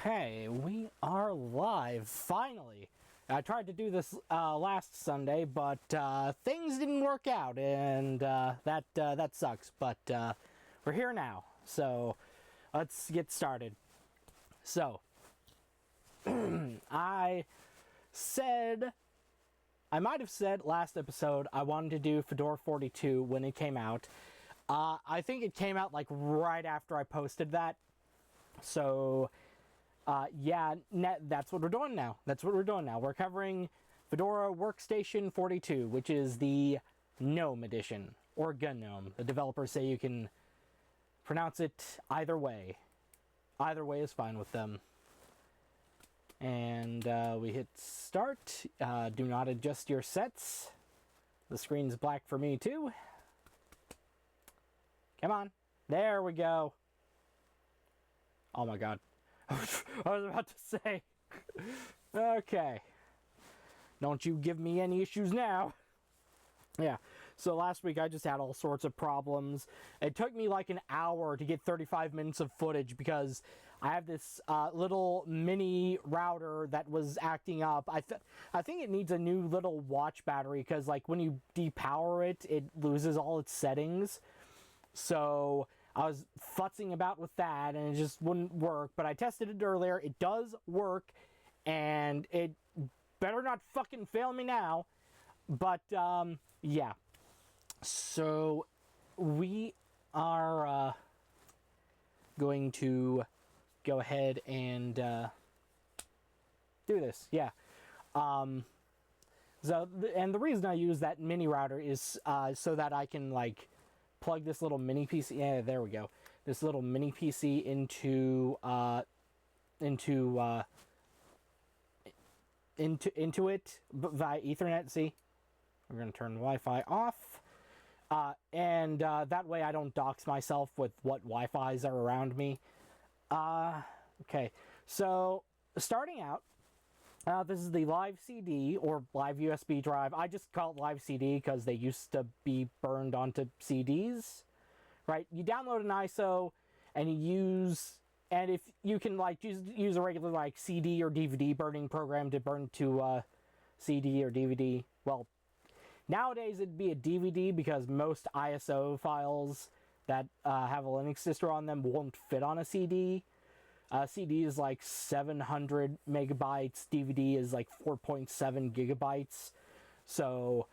Okay, we are live, finally. I tried to do this last Sunday, but things didn't work out, and that sucks. But we're here now, so let's get started. So, I might have said last episode I wanted to do Fedora 42 when it came out. I think it came out like right after I posted that. So, yeah, that's what we're doing now. We're covering Fedora Workstation 42, which is the GNOME edition, or GNOME. The developers say you can pronounce it either way. Either way is fine with them. And we hit start. Do not adjust your sets. The screen's black for me too. Come on. There we go. Oh my god. I was about to say. Okay. Don't you give me any issues now. Yeah. So last week I just had all sorts of problems. It took me like an hour to get 35 minutes of footage because I have this little mini router that was acting up. I think it needs a new little watch battery because like when you depower it, it loses all its settings. So I was futzing about with that and it just wouldn't work, but I tested it earlier. It does work, and it better not fucking fail me now. But, yeah. So, we are, going to go ahead and, do this, yeah. And the reason I use that mini router is, so that I can, like, plug this little mini PC, yeah, there we go. This little mini PC into it via Ethernet, see? We're going to turn Wi-Fi off. And that way I don't dox myself with what Wi-Fis are around me. Okay, so starting out, this is the live CD or live USB drive. I just call it live CD because they used to be burned onto CDs, right? You download an ISO and you use, and if you can like use a regular like CD or DVD burning program to burn to CD or DVD. Well, nowadays it'd be a DVD because most ISO files that have a Linux distro on them won't fit on a CD. CD is like 700 megabytes, DVD is like 4.7 gigabytes. So,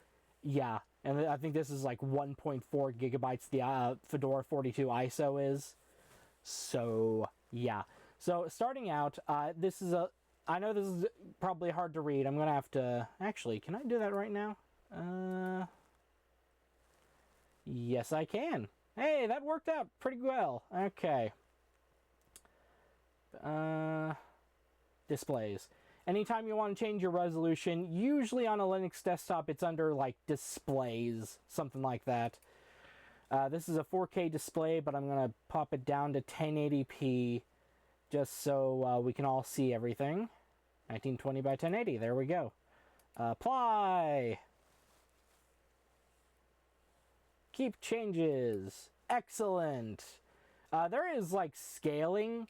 yeah. And I think this is like 1.4 gigabytes the Fedora 42 ISO is. So, yeah. So, starting out, this is a... I know this is probably hard to read. I'm going to have to... Actually, can I do that right now? Yes, I can. Hey, that worked out pretty well. Okay. Displays. Anytime you want to change your resolution, usually on a Linux desktop, it's under, like, displays, something like that. This is a 4K display, but I'm going to pop it down to 1080p, just so we can all see everything. 1920 by 1080, there we go. Apply! Keep changes. Excellent! There is, like, scaling,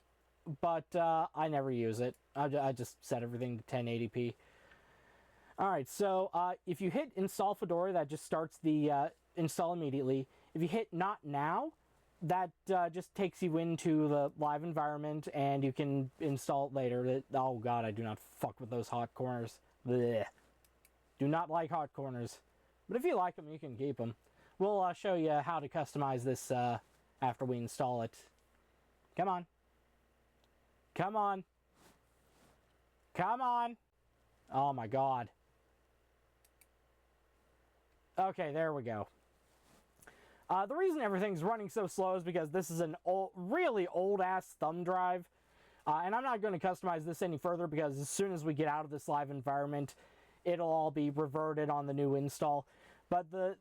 but I never use it. I just set everything to 1080p. Alright, so if you hit install Fedora, that just starts the install immediately. If you hit not now, that just takes you into the live environment and you can install it later. Oh god, I do not fuck with those hot corners. Blech. Do not like hot corners. But if you like them, you can keep them. We'll show you how to customize this after we install it. Come on. Come on. Come on. Oh my god. Okay, there we go. The reason everything's running so slow is because this is an really old-ass thumb drive. And I'm not going to customize this any further because as soon as we get out of this live environment, it'll all be reverted on the new install. But the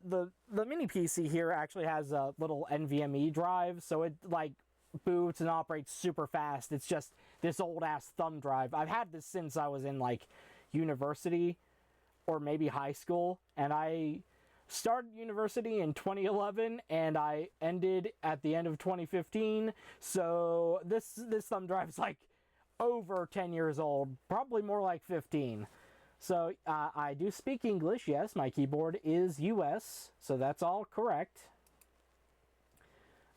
mini PC here actually has a little NVMe drive, so it, like, boots and operates super fast. It's just this old-ass thumb drive. I've had this since I was in, like, university or maybe high school, and I started university in 2011 and I ended at the end of 2015. So this thumb drive is like over 10 years old, probably more like 15. So I do speak English, yes, my keyboard is US, so that's all correct.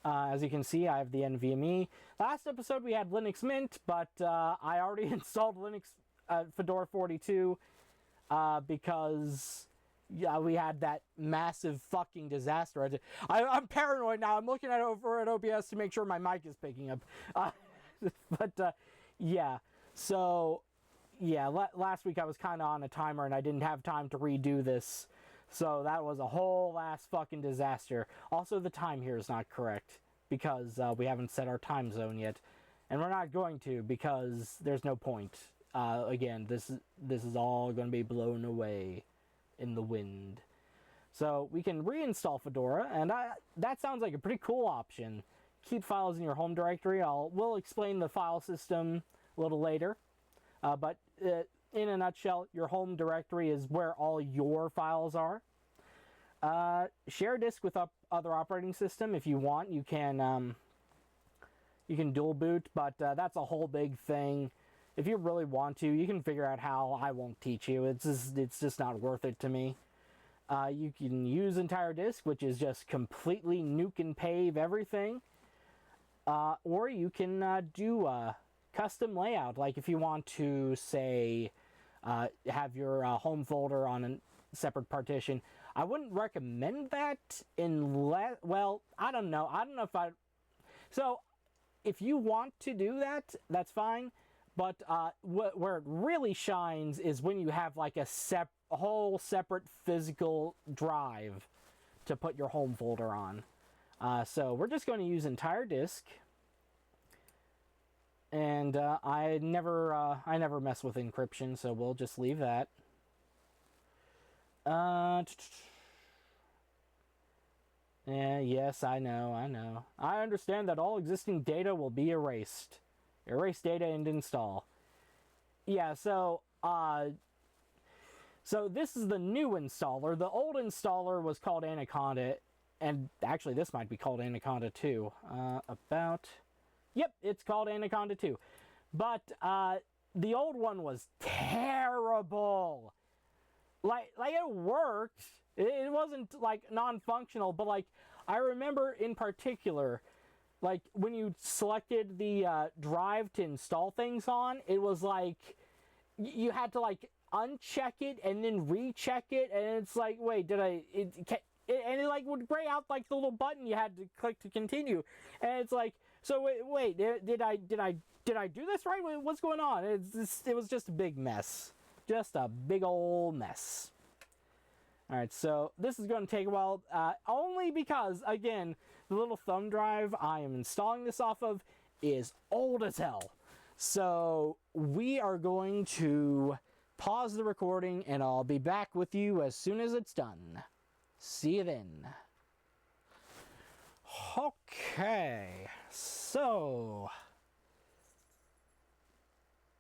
As you can see, I have the NVMe. Last episode we had Linux Mint, but I already installed Linux Fedora 42 because we had that massive fucking disaster. I'm paranoid now. I'm looking over at OBS to make sure my mic is picking up. But yeah, so yeah, last week I was kind of on a timer and I didn't have time to redo this. So that was a whole ass fucking disaster. Also, the time here is not correct because we haven't set our time zone yet. And we're not going to because there's no point. Again, this is all going to be blown away in the wind. So we can reinstall Fedora, and that sounds like a pretty cool option. Keep files in your home directory. We'll explain the file system a little later. But in a nutshell, your home directory is where all your files are. Share disk with other operating system if you want. You can dual boot, but that's a whole big thing. If you really want to, you can figure out how. I won't teach you. It's just not worth it to me. You can use entire disk, which is just completely nuke and pave everything. Or you can do a custom layout, like if you want to, say, have your home folder on a separate partition. I wouldn't recommend that unless, well, I don't know if so if you want to do that, that's fine, but where it really shines is when you have like a whole separate physical drive to put your home folder on. So we're just going to use entire disk. And I never mess with encryption, so we'll just leave that. Yes, I know. I understand that all existing data will be erased. Erase data and install. Yeah, so this is the new installer. The old installer was called Anaconda, and actually this might be called Anaconda 2. Yep, it's called Anaconda 2. But the old one was terrible. Like it worked. It wasn't like non-functional, but like I remember in particular, like when you selected the drive to install things on, it was like you had to like uncheck it and then recheck it, and it's like, wait, did I? And it like would gray out like the little button you had to click to continue, and it's like, so wait, did I do this right? What's going on? It was just a big mess, just a big old mess. All right, so this is going to take a while, only because again, the little thumb drive I am installing this off of is old as hell. So we are going to pause the recording, and I'll be back with you as soon as it's done. See you then. Okay, so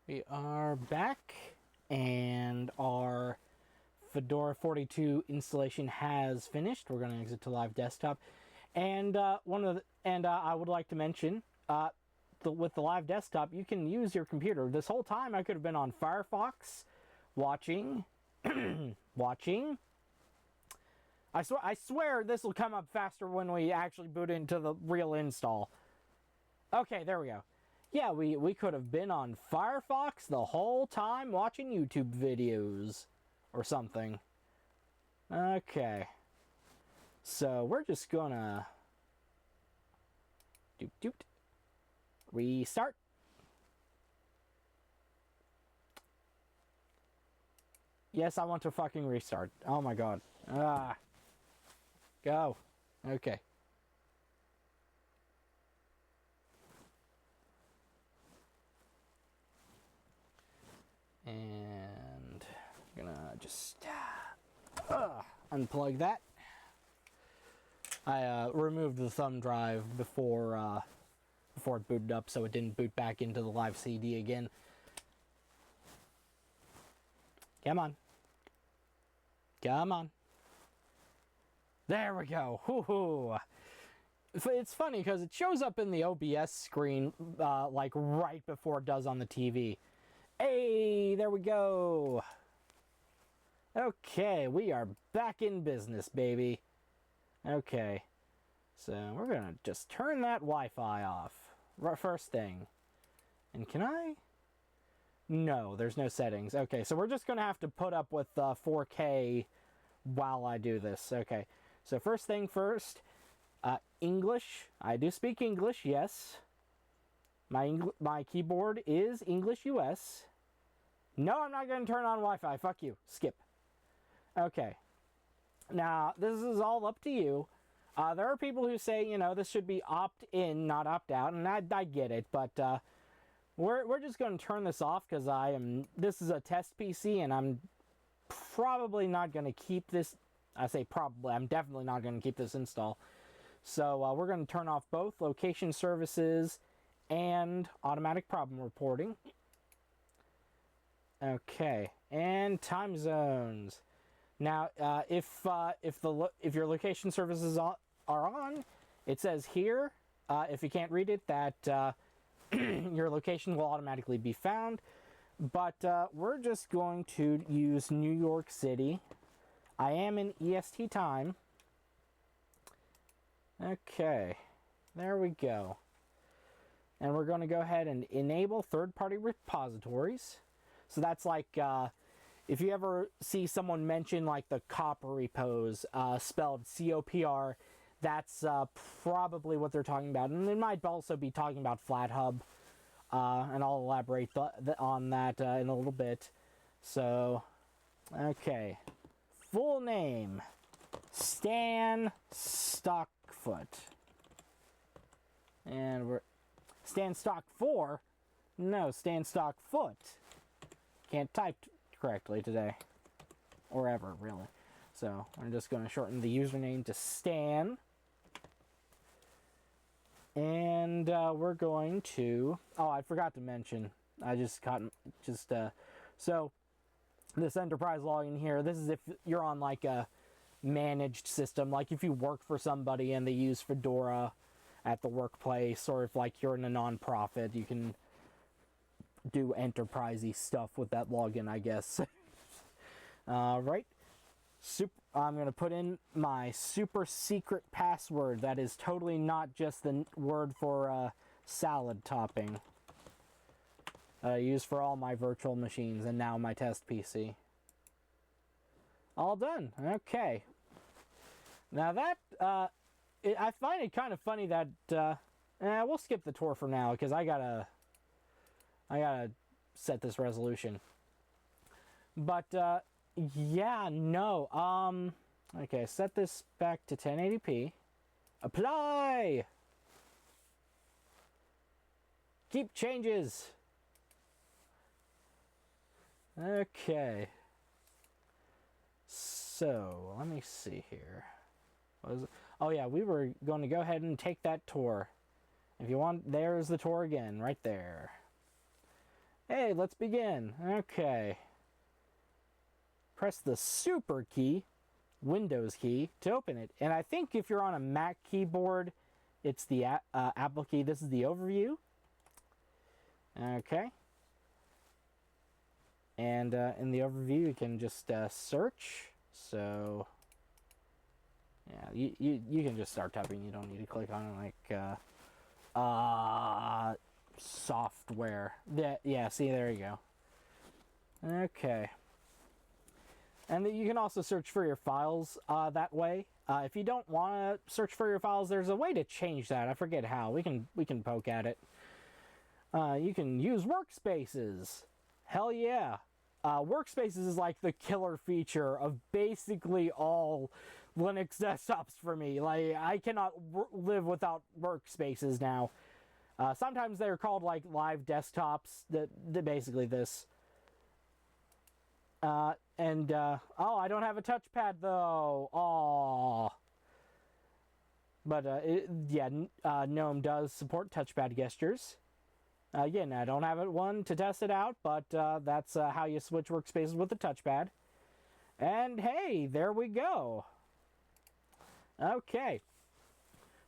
we are back, and our Fedora 42 installation has finished. We're going to exit to live desktop, and I would like to mention, with the live desktop, you can use your computer. This whole time, I could have been on Firefox, watching. I swear this will come up faster when we actually boot into the real install. Okay, there we go. Yeah, we could have been on Firefox the whole time watching YouTube videos or something. Okay. So we're just gonna restart. Yes, I want to fucking restart. Oh my god. Go. Okay. And I'm gonna just unplug that. I removed the thumb drive before it booted up, so it didn't boot back into the live CD again. Come on. Come on. There we go. Woohoo. it's funny because it shows up in the OBS screen like right before it does on the TV. Hey, there we go. Okay, we are back in business, baby. Okay, so we're gonna just turn that Wi-Fi off. First thing. And can I? No, there's no settings. Okay, so we're just gonna have to put up with 4K while I do this. Okay, so first thing first, English. I do speak English, yes. My keyboard is English US. No, I'm not gonna turn on Wi-Fi. Fuck you. Skip. Okay. Now, this is all up to you. There are people who say, you know, this should be opt-in, not opt-out, and I get it, but we're just going to turn this off because this is a test PC, and I'm probably not going to keep this. I say probably. I'm definitely not going to keep this install. So we're going to turn off both location services and automatic problem reporting. Okay, and time zones. Now, if your location services are on, it says here, if you can't read it, that your location will automatically be found. But we're just going to use New York City. I am in EST time. Okay, there we go. And we're going to go ahead and enable third-party repositories. So that's like, if you ever see someone mention like the copr repos, spelled COPR, that's probably what they're talking about. And they might also be talking about FlatHub, and I'll elaborate on that in a little bit. So, okay. Full name, Stan Stockfoot. And we're, Stan Stock 4? No, Stan Stockfoot. Can't type correctly today, or ever, really. So I'm just going to shorten the username to Stan, and we're going to. Oh, I forgot to mention. I just got so this enterprise login here. This is if you're on like a managed system, like if you work for somebody and they use Fedora at the workplace, or if like you're in a non-profit, you can do enterprisey stuff with that login, I guess. Right. I'm going to put in my super secret password that is totally not just the word for salad topping. Used for all my virtual machines and now my test PC. All done. Okay. Now that, I find it kind of funny that, we'll skip the tour for now because I gotta set this resolution. But, yeah, no, okay, set this back to 1080p. Apply! Keep changes! Okay. So, let me see here. What is it? Oh yeah, we were going to go ahead and take that tour. If you want, there's the tour again, right there. Hey, let's begin. Okay. Press the super key, Windows key, to open it. And I think if you're on a Mac keyboard, it's the Apple key. This is the overview. Okay. And in the overview, you can just search. So, yeah, you can just start typing. You don't need to click on like software. Yeah, see, there you go. Okay. And you can also search for your files that way. If you don't want to search for your files, there's a way to change that. I forget how. We can poke at it. You can use workspaces. Hell yeah. Workspaces is like the killer feature of basically all Linux desktops for me. Like, I cannot live without workspaces now. Sometimes they're called like live desktops. That basically this. Oh, I don't have a touchpad though. Oh. But GNOME does support touchpad gestures. Again, I don't have one to test it out, but that's how you switch workspaces with the touchpad. And hey, there we go. Okay.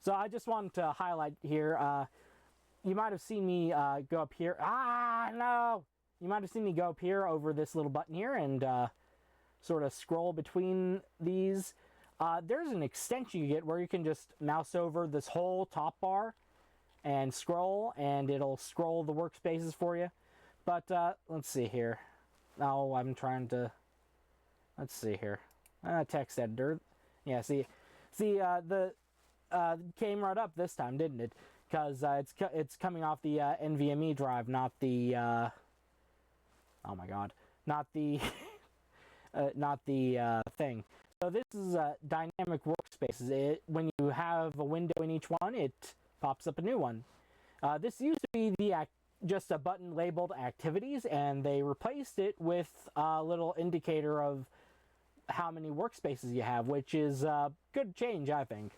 So I just wanted to highlight here, you might have seen me go up here. Ah, no! You might have seen me go up here over this little button here and sort of scroll between these. There's an extension you get where you can just mouse over this whole top bar and scroll, and it'll scroll the workspaces for you. But let's see here. Oh, I'm trying to... Let's see here. Text editor. Yeah, see, the came right up this time, didn't it? Because it's coming off the NVMe drive, not the... oh my god. Not the... not the thing. So this is dynamic workspaces. When you have a window in each one, it pops up a new one. This used to be just a button labeled activities, and they replaced it with a little indicator of how many workspaces you have, which is a good change, I think.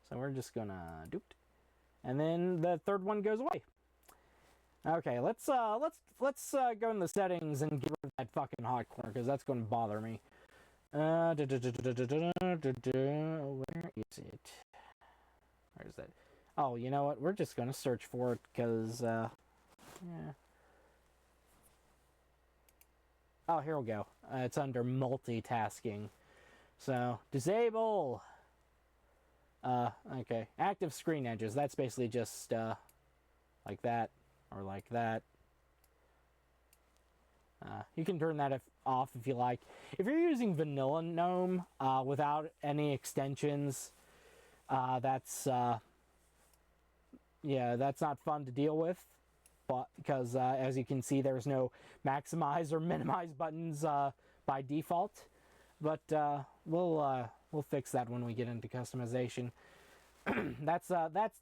So we're just gonna doop, and then the third one goes away. Okay, let's go in the settings and get rid of that fucking hot corner, because that's going to bother me. Where is it? Where is that? Oh, you know what? We're just going to search for it, because, yeah. Oh, here we go. It's under multitasking. So, disable. Okay. Active screen edges. That's basically just, like that. Or like that. You can turn that off if you like. If you're using vanilla GNOME without any extensions, that's not fun to deal with. But because as you can see, there's no maximize or minimize buttons by default. But we'll fix that when we get into customization.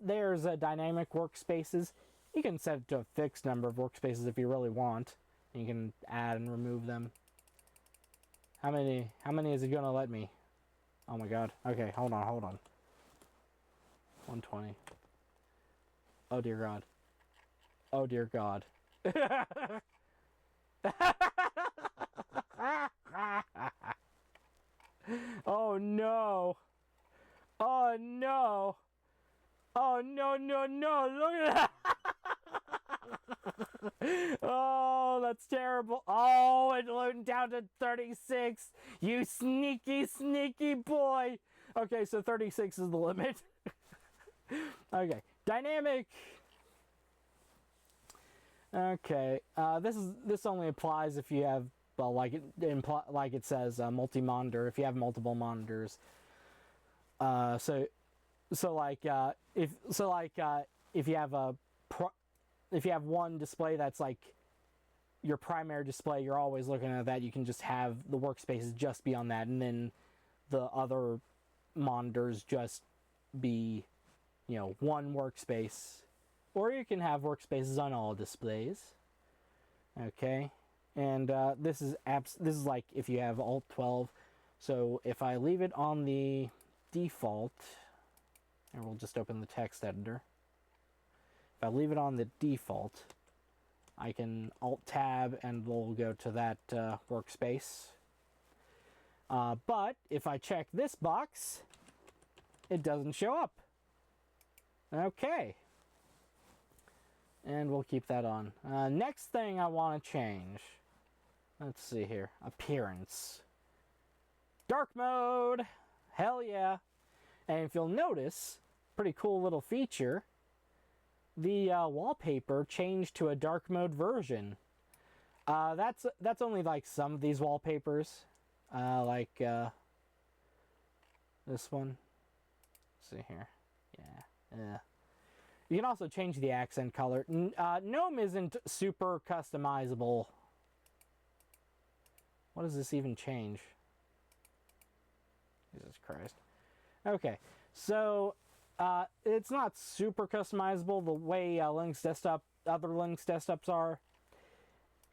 There's dynamic workspaces. You can set it to a fixed number of workspaces if you really want. You can add and remove them. How many is it gonna let me? Oh my god. Okay, hold on. 120. Oh dear god. Oh dear god. Oh no. Oh no. Oh no, look at that. Oh, that's terrible. Oh, it went down to 36. You sneaky boy. Okay, so 36 is the limit. Okay, dynamic. Okay, this only applies if you have, well, like it says, multi-monitor. If you have multiple monitors. If you have one display that's like your primary display, you're always looking at that, you can just have the workspaces just be on that, and then the other monitors just be, one workspace. Or you can have workspaces on all displays. Okay, and this is like if you have Alt 12. So if I leave it on the default, and we'll just open the text editor. If I leave it on the default, I can Alt-Tab and we'll go to that workspace. But if I check this box, it doesn't show up. Okay. And we'll keep that on. Next thing I want to change. Let's see here. Appearance. Dark mode! Hell yeah! And if you'll notice, pretty cool little feature. The wallpaper changed to a dark mode version. That's only like some of these wallpapers, like this one. Let's see here, yeah. You can also change the accent color. GNOME isn't super customizable. What does this even change? Jesus Christ. Okay, so. It's not super customizable the way other Linux desktops are,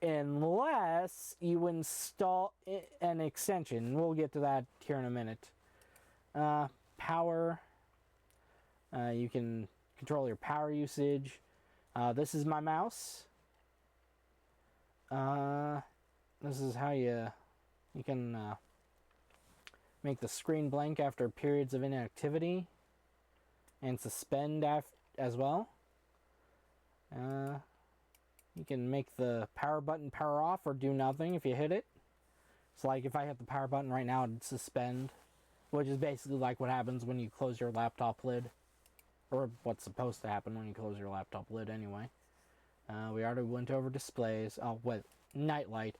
unless you install an extension. We'll get to that here in a minute. Power. You can control your power usage. This is my mouse. This is how you can make the screen blank after periods of inactivity. and suspend as well. You can make the power button power off or do nothing if you hit it. So like if I hit the power button right now, it'd suspend, which is basically like what happens when you close your laptop lid. Or what's supposed to happen when you close your laptop lid anyway. We already went over displays. Oh, wait, nightlight.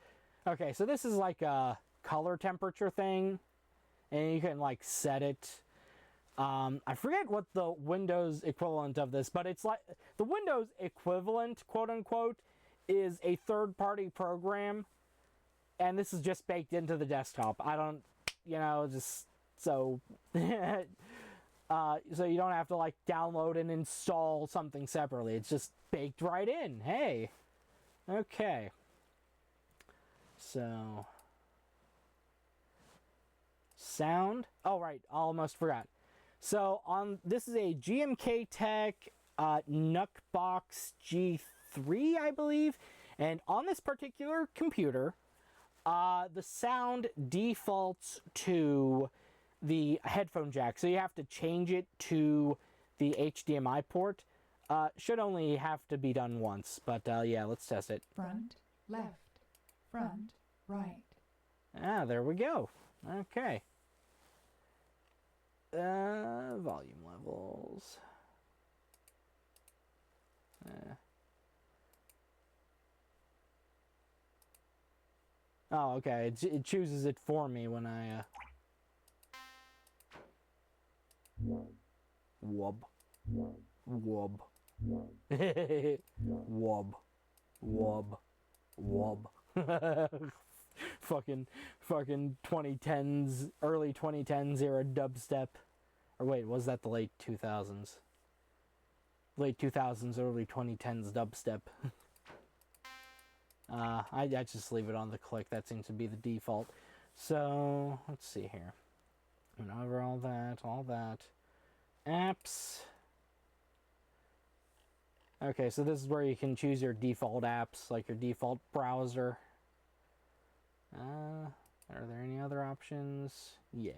Okay, so this is like a color temperature thing. And you can like set it. I forget what the Windows equivalent of this, but it's like the Windows equivalent, quote unquote, is a third-party program. And this is just baked into the desktop. I don't, just so... so you don't have to like download and install something separately. It's just baked right in. Hey. Okay. So. Sound. Oh, right. I almost forgot. So this is a GMK Tech Nuckbox G3, I believe. And on this particular computer, the sound defaults to the headphone jack, so you have to change it to the HDMI port. Should only have to be done once, but yeah, let's test it. Front, left, front, right. Ah, there we go. Okay. Volume levels. Oh, okay. It chooses it for me when I Wub. Wub. Wub. Wub. Wub. fucking 2010s, early 2010s era dubstep. Or wait, was that the late 2000s? Late 2000s, early 2010s dubstep. I just leave it on the click. That seems to be the default. So, let's see here. And over all that. Apps. Okay, so this is where you can choose your default apps, like your default browser. Are there any other options? Yeah.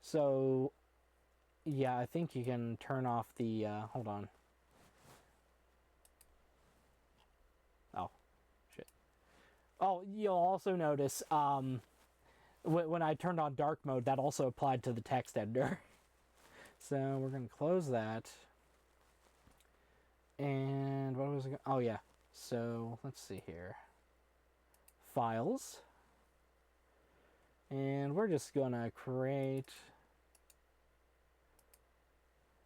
So, yeah, I think you can turn off the, hold on. Oh, shit. Oh, you'll also notice, when I turned on dark mode, that also applied to the text editor. So we're going to close that. And what was it? Oh, yeah. So let's see here. Files. And we're just going to create...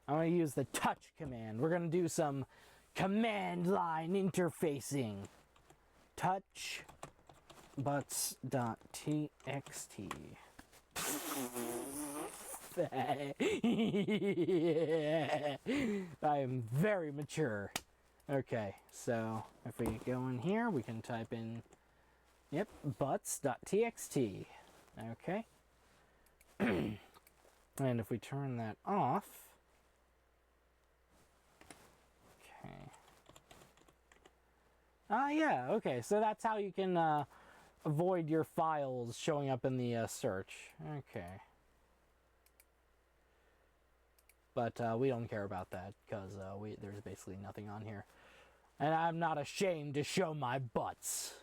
I'm going to use the touch command. We're going to do some command line interfacing. Touch butts.txt. I am very mature. Okay, so if we go in here, we can type in, yep, butts.txt. Okay. And if we turn that off, okay. Yeah, okay, so that's how you can avoid your files showing up in the search. Okay. But we don't care about that, because there's basically nothing on here. And I'm not ashamed to show my butts.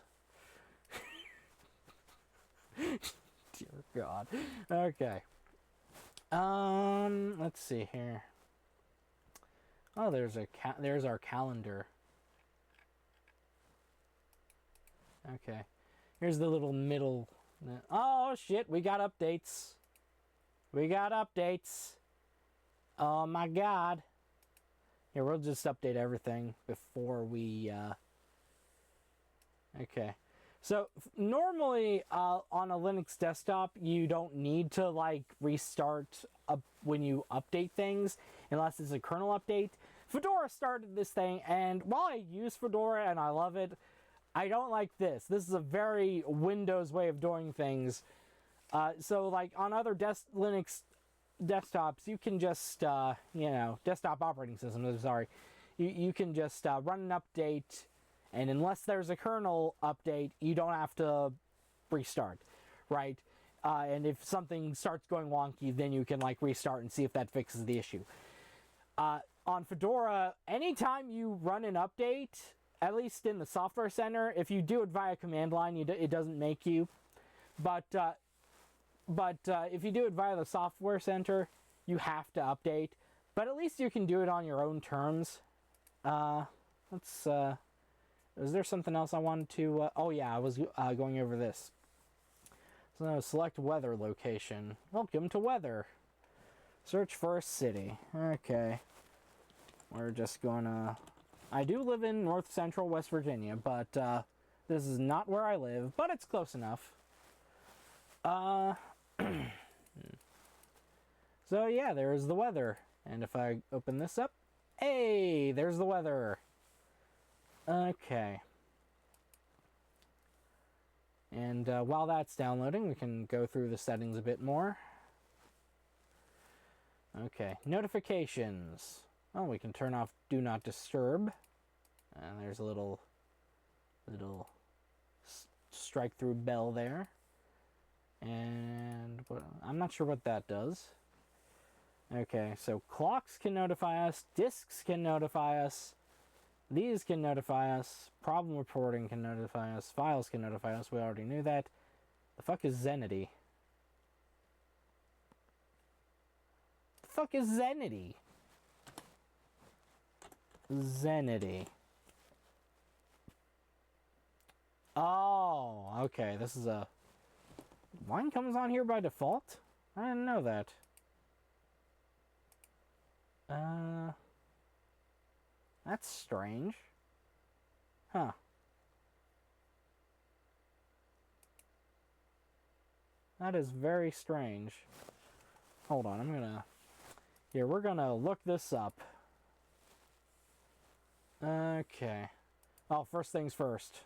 Dear God. Okay. Let's see here. Oh, there's our calendar. Okay. Here's the little middle. Oh, shit, we got updates. We got updates. Oh my God. Here, we'll just update everything before we, okay. So, normally, on a Linux desktop, you don't need to, like, restart when you update things, unless it's a kernel update. Fedora started this thing, and while I use Fedora and I love it, I don't like this. This is a very Windows way of doing things. So, like, on other Linux desktops, you can just, desktop operating systems, I'm sorry. You can just run an update, and unless there's a kernel update, you don't have to restart, right? and if something starts going wonky, then you can like restart and see if that fixes the issue. On Fedora, anytime you run an update, at least in the Software Center, if you do it via command line, it doesn't make you. But if you do it via the Software Center, you have to update. But at least you can do it on your own terms. Is there something else I wanted to... oh yeah, I was going over this. So select weather location. Welcome to weather. Search for a city. Okay. We're just gonna... I do live in north central West Virginia, but this is not where I live, but it's close enough. So yeah, there's the weather. And if I open this up, hey, there's the weather. Okay. And while that's downloading, we can go through the settings a bit more. Okay, notifications. Oh, we can turn off Do Not Disturb. And there's a little strike-through bell there. And I'm not sure what that does. Okay, so clocks can notify us, disks can notify us, these can notify us, problem reporting can notify us, files can notify us, we already knew that. The fuck is Zenity? The fuck is Zenity? Zenity. Oh, okay, this is a... Wine comes on here by default? I didn't know that. That's strange. Huh. That is very strange. Hold on, I'm gonna... Here, we're gonna look this up. Okay. Oh, first things first.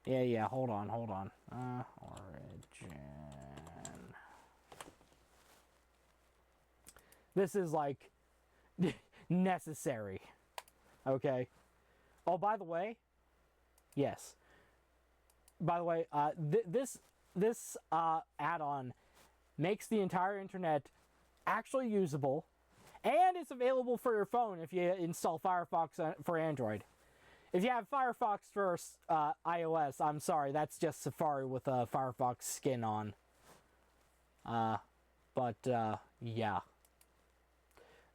Yeah, hold on. Origin. This is, like, necessary. Okay? Oh, by the way, yes. By the way, this add-on makes the entire internet actually usable, and it's available for your phone if you install Firefox for Android. If you have Firefox for iOS, I'm sorry, that's just Safari with a Firefox skin on. Yeah.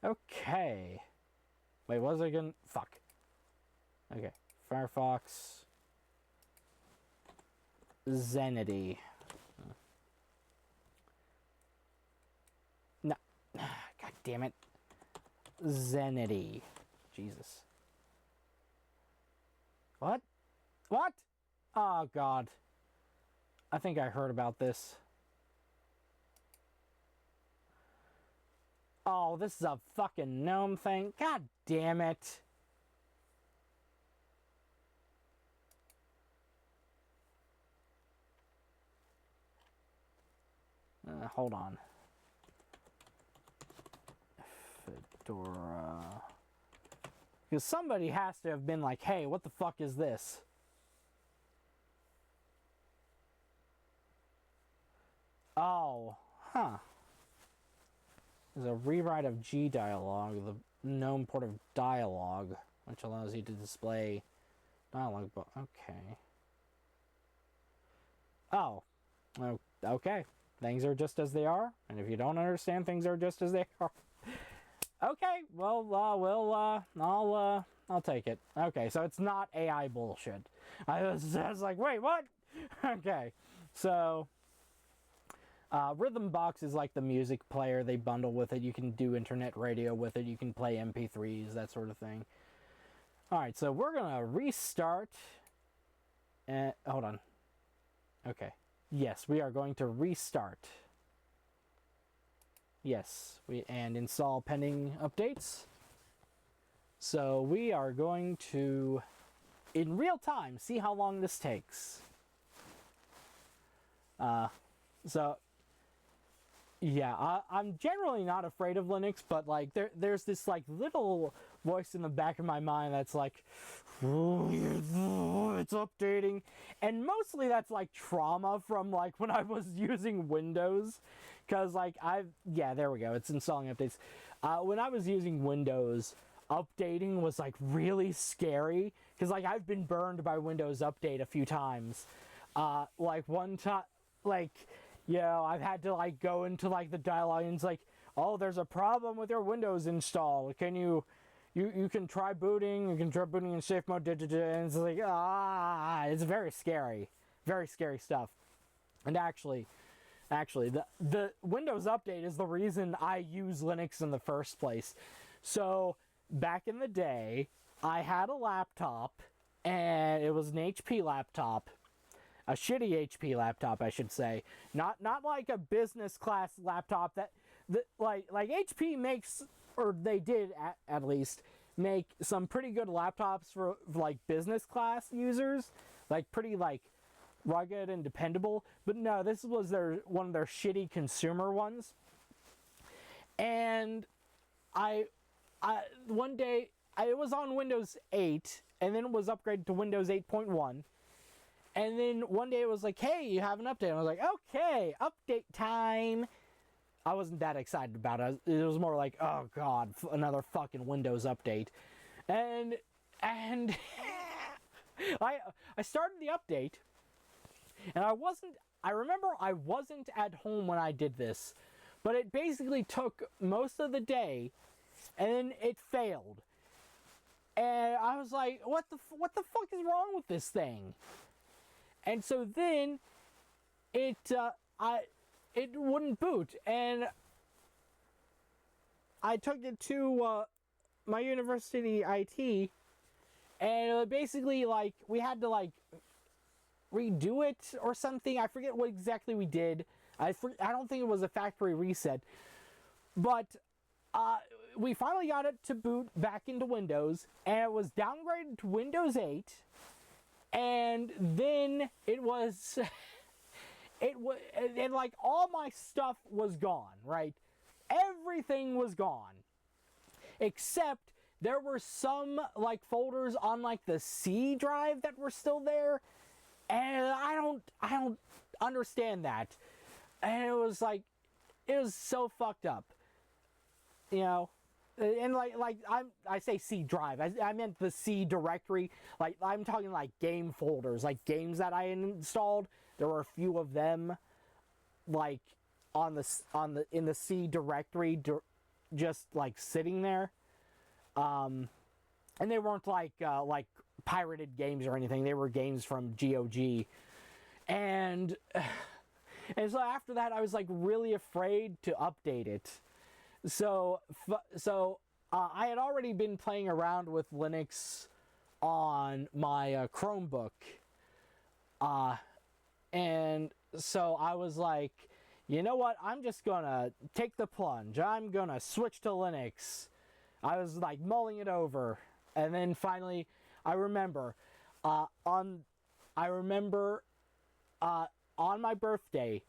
Okay. Wait, what was I gonna... Fuck. Okay. Firefox... Zenity. No. God damn it. Zenity. Jesus. What? What? Oh, God. I think I heard about this. Oh, this is a fucking GNOME thing. God damn it. Hold on. Fedora. Because somebody has to have been like, hey, what the fuck is this? Oh, huh. There's a rewrite of G-Dialog, the GNOME port of Dialog, which allows you to display dialog. Okay. Oh. Okay. Things are just as they are, and if you don't understand, things are just as they are. Okay, well, I'll take it. Okay, so it's not AI bullshit. I was like, wait, what? Okay, so... Rhythm Box is like the music player they bundle with it. You can do internet radio with it. You can play MP3s, that sort of thing. Alright, so we're going to restart. Hold on. Okay. Yes, we are going to restart. Yes, and install pending updates. So we are going to, in real time, see how long this takes. Yeah, I'm generally not afraid of Linux, but like there's this like little voice in the back of my mind that's like, oh, it's updating, and mostly that's like trauma from like when I was using Windows, because like there we go, it's installing updates. When I was using Windows, updating was like really scary, because like I've been burned by Windows Update a few times. Like one time, like, you know, I've had to like go into like the dialog and it's like, oh, there's a problem with your Windows install. Can you can try booting. You can try booting in safe mode. And it's like, it's very scary stuff. And actually, the Windows Update is the reason I use Linux in the first place. So back in the day, I had a laptop, and it was an HP laptop. A shitty HP laptop, I should say. Not like a business class laptop that like HP makes, or they did at least make some pretty good laptops for like business class users, like pretty like rugged and dependable. But no, this was one of their shitty consumer ones. And I one day it was on Windows 8, and then it was upgraded to Windows 8.1. And then one day it was like, hey, you have an update. And I was like, okay, update time. I wasn't that excited about it. It was more like, oh god, another fucking Windows update. And I started the update, and I remember I wasn't at home when I did this, but it basically took most of the day, and then it failed. And I was like, what the fuck is wrong with this thing? And so then it wouldn't boot, and I took it to my university IT, and basically like we had to like redo it or something. I forget what exactly we did. I don't think it was a factory reset, but we finally got it to boot back into Windows, and it was downgraded to Windows 8. And then and like all my stuff was gone, right? Everything was gone. Except there were some like folders on like the C drive that were still there. And I don't understand that. And it was so fucked up. You know? And I say C drive. I meant the C directory. Like I'm talking like game folders, like games that I installed. There were a few of them, like in the C directory, just like sitting there. And they weren't like pirated games or anything. They were games from GOG. And so after that, I was like really afraid to update it. So I had already been playing around with Linux on my Chromebook, and so I was like, you know what? I'm just gonna take the plunge. I'm gonna switch to Linux. I was like mulling it over, and then finally, I remember on my birthday,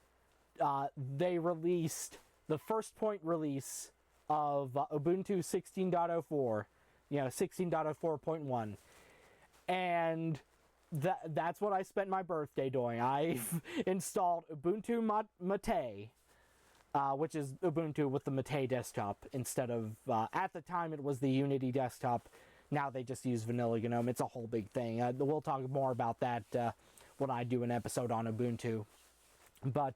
they released the first point release of Ubuntu 16.04, 16.04.1, and that's what I spent my birthday doing. I installed Ubuntu Mate, which is Ubuntu with the Mate desktop instead of, at the time it was the Unity desktop. Now they just use vanilla GNOME. It's a whole big thing. We'll talk more about that when I do an episode on Ubuntu. But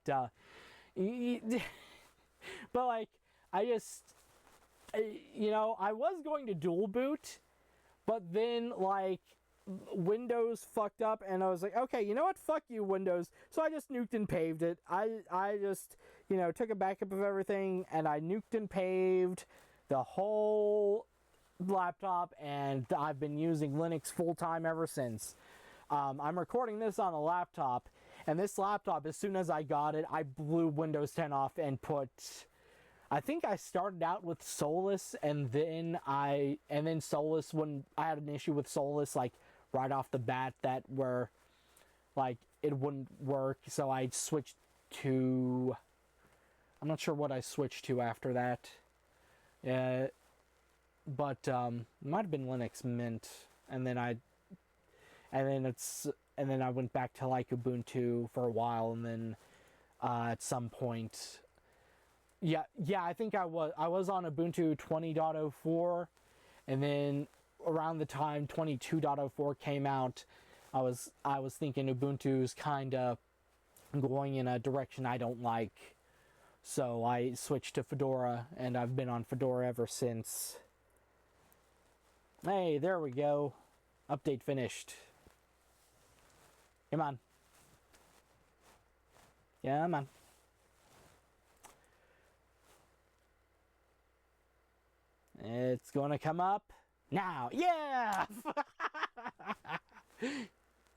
like, I was going to dual boot, but then, like, Windows fucked up, and I was like, okay, you know what? Fuck you, Windows. So I just nuked and paved it. I just, took a backup of everything, and I nuked and paved the whole laptop, and I've been using Linux full-time ever since. I'm recording this on a laptop, and this laptop, as soon as I got it, I blew Windows 10 off and I think I started out with Solus, and then Solus, when I had an issue with Solus, like, right off the bat, where, like, it wouldn't work, so I switched to, I'm not sure what I switched to after that. But it might have been Linux Mint, and then I went back to like Ubuntu for a while, and then at some point, yeah, I think I was on Ubuntu 20.04, and then around the time 22.04 came out, I was thinking Ubuntu's kind of going in a direction I don't like, so I switched to Fedora, and I've been on Fedora ever since. Hey, there we go. Update finished. Come on. Yeah, man. It's gonna come up now. Yeah!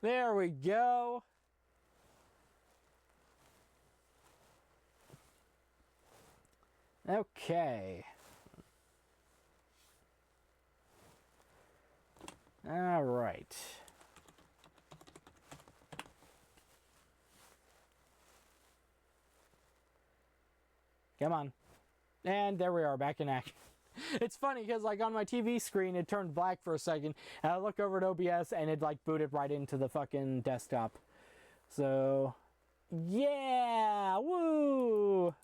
There we go. Okay. All right. Come on. And there we are, back in action. It's funny because like on my TV screen it turned black for a second, and I look over at OBS and it like booted right into the fucking desktop. So yeah, woo.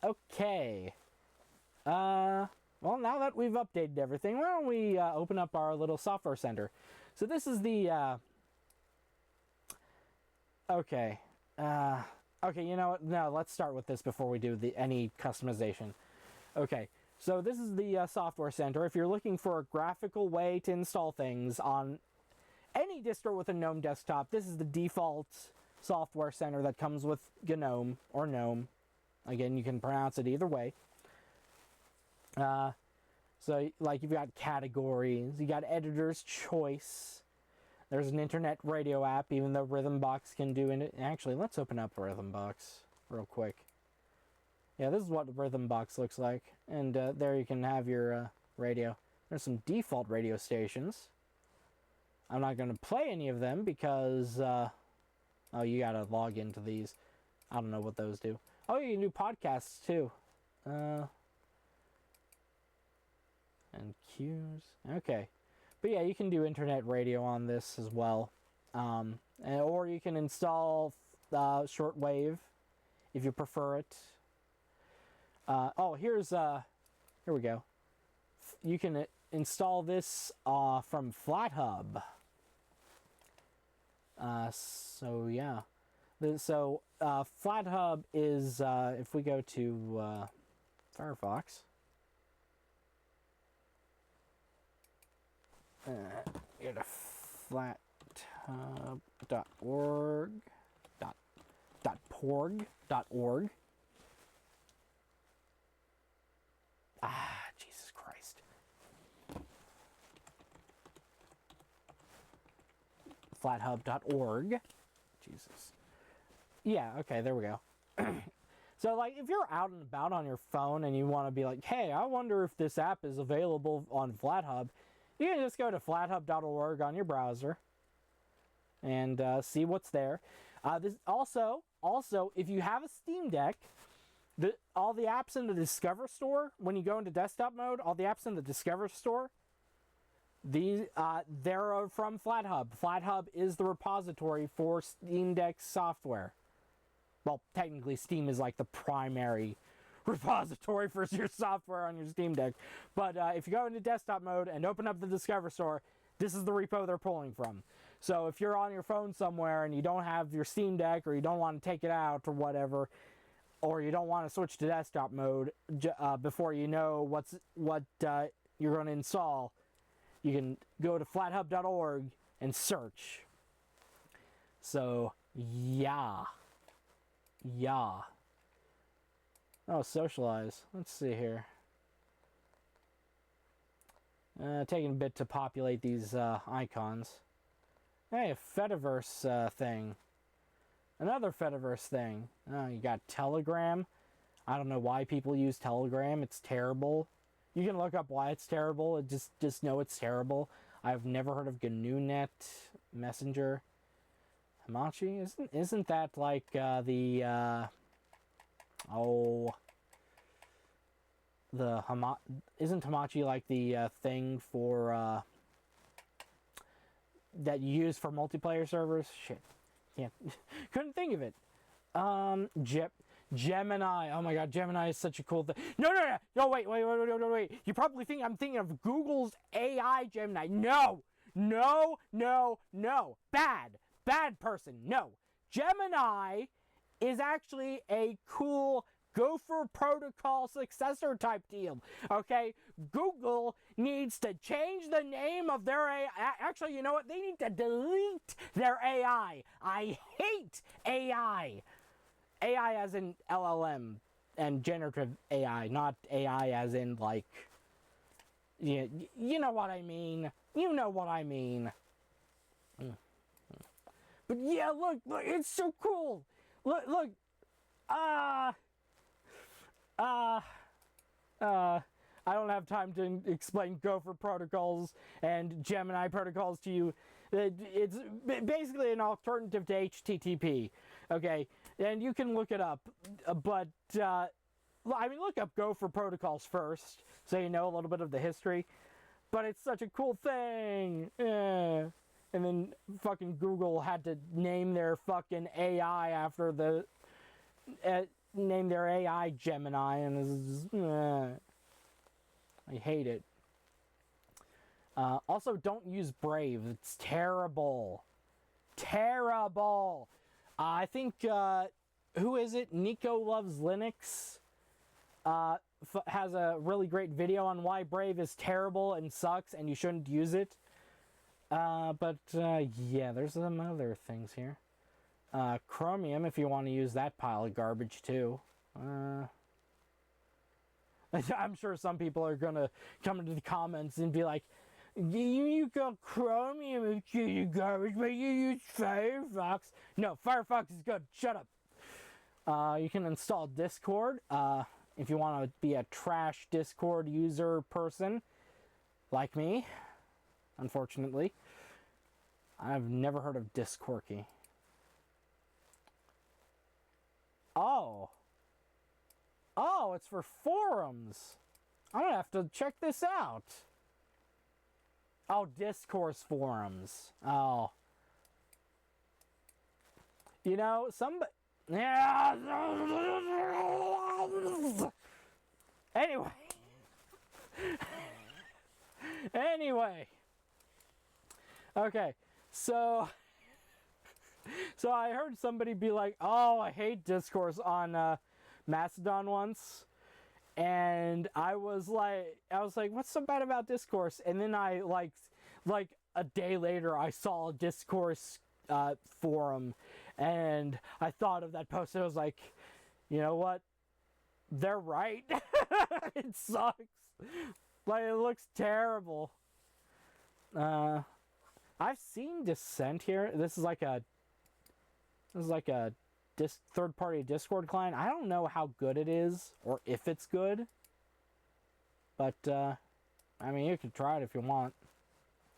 Okay. Well, now that we've updated everything, why don't we open up our little software center? So this is the okay. Okay, you know what? No, let's start with this before we do any customization. Okay, so this is the software center. If you're looking for a graphical way to install things on any distro with a GNOME desktop, this is the default software center that comes with GNOME or GNOME. Again, you can pronounce it either way. So, like, you've got categories, you got editor's choice. There's an internet radio app, even though Rhythmbox can do it. Actually, let's open up Rhythmbox real quick. Yeah, this is what Rhythmbox looks like. And there you can have your radio. There's some default radio stations. I'm not going to play any of them because... oh, you got to log into these. I don't know what those do. Oh, you can do podcasts, too. And cues. Okay. But yeah, you can do internet radio on this as well. Or you can install shortwave if you prefer it. Oh, here we go. You can install this from FlatHub. So yeah. So FlatHub is, if we go to Firefox, go to flathub.org, .porg.org. Ah, Jesus Christ. Flathub.org. Jesus. Yeah, okay, there we go. So, like, if you're out and about on your phone and you want to be like, hey, I wonder if this app is available on FlatHub, you can just go to flathub.org on your browser and see what's there. This also, if you have a Steam Deck, all the apps in the Discover Store, when you go into desktop mode, all the apps in the Discover Store, they're from FlatHub. FlatHub is the repository for Steam Deck software. Well, technically, Steam is like the primary repository for your software on your Steam Deck. But if you go into desktop mode and open up the Discover Store, this is the repo they're pulling from. So if you're on your phone somewhere and you don't have your Steam Deck, or you don't want to take it out or whatever, or you don't want to switch to desktop mode before you know what you're going to install, you can go to flathub.org and search. So, yeah. Oh, socialize. Let's see here. Taking a bit to populate these icons. Hey, a Fediverse thing. Another Fediverse thing. You got Telegram. I don't know why people use Telegram. It's terrible. You can look up why it's terrible. Just know it's terrible. I've never heard of GNU.net Messenger. Hamachi? Isn't that like the Oh, isn't Hamachi like the thing for that you use for multiplayer servers? Shit, can't couldn't think of it. Gemini. Oh my god, Gemini is such a cool thing. No, wait. You probably think I'm thinking of Google's AI Gemini. No. Bad person. No. Gemini is actually a cool Gopher Protocol successor type deal. Okay? Google needs to change the name of their AI. Actually, you know what? They need to delete their AI. I hate AI. AI as in LLM and generative AI, not AI as in like, you know what I mean. You know what I mean. But yeah, look, it's so cool. Look, I don't have time to explain Gopher protocols and Gemini protocols to you. It's basically an alternative to HTTP. Okay, and you can look it up, but look up Gopher protocols first, so you know a little bit of the history. But it's such a cool thing. And then fucking Google had to name their fucking AI after the name their AI Gemini, and I hate it. Also, don't use Brave. It's terrible. Terrible. I think, who is it? Nico Loves Linux has a really great video on why Brave is terrible and sucks and you shouldn't use it. Yeah, there's some other things here. Chromium, if you want to use that pile of garbage too. I'm sure some people are gonna come into the comments and be like, you got Chromium is garbage, but you use Firefox. No, Firefox is good. Shut up. You can install Discord if you want to be a trash Discord user person like me. Unfortunately, I've never heard of Discorky. Oh, it's for forums. I'm gonna have to check this out. Oh, Discourse forums. Oh. You know, Anyway. Okay, so I heard somebody be like, oh, I hate Discourse on Mastodon once. And I was like, what's so bad about Discourse? And then I like a day later, I saw a Discourse forum, and I thought of that post. And I was like, you know what? They're right. It sucks. Like, it looks terrible. I've seen Dissent here. This is like a third-party Discord client. I don't know how good it is, or if it's good. But, I mean, you could try it if you want.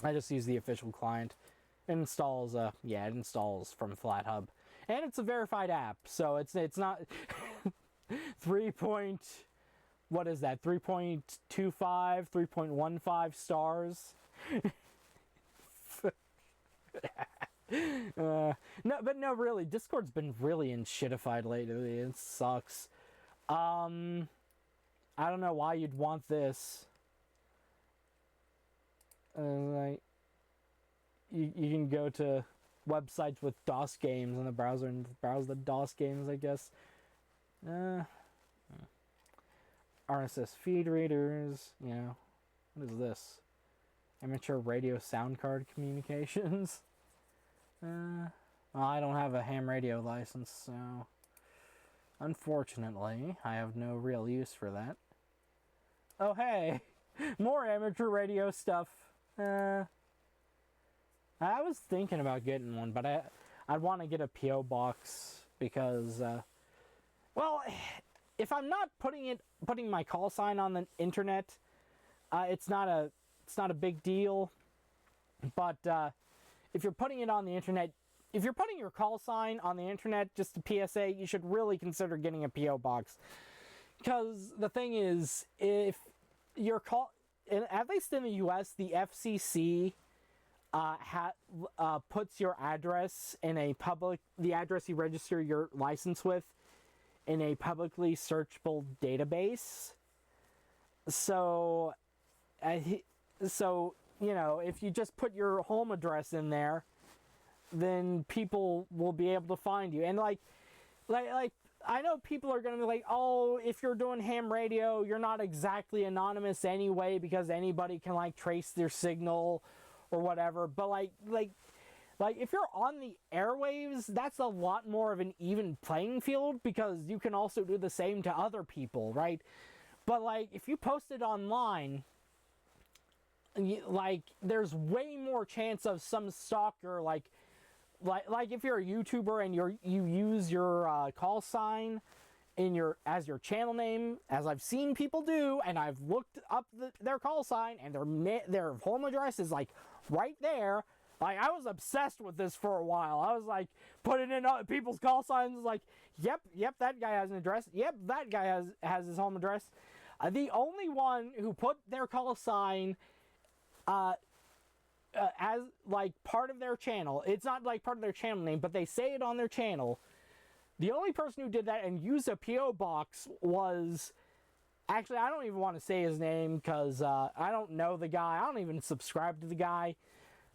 I just use the official client. It installs, it installs from FlatHub. And it's a verified app, so it's not 3.25, 3.15 stars. No, really, Discord's been really shitified lately. It sucks. I don't know why you'd want this. You can go to websites with DOS games in the browser and browse the DOS games, I guess. RSS feed readers, you know. What is this? Amateur radio sound card communications. Well, I don't have a ham radio license, so unfortunately, I have no real use for that. Oh, hey! More amateur radio stuff. I was thinking about getting one, but I'd want to get a P.O. box because, well, if I'm not putting my call sign on the internet, it's not a big deal. But if you're putting it on the internet, if you're putting your call sign on the internet, just a PSA, you should really consider getting a PO box. Because the thing is, if your call, at least in the US, the FCC puts your address in a the address you register your license with in a publicly searchable database. So, you know, if you just put your home address in there, then people will be able to find you. And like I know people are going to be like, oh, if you're doing ham radio, you're not exactly anonymous anyway because anybody can like trace their signal or whatever. But like if you're on the airwaves, that's a lot more of an even playing field because you can also do the same to other people, right? But like if you post it online, like there's way more chance of some stalker like if you're a YouTuber and you use your call sign as your channel name, as I've seen people do, and I've looked up their call sign and their home address is like right there. Like I was obsessed with this for a while. I was like putting in people's call signs, like yep, that guy has an address. Yep, that guy has his home address. The only one who put their call sign as like part of their channel, it's not like part of their channel name, but they say it on their channel. The only person who did that and used a PO box was, actually I don't even want to say his name because I don't know the guy. I don't even subscribe to the guy.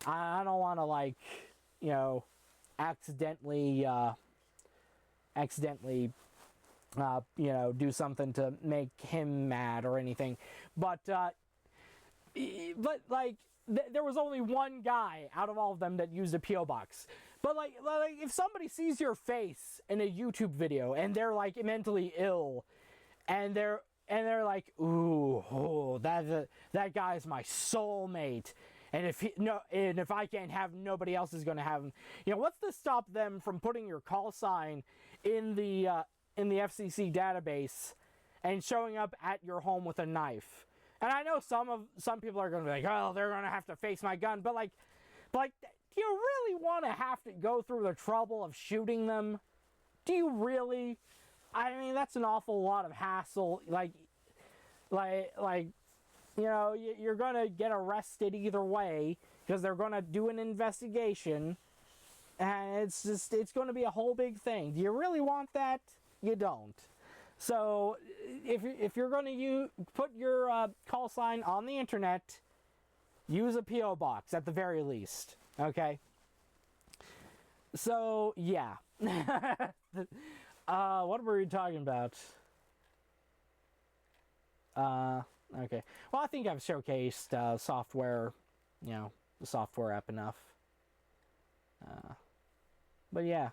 I don't want to like, you know, accidentally you know, do something to make him mad or anything. But like there was only one guy out of all of them that used a PO box. But like if somebody sees your face in a YouTube video and they're like mentally ill, and they're like, ooh, that guy's my soulmate, and if I can't have him, nobody else is gonna have him. You know, what's to stop them from putting your call sign in the FCC database and showing up at your home with a knife? And I know some people are going to be like, oh, they're going to have to face my gun. But like, do you really want to have to go through the trouble of shooting them? Do you really? I mean, that's an awful lot of hassle. Like, you know, you're going to get arrested either way because they're going to do an investigation. And it's going to be a whole big thing. Do you really want that? You don't. So if you're going to put your call sign on the internet, use a PO box at the very least. Okay. So yeah. What were we talking about? Okay. Well, I think I've showcased software, you know, the software app enough. But yeah.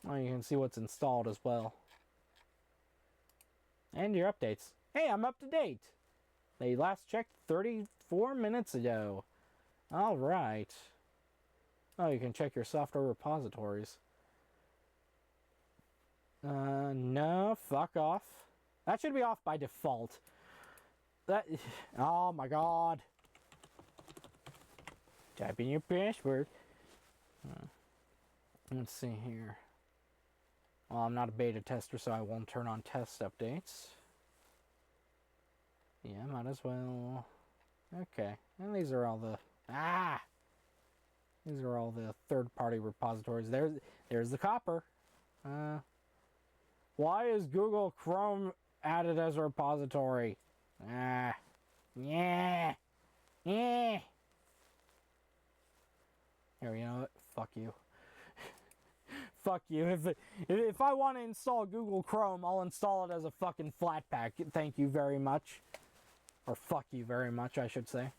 Well, you can see what's installed as well. And your updates. Hey, I'm up to date. They last checked 34 minutes ago. Alright. Oh, you can check your software repositories. No, fuck off. That should be off by default. Oh my god. Type in your password. Let's see here. Well, I'm not a beta tester, so I won't turn on test updates. Yeah, might as well. Okay, and these are all the these are all the third-party repositories. There's the copper. Why is Google Chrome added as a repository? Yeah. Here, you know what? Fuck you. Fuck you. If I want to install Google Chrome, I'll install it as a fucking Flatpak. Thank you very much. Or fuck you very much, I should say.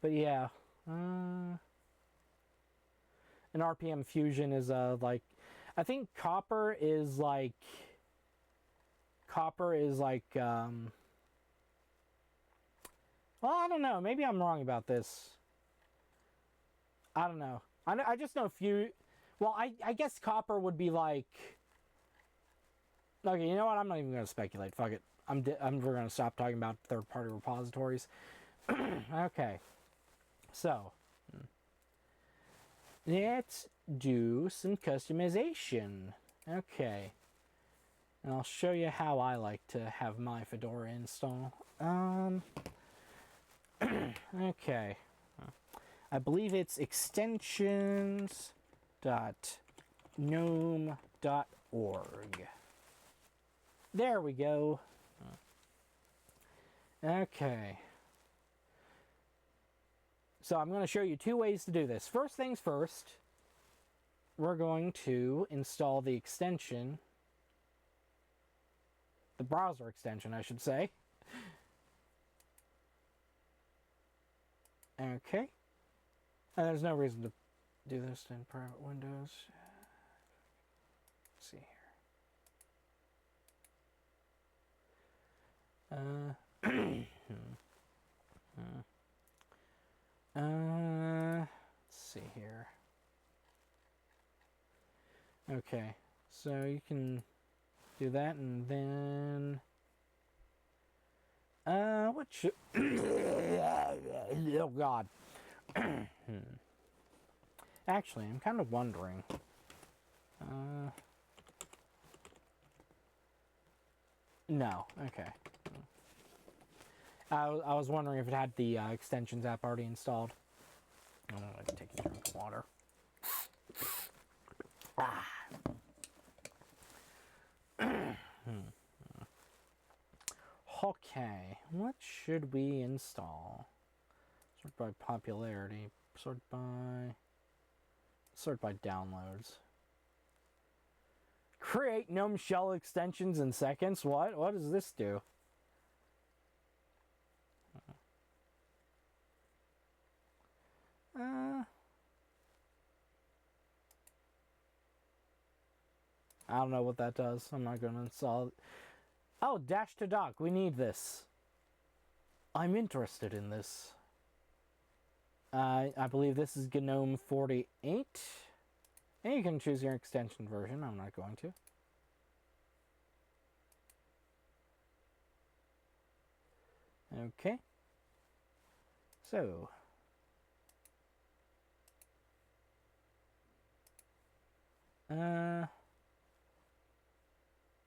But yeah. An RPM Fusion is like, I think Copper is like well, I don't know. Maybe I'm wrong about this. I don't know. I just know well, I guess Copper would be like, okay, you know what? I'm not even going to speculate. Fuck it. We're going to stop talking about third-party repositories. Okay. So, let's do some customization. Okay. And I'll show you how I like to have my Fedora install. Okay. I believe it's extensions.gnome.org. There we go. Okay. So I'm going to show you two ways to do this. First things first, we're going to install the extension, the browser extension, I should say. Okay. And there's no reason to do this in private windows. Let's see here. Let's see here. Okay, so you can do that, and then what should oh god. Actually, I'm kind of wondering. No, okay. I was wondering if it had the extensions app already installed. I'm going to take a drink of water. Okay, what should we install? Sort by popularity. Sort by downloads. Create GNOME shell extensions in seconds. What? What does this do? I don't know what that does. I'm not going to install it. Oh, dash to dock. We need this. I'm interested in this. I believe this is GNOME 48. And you can choose your extension version. I'm not going to. Okay. So.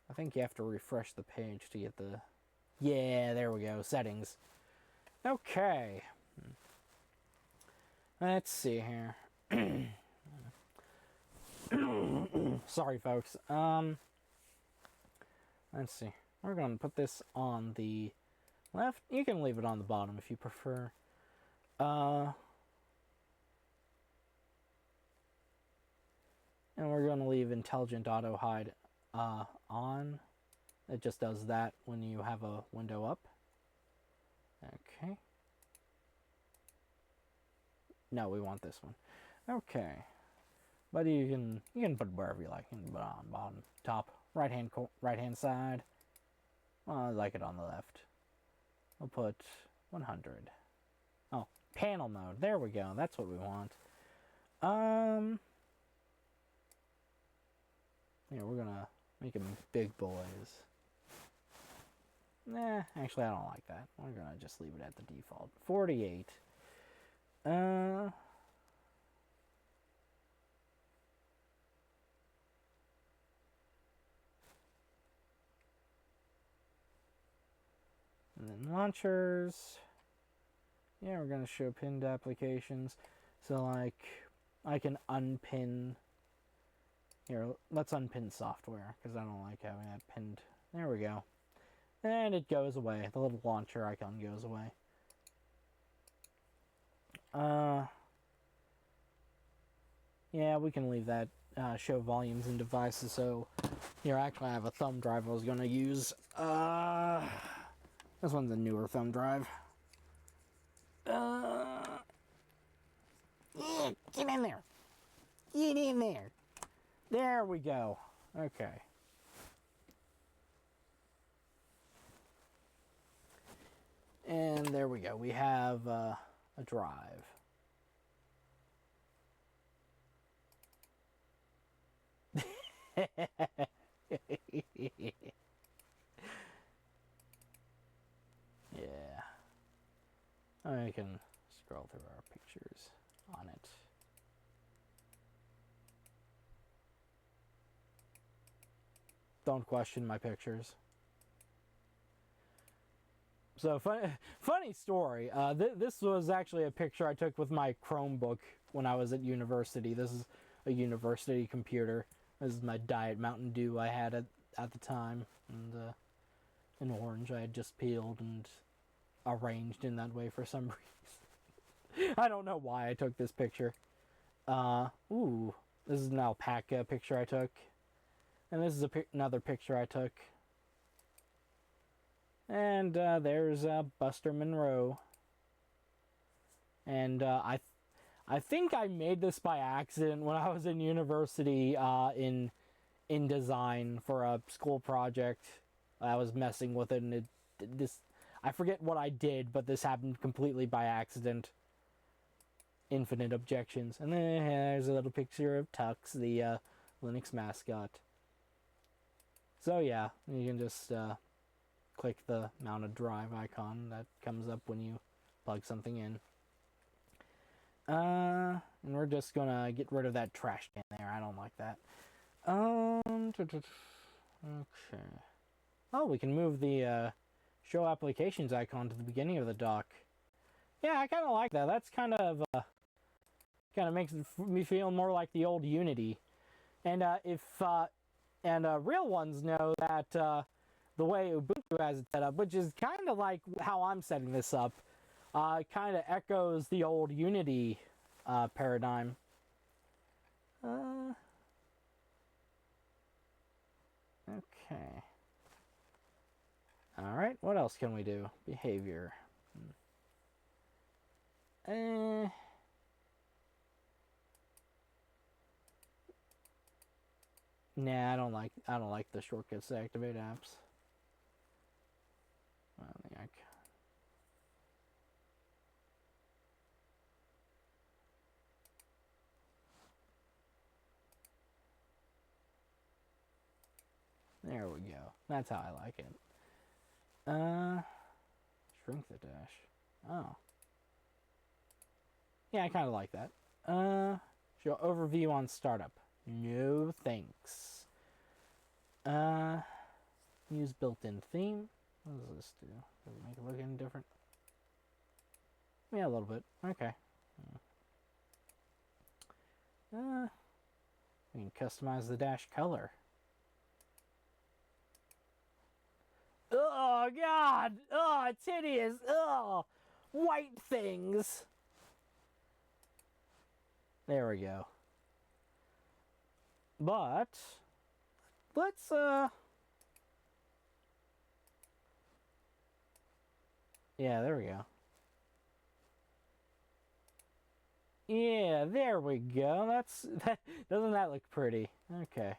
I think you have to refresh the page to get the... Yeah, there we go. Settings. Okay. Let's see here. Sorry, folks. Let's see. We're going to put this on the left. You can leave it on the bottom if you prefer. And we're going to leave Intelligent Auto Hide on. It just does that when you have a window up. Okay. No, we want this one. Okay. But you can put it wherever you like. You can put it on bottom, top, right hand side. Well, I like it on the left. We'll put 100. Oh, panel mode. There we go. That's what we want. Yeah, we're gonna make them big boys. Nah, actually I don't like that. We're gonna just leave it at the default. 48. And then launchers. Yeah, we're gonna show pinned applications. So like, I can unpin. Here, let's unpin software, because I don't like having that pinned. There we go. And it goes away. The little launcher icon goes away. Yeah, we can leave that. Show volumes and devices. So, here, actually, I have a thumb drive I was going to use. This one's a newer thumb drive. Yeah, get in there. Get in there. There we go. Okay. And there we go. We have a drive. Yeah. I can scroll through our pictures on it. Don't question my pictures. So funny story. This was actually a picture I took with my Chromebook when I was at university. This is a university computer. This is my Diet Mountain Dew I had at the time, and an orange I had just peeled and arranged in that way for some reason. I don't know why I took this picture. Ooh, this is an alpaca picture I took, and this is another picture I took. And there's Buster Monroe. And I think I made this by accident when I was in university in design for a school project. I was messing with it, and I forget what I did, but this happened completely by accident. Infinite objections. And then there's a little picture of Tux, the Linux mascot. So yeah, you can just click the mounted drive icon that comes up when you plug something in. And we're just gonna get rid of that trash can there. I don't like that. Okay. Oh, we can move the show applications icon to the beginning of the dock. Yeah, I kind of like that. That's kind of makes me feel more like the old Unity. And real ones know that the way Ubuntu has it set up, which is kind of like how I'm setting this up, kind of echoes the old Unity paradigm. Okay. Alright, what else can we do? Behavior. Nah, I don't like the shortcuts to activate apps. I don't think There we go. That's how I like it. Shrink the dash. Oh. Yeah, I kind of like that. Show overview on startup. No thanks. Use built-in theme. What does this do? Does it make it look any different? Yeah, a little bit. Okay. We can customize the dash color. Oh, God! Oh, it's hideous! Oh! White things! There we go. But let's yeah, there we go. Yeah, there we go. Doesn't that look pretty? Okay.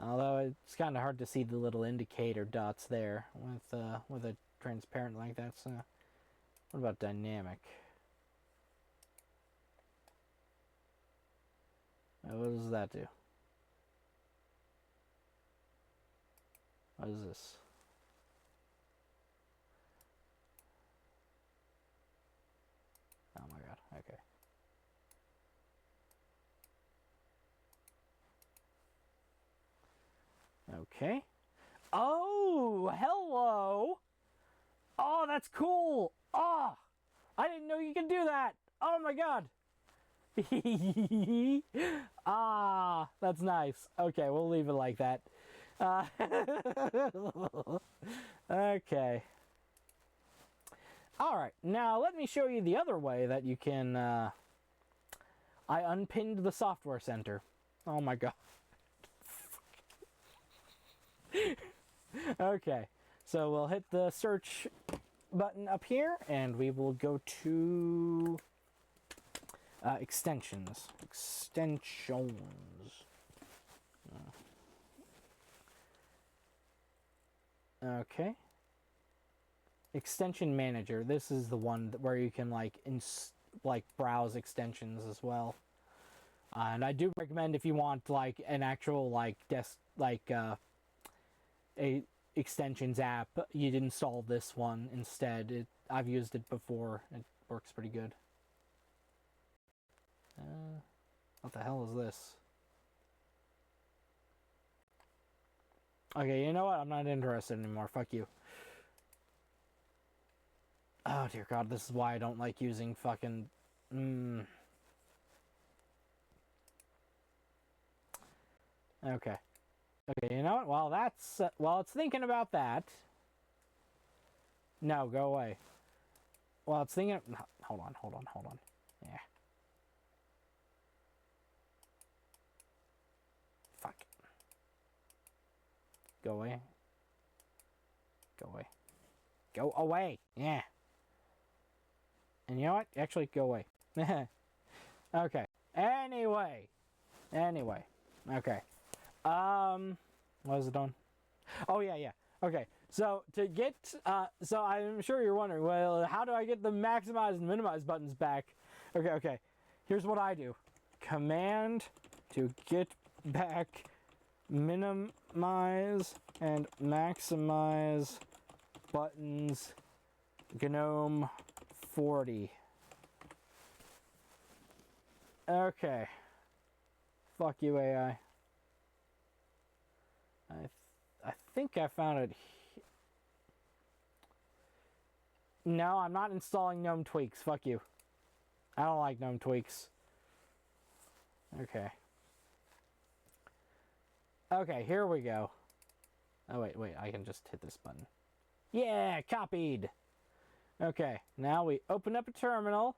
Although it's kind of hard to see the little indicator dots there with a transparent like that. So, what about dynamic? What does that do? What is this? Oh my god, okay. Okay. Oh, hello! Oh, that's cool! Oh! I didn't know you could do that! Oh my god! Ah, that's nice. Okay, we'll leave it like that. Okay. Alright, now let me show you the other way that you can... I unpinned the software center. Oh my god. Okay, so we'll hit the search button up here, and we will go to... extensions. Okay. Extension manager. This is the one where you can like browse extensions as well. And I do recommend, if you want like an actual like a extensions app, you'd install this one instead. I've used it before. It works pretty good. What the hell is this? Okay, you know what? I'm not interested anymore. Fuck you. Oh, dear God. This is why I don't like using fucking... Okay. Okay, you know what? Well, that's... well, it's thinking about that. No, go away. Well, it's thinking... Hold on. Yeah. Fuck. Go away. Go away. Go away! Yeah. And you know what? Actually, go away. Okay. Anyway. Okay. What was it on? Oh, yeah. Okay. So, to get... so, I'm sure you're wondering, well, how do I get the maximize and minimize buttons back? Okay. Here's what I do. Command to get back minimize and maximize buttons GNOME 40. Okay. Fuck you, AI. I think I found it. No, I'm not installing GNOME tweaks. Fuck you. I don't like GNOME tweaks. Okay. Okay, here we go. Oh, wait. I can just hit this button. Yeah, copied. Okay, now we open up a terminal.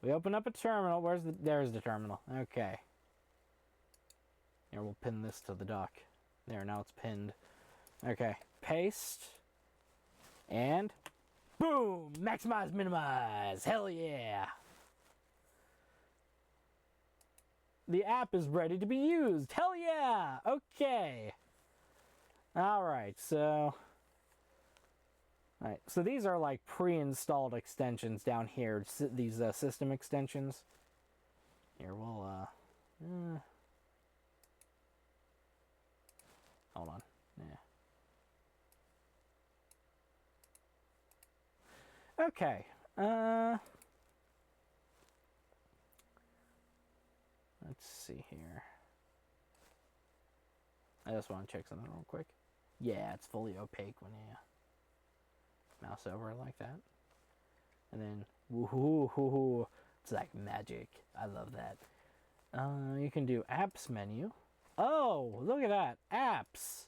There's the terminal. Okay. Here, we'll pin this to the dock. There, now it's pinned. Okay, paste. And boom! Maximize, minimize. Hell yeah! The app is ready to be used. Hell yeah! Okay. Alright, so... Alright, so these are like pre-installed extensions down here. These system extensions. Here, we'll... Hold on. Yeah. Okay. Let's see here. I just want to check something real quick. Yeah, it's fully opaque when you mouse over it like that. And then, woohoo, it's like magic. I love that. You can do apps menu. Oh, look at that. Apps.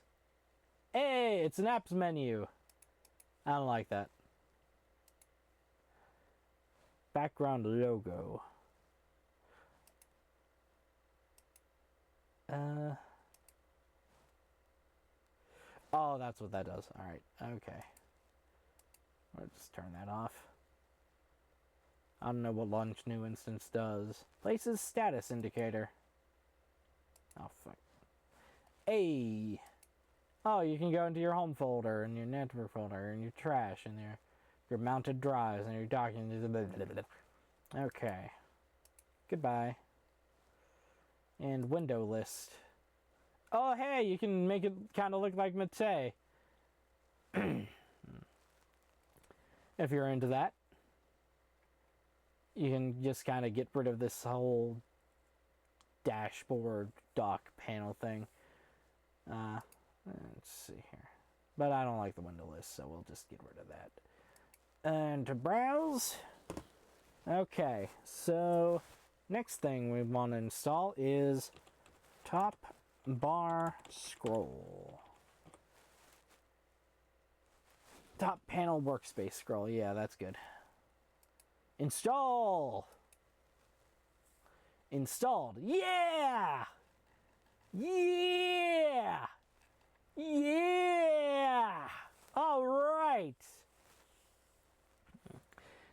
Hey, it's an apps menu. I don't like that. Background logo. Oh, that's what that does. Alright, okay. Let's just turn that off. I don't know what launch new instance does. Places status indicator. Oh, fuck. Hey! Oh, you can go into your home folder, and your network folder, and your trash, and your mounted drives, and your documents. Okay. Goodbye. And window list. Oh, hey, you can make it kind of look like Mate. If you're into that. You can just kind of get rid of this whole dashboard dock panel thing. Let's see here. But I don't like the window list, so we'll just get rid of that. And to browse. Okay, so next thing we want to install is top bar scroll. Top panel workspace scroll. Yeah, that's good. Install! Installed. Yeah! Yeah! Yeah! All right.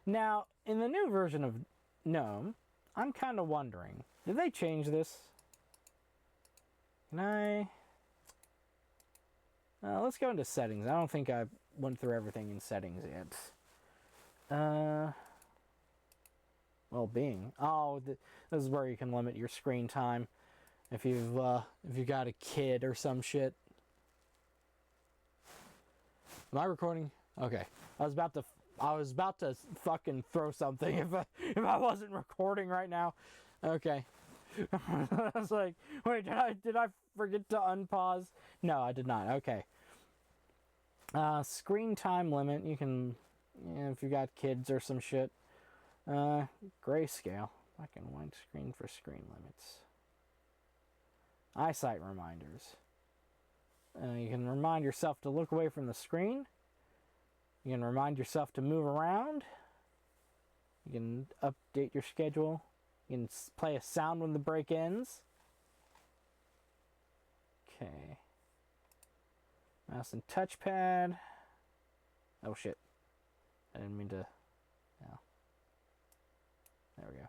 Now, in the new version of GNOME, I'm kind of wondering, did they change this? Can I... let's go into settings. I don't think I went through everything in settings yet. Well-being. Oh, this is where you can limit your screen time if you've got a kid or some shit. Am I recording? Okay. I was about to I was about to fucking throw something if I wasn't recording right now. Okay. I was like, wait, did I forget to unpause? No, I did not. Okay. Screen time limit. You can, if you got kids or some shit. Grayscale. Black and white screen for screen limits. Eyesight reminders. You can remind yourself to look away from the screen. You can remind yourself to move around. You can update your schedule. You can play a sound when the break ends. Okay. Mouse and touchpad. Oh shit. I didn't mean to. No. There we go.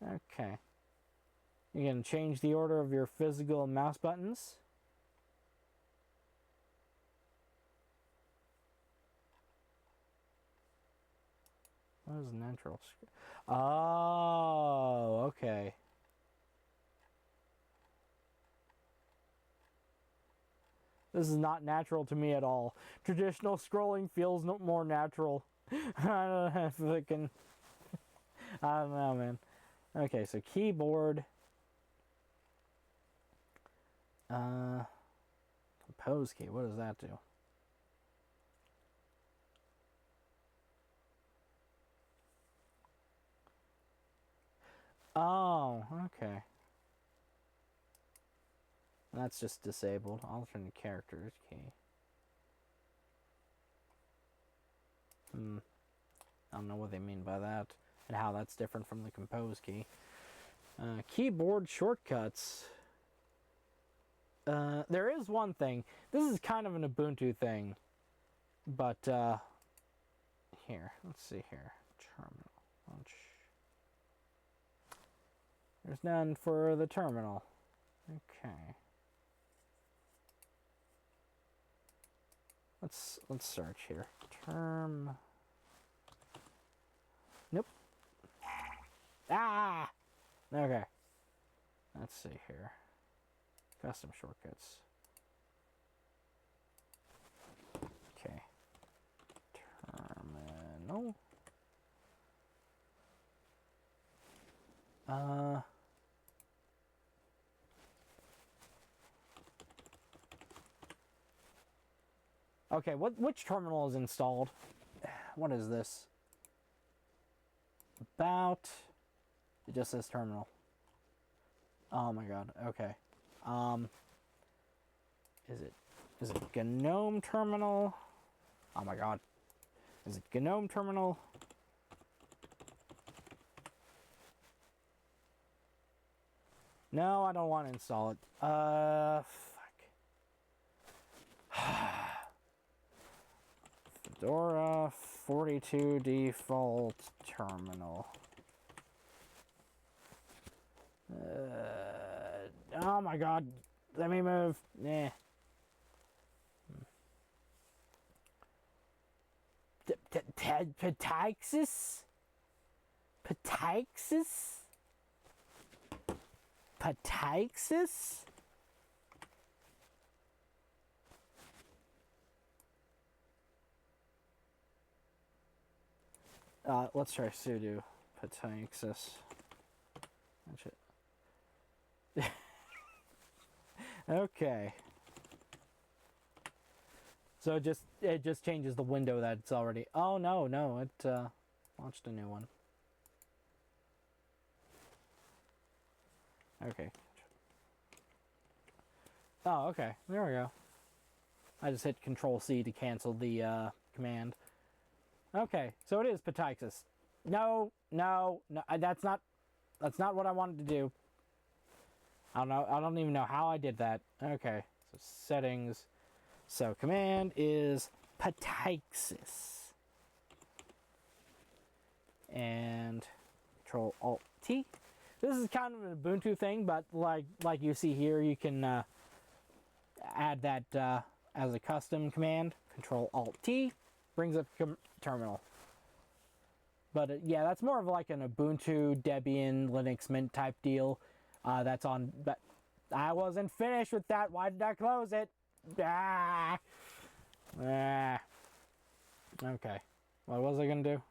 Okay. Okay. You can change the order of your physical mouse buttons. What is natural? Oh, okay. This is not natural to me at all. Traditional scrolling feels no more natural. I don't know if it can. I don't know, man. Okay, so keyboard. Compose key. What does that do? Oh, okay. That's just disabled. Alternate characters key. I don't know what they mean by that and how that's different from the compose key. Keyboard shortcuts. There is one thing. This is kind of an Ubuntu thing. But, here. Let's see here. Terminal. Launch. There's none for the terminal. Okay. Let's search here. Nope. Ah! Okay. Let's see here. Custom shortcuts. Okay. Terminal. Okay, which terminal is installed? What is this? About... It just says terminal. Oh my god, okay. Is it GNOME terminal? Oh my god. Is it GNOME terminal? No, I don't want to install it. Fuck. Fedora 42 default terminal. Oh my god. Let me move. Nah. Petaxis? Petaxis? Petaxis? Let's try sudo petaxis. Okay. So it just changes the window that it's already. Oh no, it launched a new one. Okay. Oh, okay. There we go. I just hit Control C to cancel the command. Okay, so it is Petaxis. No, that's not what I wanted to do. I don't know. I don't even know how I did that. Okay, so settings. So command is Petaxis. And Control Alt T. This is kind of an Ubuntu thing, but like you see here, you can add that as a custom command. Control Alt T brings up terminal. But yeah, that's more of like an Ubuntu, Debian, Linux Mint type deal. That's on. But I wasn't finished with that. Why did I close it? Ah! Ah. Okay. What was I gonna do?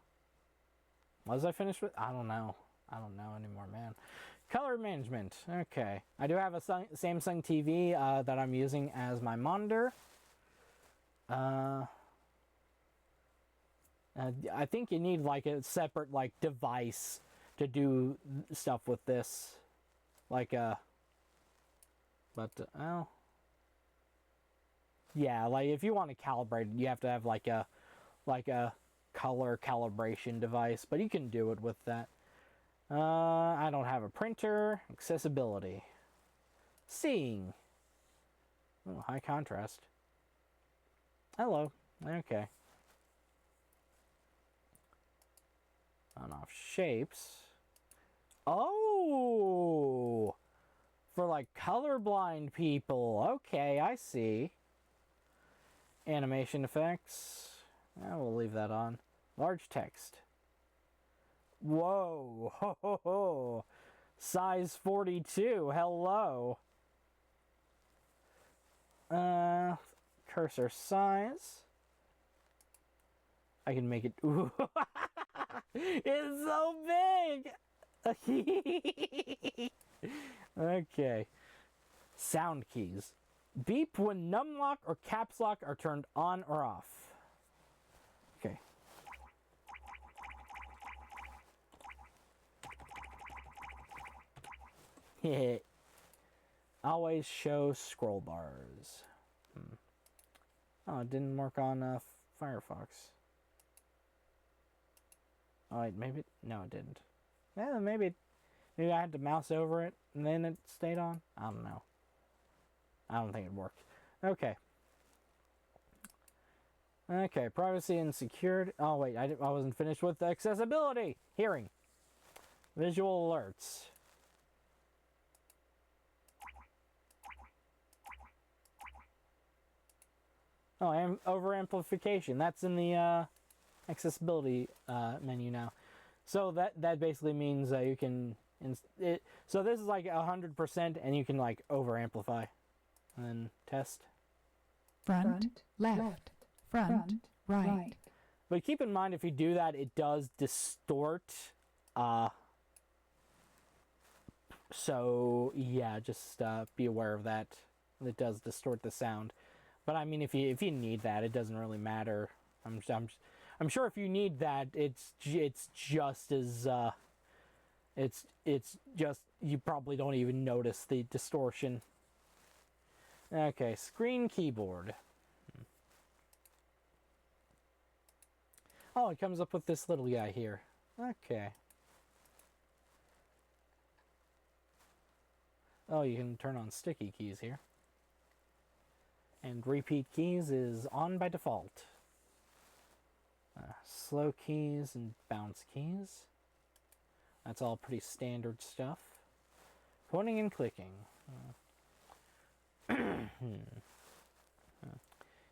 Was I finished with? I don't know. I don't know anymore, man. Color management. Okay. I do have a Samsung TV that I'm using as my monitor. I think you need like a separate like device to do stuff with this. Like well, yeah, like if you want to calibrate it, you have to have like a color calibration device, but you can do it with that. I don't have a printer. Accessibility. Seeing. Oh, high contrast. Hello. Okay. On off shapes. Oh! For like colorblind people. Okay, I see. Animation effects. We'll leave that on. Large text. Whoa! Ho ho ho! Size 42. Hello. Cursor size. I can make it. Ooh. It's so big. Okay. Sound keys. Beep when numlock or caps lock are turned on or off. Okay. Always show scroll bars. Oh, it didn't work on Firefox. Oh, wait, maybe... No, it didn't. Yeah, maybe I had to mouse over it and then it stayed on. I don't know. I don't think it worked. Okay. Okay, privacy and security. Oh, wait, I wasn't finished with accessibility. Hearing. Visual alerts. Oh, over amplification. That's in the accessibility menu now. So that basically means you can so this is like 100% and you can like over amplify. And then test. Front, left, front, right. But keep in mind if you do that it does distort. So yeah, just be aware of that. It does distort the sound. But I mean, if you need that, it doesn't really matter. I'm sure if you need that, it's just as it's just you probably don't even notice the distortion. Okay, screen keyboard. Oh, it comes up with this little guy here. Okay. Oh, you can turn on sticky keys here. And repeat keys is on by default. Slow keys and bounce keys. That's all pretty standard stuff. Pointing and clicking. You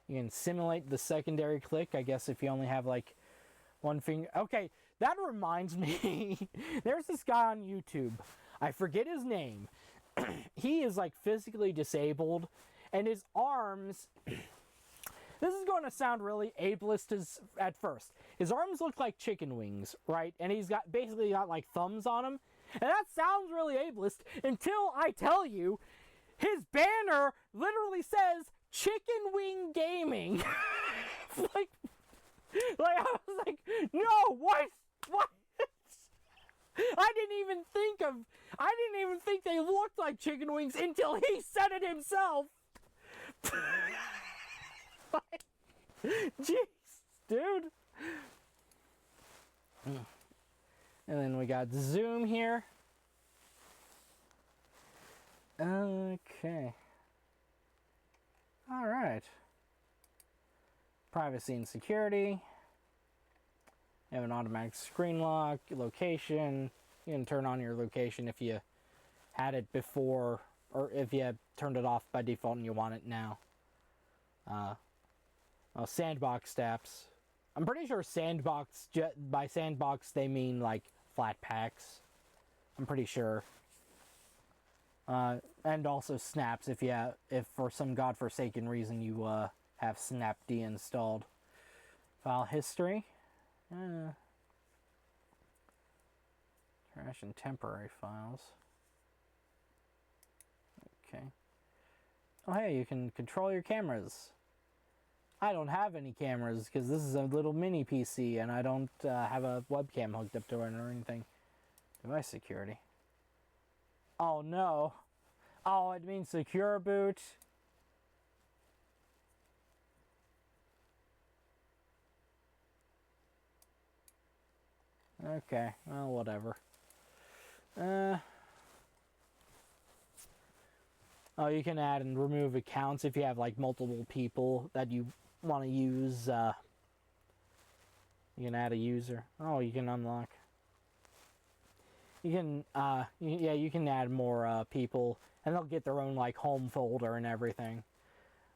can simulate the secondary click, I guess, if you only have like one finger. Okay, that reminds me. There's this guy on YouTube. I forget his name. He is like physically disabled, and his arms. This is going to sound really ableist at first. His arms look like chicken wings, right? And he's basically got like thumbs on him. And that sounds really ableist until I tell you his banner literally says Chicken Wing Gaming. like I was like, no, what? I didn't even think they looked like chicken wings until he said it himself. Jeez, dude. And then we got zoom here. Okay. All right. Privacy and security. You have an automatic screen lock, location. You can turn on your location if you had it before, or if you turned it off by default and you want it now. Well, sandbox steps. I'm pretty sure sandbox, by sandbox they mean like flat packs. I'm pretty sure. And also snaps if for some godforsaken reason you have snapd installed. File history. Trash and temporary files. Okay. Oh hey, you can control your cameras. I don't have any cameras because this is a little mini PC and I don't have a webcam hooked up to it or anything. Device security. Oh no. Oh, it means secure boot. Okay, well, whatever. Oh, you can add and remove accounts if you have like multiple people that you want to use. You can add a user. Oh, you can unlock. You can, yeah, you can add more people, and they'll get their own like home folder and everything.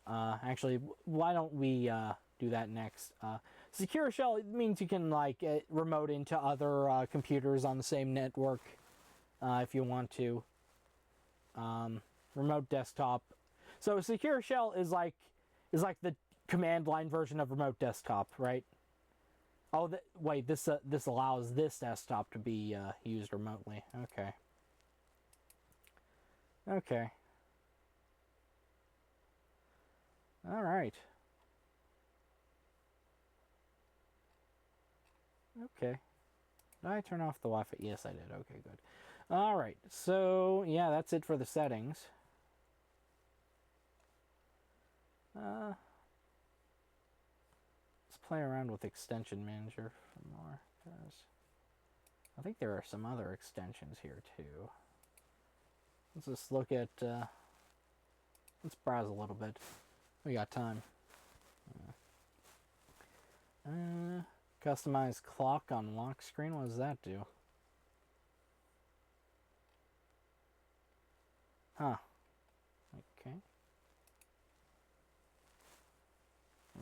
Actually, why don't we do that next? Secure shell means you can like remote into other computers on the same network if you want to. Remote desktop. So secure shell is like the command line version of remote desktop, right? Oh, wait, this allows this desktop to be used remotely. Okay. Okay. All right. Okay. Did I turn off the Wi-Fi? Yes, I did. Okay, good. All right. So, yeah, that's it for the settings. Let's play around with Extension Manager for more, because I think there are some other extensions here too. Let's just look at, let's browse a little bit. We got time. Customize clock on lock screen, what does that do? Huh. Okay.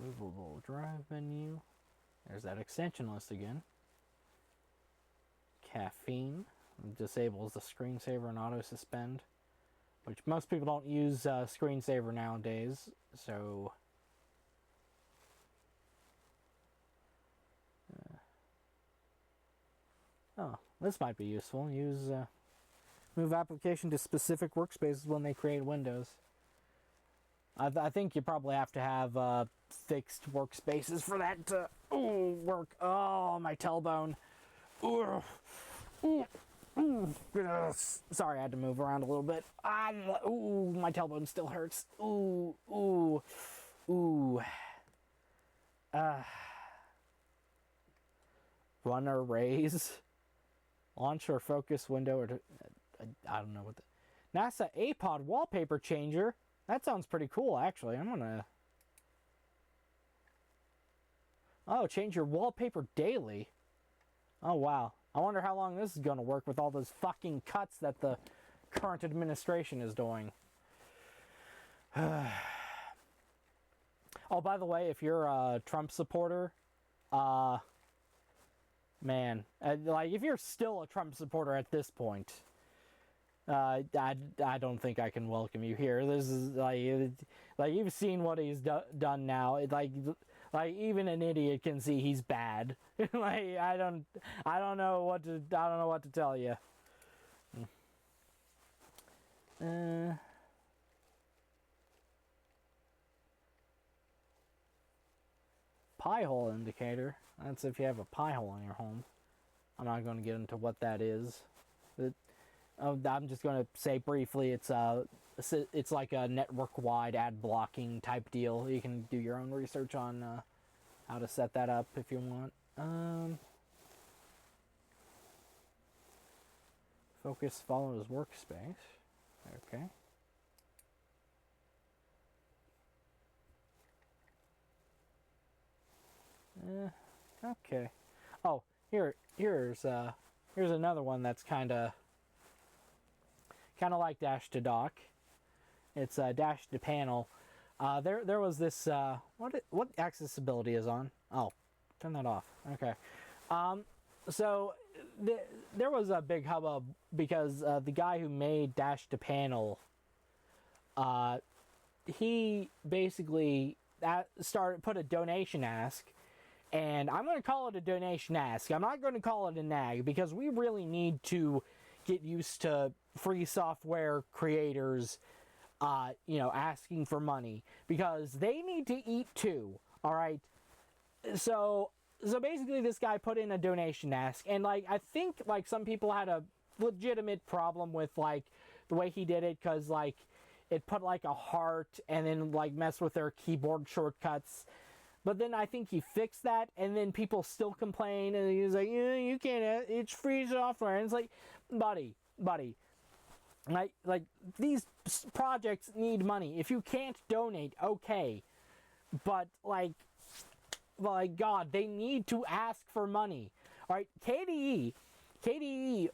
Movable drive menu. There's that extension list again. Caffeine disables the screensaver and auto suspend, which most people don't use screensaver nowadays, so oh, this might be useful. Use move application to specific workspaces when they create windows. I think you probably have to have fixed workspaces for that to work. Oh, my tailbone. Sorry, I had to move around a little bit. Ooh, my tailbone still hurts. Ooh. Run or raise. Launch or focus window. Or I don't know what the... NASA APOD wallpaper changer. That sounds pretty cool, actually. I'm gonna... Oh, change your wallpaper daily. Oh, wow. I wonder how long this is gonna work with all those fucking cuts that the current administration is doing. Oh, by the way, if you're a Trump supporter, man, like, if you're still a Trump supporter at this point, I don't think I can welcome you here. This is like you've seen what he's done now. It, like even an idiot can see he's bad. Like I don't know what to tell you. Pie hole indicator. That's if you have a pie hole in your home. I'm not going to get into what that is. I'm just going to say briefly, it's like a network-wide ad blocking type deal. You can do your own research on how to set that up if you want. Focus follows workspace. Okay. Okay. Oh, here's another one that's kind of like dash to dock. It's dash to panel. There was this what accessibility is on? Oh, turn that off. Okay. So there was a big hubbub because the guy who made dash to panel, he basically put a donation ask, and I'm going to call it a donation ask. I'm not going to call it a nag, because we really need to get used to free software creators, asking for money, because they need to eat too. All right. So basically, this guy put in a donation ask, and like I think like some people had a legitimate problem with like the way he did it, because like it put like a heart and then like messed with their keyboard shortcuts. But then I think he fixed that, and then people still complain, and he's like, yeah, you can't, it's free software. And it's like, buddy, like these projects need money. If you can't donate, okay, but like God, they need to ask for money. All right, KDE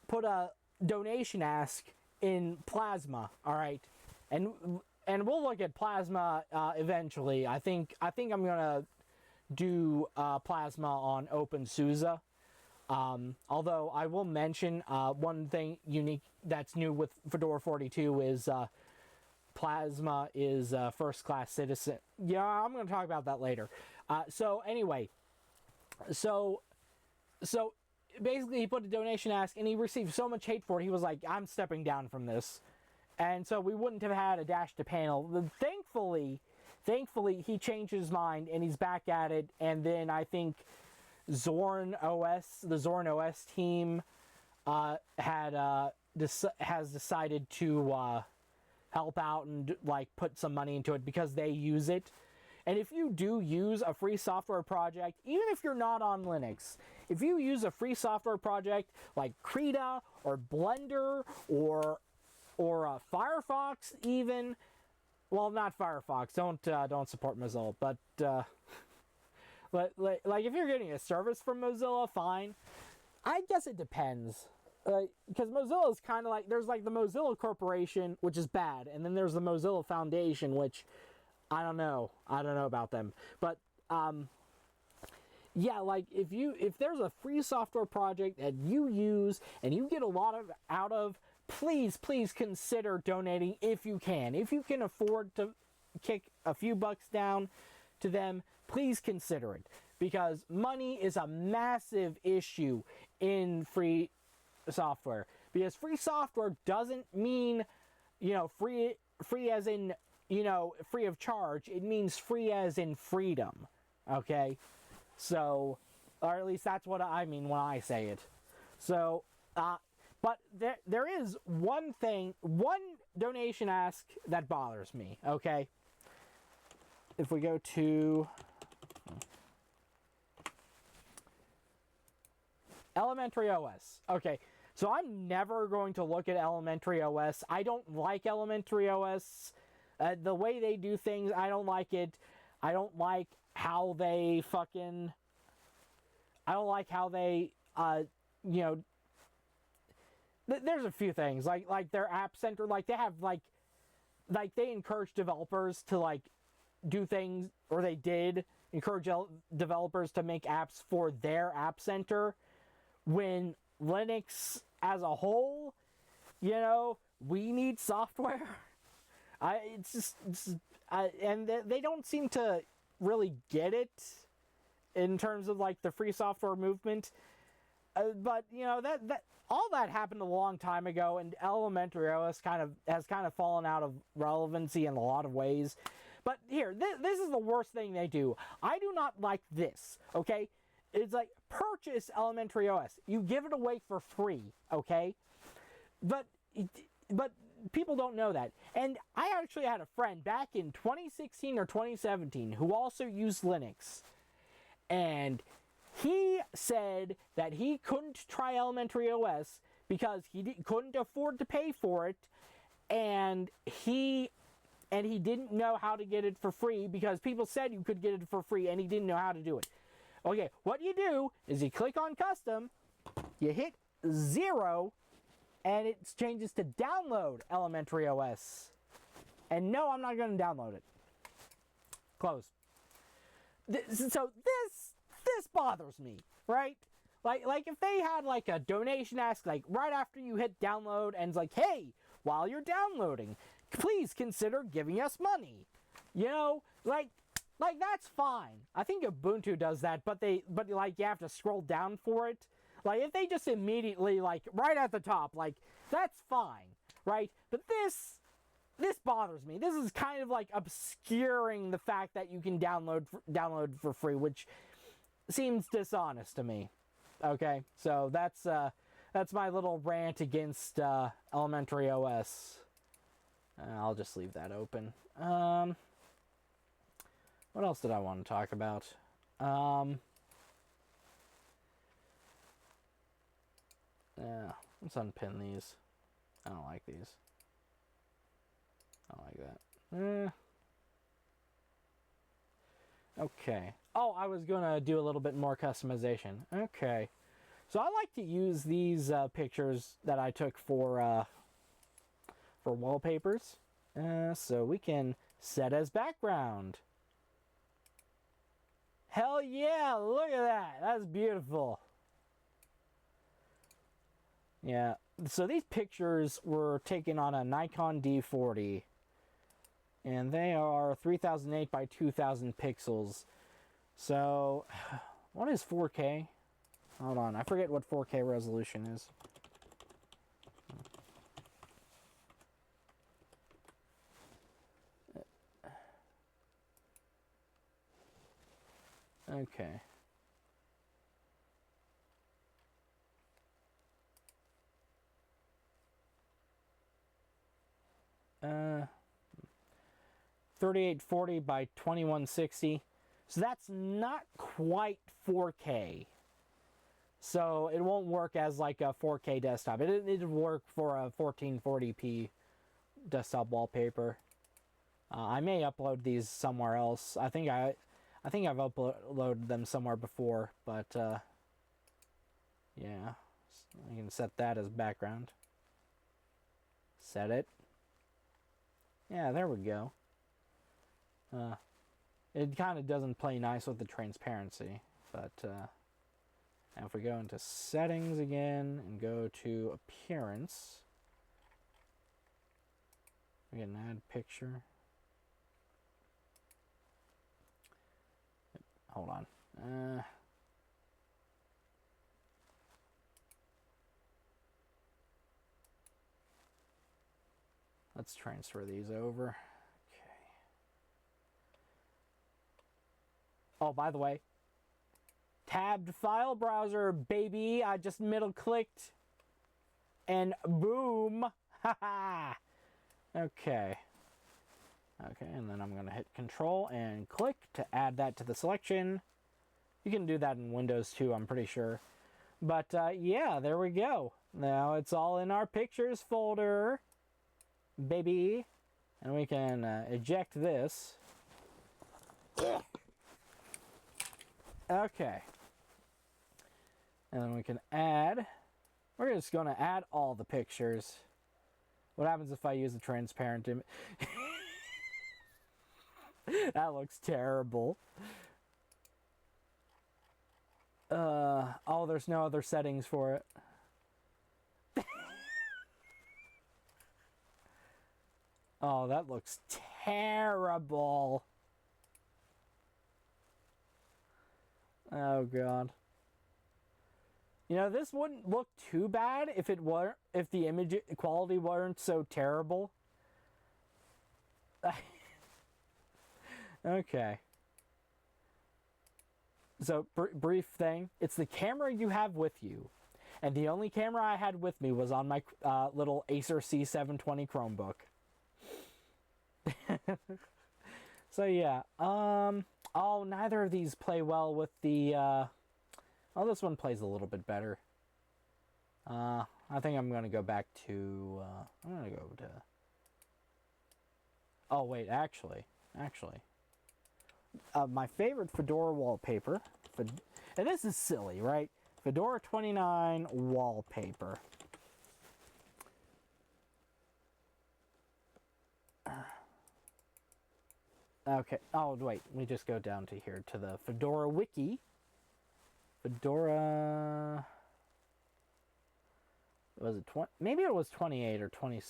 put a donation ask in Plasma. All right, and we'll look at Plasma eventually. I think I'm gonna do Plasma on OpenSUSE. Although I will mention one thing unique that's new with Fedora 42 is Plasma is first-class citizen. Yeah, I'm going to talk about that later. So anyway, so basically he put a donation ask, and he received so much hate for it, he was like, I'm stepping down from this. And so we wouldn't have had a dash to panel. Thankfully, he changed his mind, and he's back at it. And then I think the Zorn OS team has decided to help out and like put some money into it, because they use it. And if you do use a free software project, even if you're not on Linux, if you use a free software project like Krita or Blender or Firefox, even, well, not Firefox, don't support Mozilla, but like if you're getting a service from Mozilla, fine. I guess it depends, because Mozilla is kind of like, there's like the Mozilla Corporation, which is bad, and then there's the Mozilla Foundation, which I don't know about them, but yeah, like if there's a free software project that you use and you get a lot out of, please consider donating if you can. If you can afford to kick a few bucks down to them, please consider it, because money is a massive issue in free software. Because free software doesn't mean, free as in, free of charge. It means free as in freedom. Okay? So, or at least that's what I mean when I say it. So, but there is one donation ask that bothers me, okay? If we go to Elementary OS. Okay, so I'm never going to look at Elementary OS. I don't like Elementary OS. The way they do things, I don't like it. I don't like how they there's a few things, like their app center, like they have like they encourage developers to like do things, or they did encourage developers to make apps for their app center, when Linux as a whole, we need software. And they don't seem to really get it in terms of like the free software movement. But that all that happened a long time ago, and Elementary OS has fallen out of relevancy in a lot of ways. But here, this is the worst thing they do. I do not like this, okay? It's like, purchase Elementary OS. You give it away for free, okay? But people don't know that. And I actually had a friend back in 2016 or 2017 who also used Linux. And he said that he couldn't try Elementary OS because he couldn't afford to pay for it, and he didn't know how to get it for free, because people said you could get it for free, and he didn't know how to do it. Okay, what you do is you click on custom, you hit 0, and it changes to download Elementary OS. And no, I'm not going to download it. Close. So this bothers me, right? Like if they had like a donation ask like right after you hit download, and it's like, hey, while you're downloading, please consider giving us money. Like Like, that's fine. I think Ubuntu does that, but like, you have to scroll down for it. Like, if they just immediately, like, right at the top, like, that's fine, right? But this bothers me. This is kind of like obscuring the fact that you can download for free, which seems dishonest to me. Okay, so that's my little rant against Elementary OS. I'll just leave that open. What else did I want to talk about? Yeah, let's unpin these. I don't like these. I don't like that. Okay. Oh, I was going to do a little bit more customization. Okay. So I like to use these pictures that I took for wallpapers. So we can set as background. Hell yeah, look at that. That's beautiful. Yeah, so these pictures were taken on a Nikon D40. And they are 3008 by 2000 pixels. So, what is 4K? Hold on, I forget what 4K resolution is. Okay. 3840 by 2160. So that's not quite 4K. So it won't work as like a 4K desktop. It'll work for a 1440p desktop wallpaper. I may upload these somewhere else. I think I've uploaded them somewhere before, but yeah, I can set that as background. Set it. Yeah, there we go. It kind of doesn't play nice with the transparency, but now if we go into settings again and go to appearance, we can add picture. Hold on. Let's transfer these over. Okay. Oh, by the way, tabbed file browser, baby. I just middle clicked and boom. Haha. Okay. Okay, and then I'm going to hit Control and click to add that to the selection. You can do that in Windows too, I'm pretty sure. But yeah, there we go. Now it's all in our pictures folder, baby. And we can eject this. Okay. And then we can add. We're just going to add all the pictures. What happens if I use a transparent image? That looks terrible. Oh, there's no other settings for it. Oh, that looks terrible. Oh god. You know, this wouldn't look too bad if the image quality weren't so terrible. Okay. So, brief thing. It's the camera you have with you. And the only camera I had with me was on my little Acer C720 Chromebook. So, yeah. Oh, neither of these play well with the... Oh, this one plays a little bit better. I think I'm going to go back to... I'm going to go to... Oh, wait, actually... my favorite Fedora wallpaper, and this is silly, right? Fedora 29 wallpaper. Okay, oh wait, let me just go down to here, to the Fedora wiki. Fedora... Was it 20? Maybe it was 28 or 20.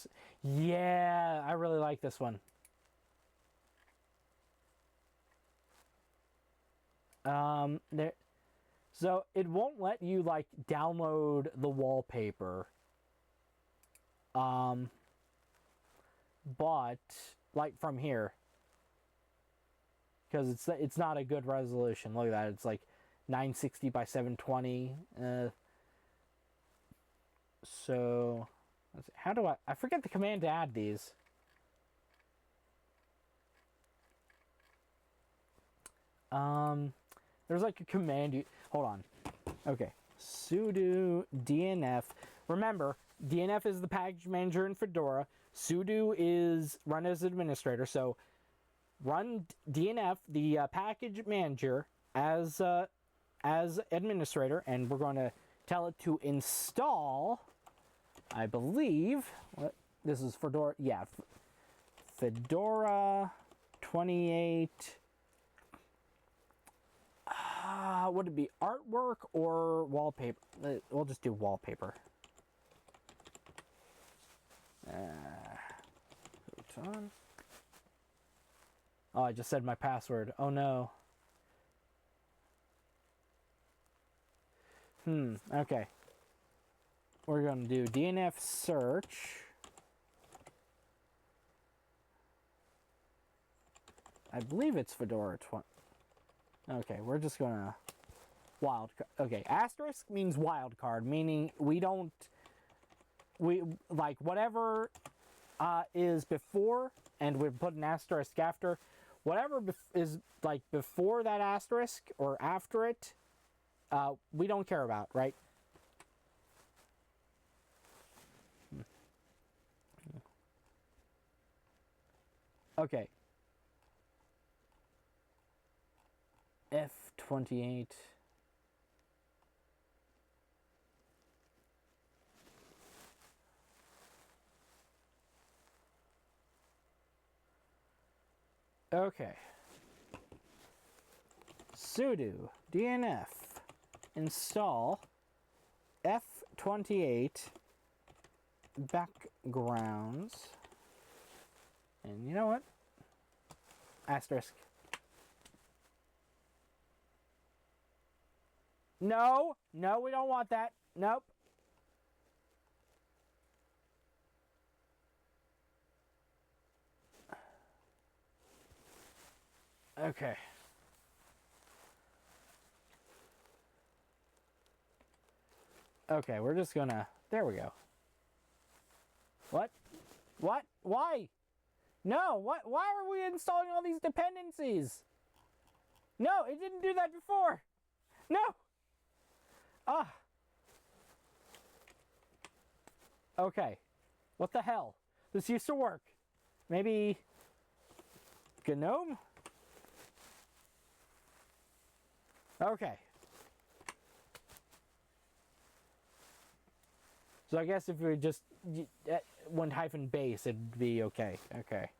Yeah, I really like this one. There. So it won't let you like download the wallpaper. But like from here, because it's not a good resolution. Look at that. It's like 960 by 720. So let's see, how do I forget the command to add these. There's like a command hold on. Okay. Sudo DNF. Remember, DNF is the package manager in Fedora. Sudo is run as administrator. So run DNF, the package manager, as administrator, and we're going to tell it to install. I believe this is Fedora. Yeah, Fedora 28. Would it be artwork or wallpaper? We'll just do wallpaper. Oh, I just said my password. Oh no. Okay. We're going to do DNF search. I believe it's Fedora 20. Okay, we're just gonna wildcard. Okay, asterisk means wildcard, meaning we like whatever is before, and we put an asterisk after. Whatever is like before that asterisk or after it, we don't care about, right? Okay. F28. Okay. Sudo DNF install F28 backgrounds. And you know what? Asterisk. No, no, we don't want that. Nope. Okay. Okay, we're just gonna... There we go. What? What? Why? No, what? Why are we installing all these dependencies? No, it didn't do that before. No. Ah. Okay. What the hell? This used to work. Maybe... GNOME? Okay. So I guess if we just went -base, it'd be okay. Okay.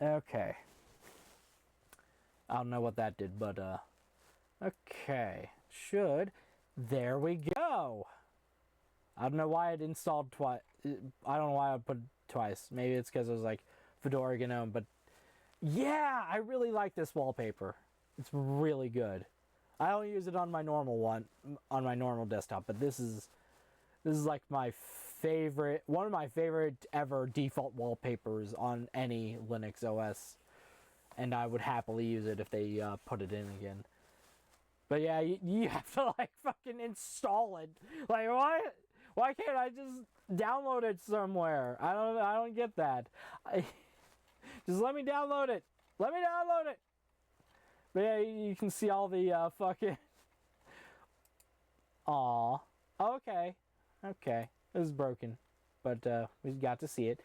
Okay. I don't know what that did, but okay. There we go. I don't know why it installed twice. I don't know why I put it twice. Maybe it's because it was like Fedora GNOME, but yeah, I really like this wallpaper. It's really good. I don't use it on my normal one, on my normal desktop, but this is like my favorite, one of my favorite ever default wallpapers on any Linux OS, and I would happily use it if they put it in again. But yeah, you have to like fucking install it. Like why can't I just download it somewhere? I don't get that. Just let me download it. Let me download it. But yeah, you can see all the fucking... Aw. Okay. Okay. It was broken. But we got to see it.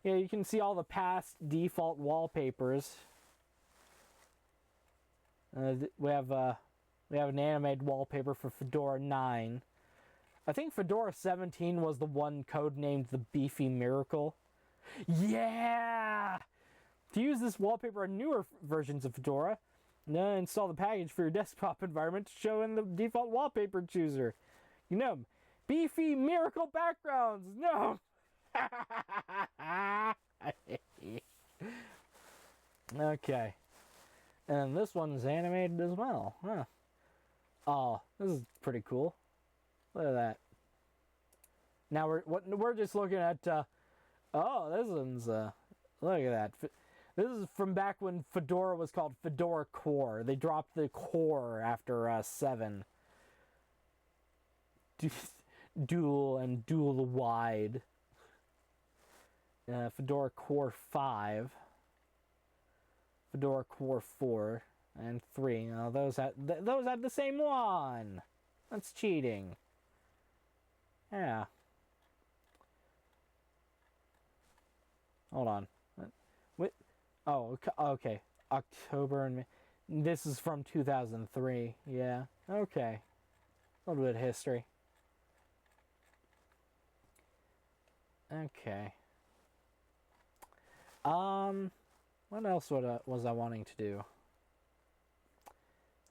Yeah, you can see all the past default wallpapers. We have an animated wallpaper for Fedora 9. I think Fedora 17 was the one codenamed the Beefy Miracle. Yeah! To use this wallpaper on newer versions of Fedora, install the package for your desktop environment to show in the default wallpaper chooser. GNOME. Beefy Miracle backgrounds. No. Okay. And this one's animated as well. Huh. Oh, this is pretty cool. Look at that. Now we're just looking at oh, this one's look at that. This is from back when Fedora was called Fedora Core. They dropped the core after 7. Dual and dual wide. Fedora Core 5. Fedora Core 4 and 3. Now those had the same one. That's cheating. Yeah. Hold on. What? Oh, okay. October and May. This is from 2003. Yeah. Okay. A little bit of history. Okay. What else was I wanting to do?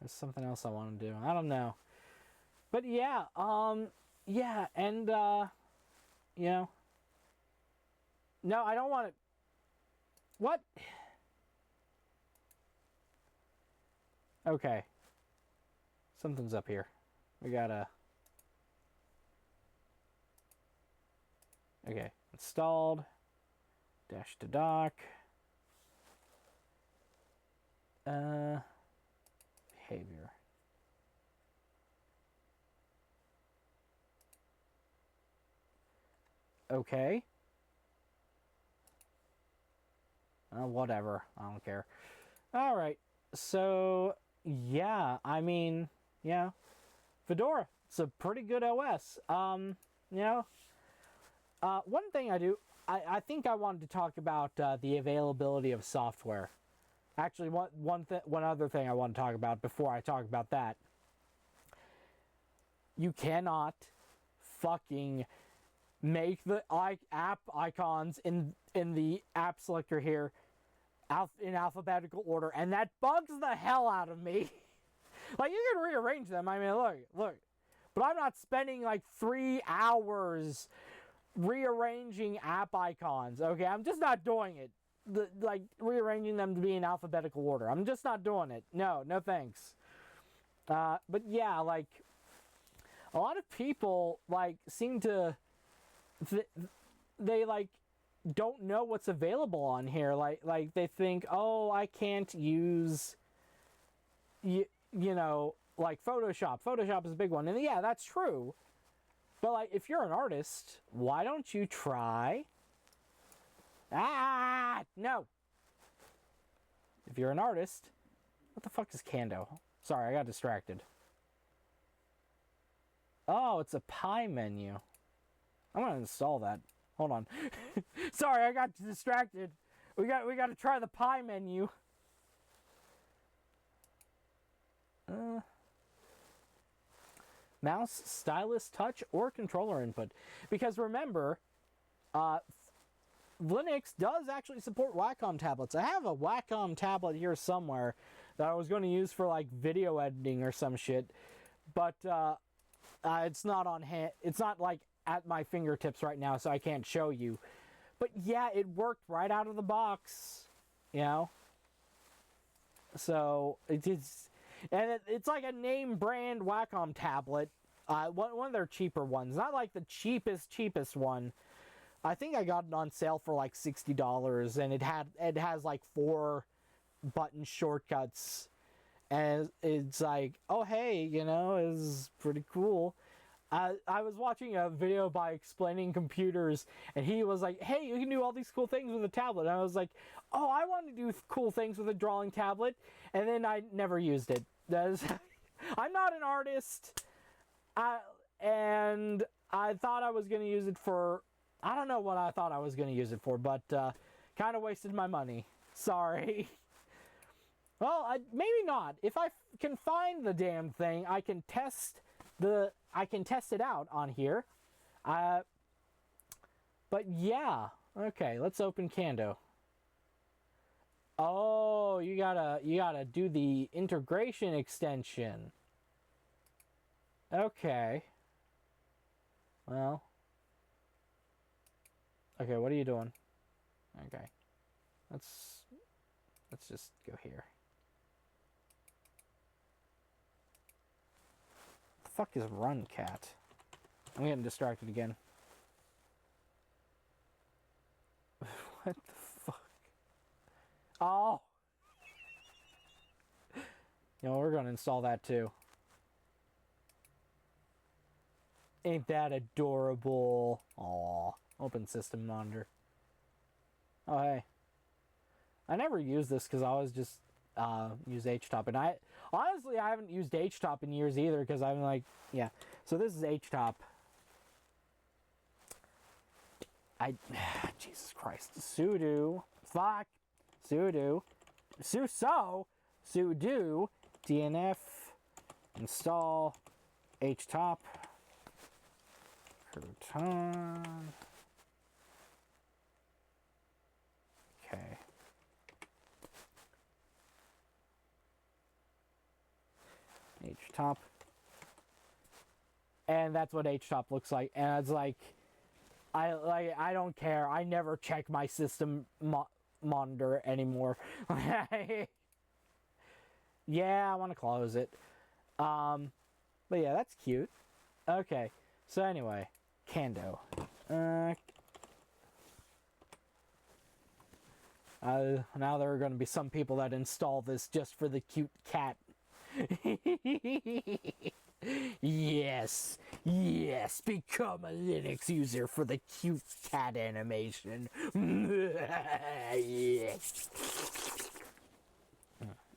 There's something else I want to do. I don't know. But yeah, yeah, and you know. No, I don't want to. What? Okay. Something's up here. We gotta. Okay, installed. Dash to dock. Behavior. Okay. Whatever. I don't care. Alright. So, yeah. I mean, yeah. Fedora. It's a pretty good OS. You know. One thing I think I wanted to talk about the availability of software. Actually, one other thing I want to talk about before I talk about that. You cannot fucking make the app icons in the app selector here in alphabetical order, and that bugs the hell out of me. Like, you can rearrange them. I mean, look. But I'm not spending like 3 hours rearranging app icons. Okay, I'm just not doing it. Like rearranging them to be in alphabetical order. I'm just not doing it. No thanks. But yeah, like a lot of people like seem to they like don't know what's available on here. Like they think, oh, I can't use you know, like Photoshop. Photoshop is a big one, and yeah, that's true. But like, if you're an artist, why don't you try? No. If you're an artist, what the fuck is Cando? Sorry, I got distracted. Oh, it's a pie menu. I'm gonna install that. Hold on. Sorry, I got distracted. We got to try the pie menu. Mouse, stylus, touch, or controller input. Because remember, Linux does actually support Wacom tablets. I have a Wacom tablet here somewhere that I was going to use for like video editing or some shit, but it's not on hand. It's not like at my fingertips right now, so I can't show you. But yeah, it worked right out of the box, you know. So it is, and it's like a name brand Wacom tablet. One of their cheaper ones, not like the cheapest one. I think I got it on sale for like $60, and it has like 4 button shortcuts, and it's like, oh hey, you know, it's pretty cool. I was watching a video by Explaining Computers, and he was like, hey, you can do all these cool things with a tablet. And I was like, oh, I want to do cool things with a drawing tablet, and then I never used it. I'm not an artist, and I thought I was going to use it for, I don't know what I thought I was going to use it for, but kind of wasted my money. Sorry. Well, maybe not. If I can find the damn thing, I can test it out on here. But yeah. Okay, let's open Cando. Oh, you gotta do the integration extension. Okay. Well. Okay, what are you doing? Okay. Let's just go here. fuck is run cat? I'm getting distracted again. What the fuck? Oh! You know, we're gonna install that too. Ain't that adorable? Aw. Open system monitor. Oh, hey. I never use this because I always just use HTOP. And honestly, I haven't used HTOP in years either because I'm like, yeah. So this is HTOP. Jesus Christ. Sudo. Fuck. Sudo. Sudo. DNF. Install. HTOP. Crouton. Okay. HTOP. And that's what HTOP looks like. And it's like, I don't care. I never check my system monitor anymore. Yeah, I want to close it. But yeah, that's cute. Okay. So anyway, Cando. Now there are going to be some people that install this just for the cute cat. Yes, become a Linux user for the cute cat animation. Yes.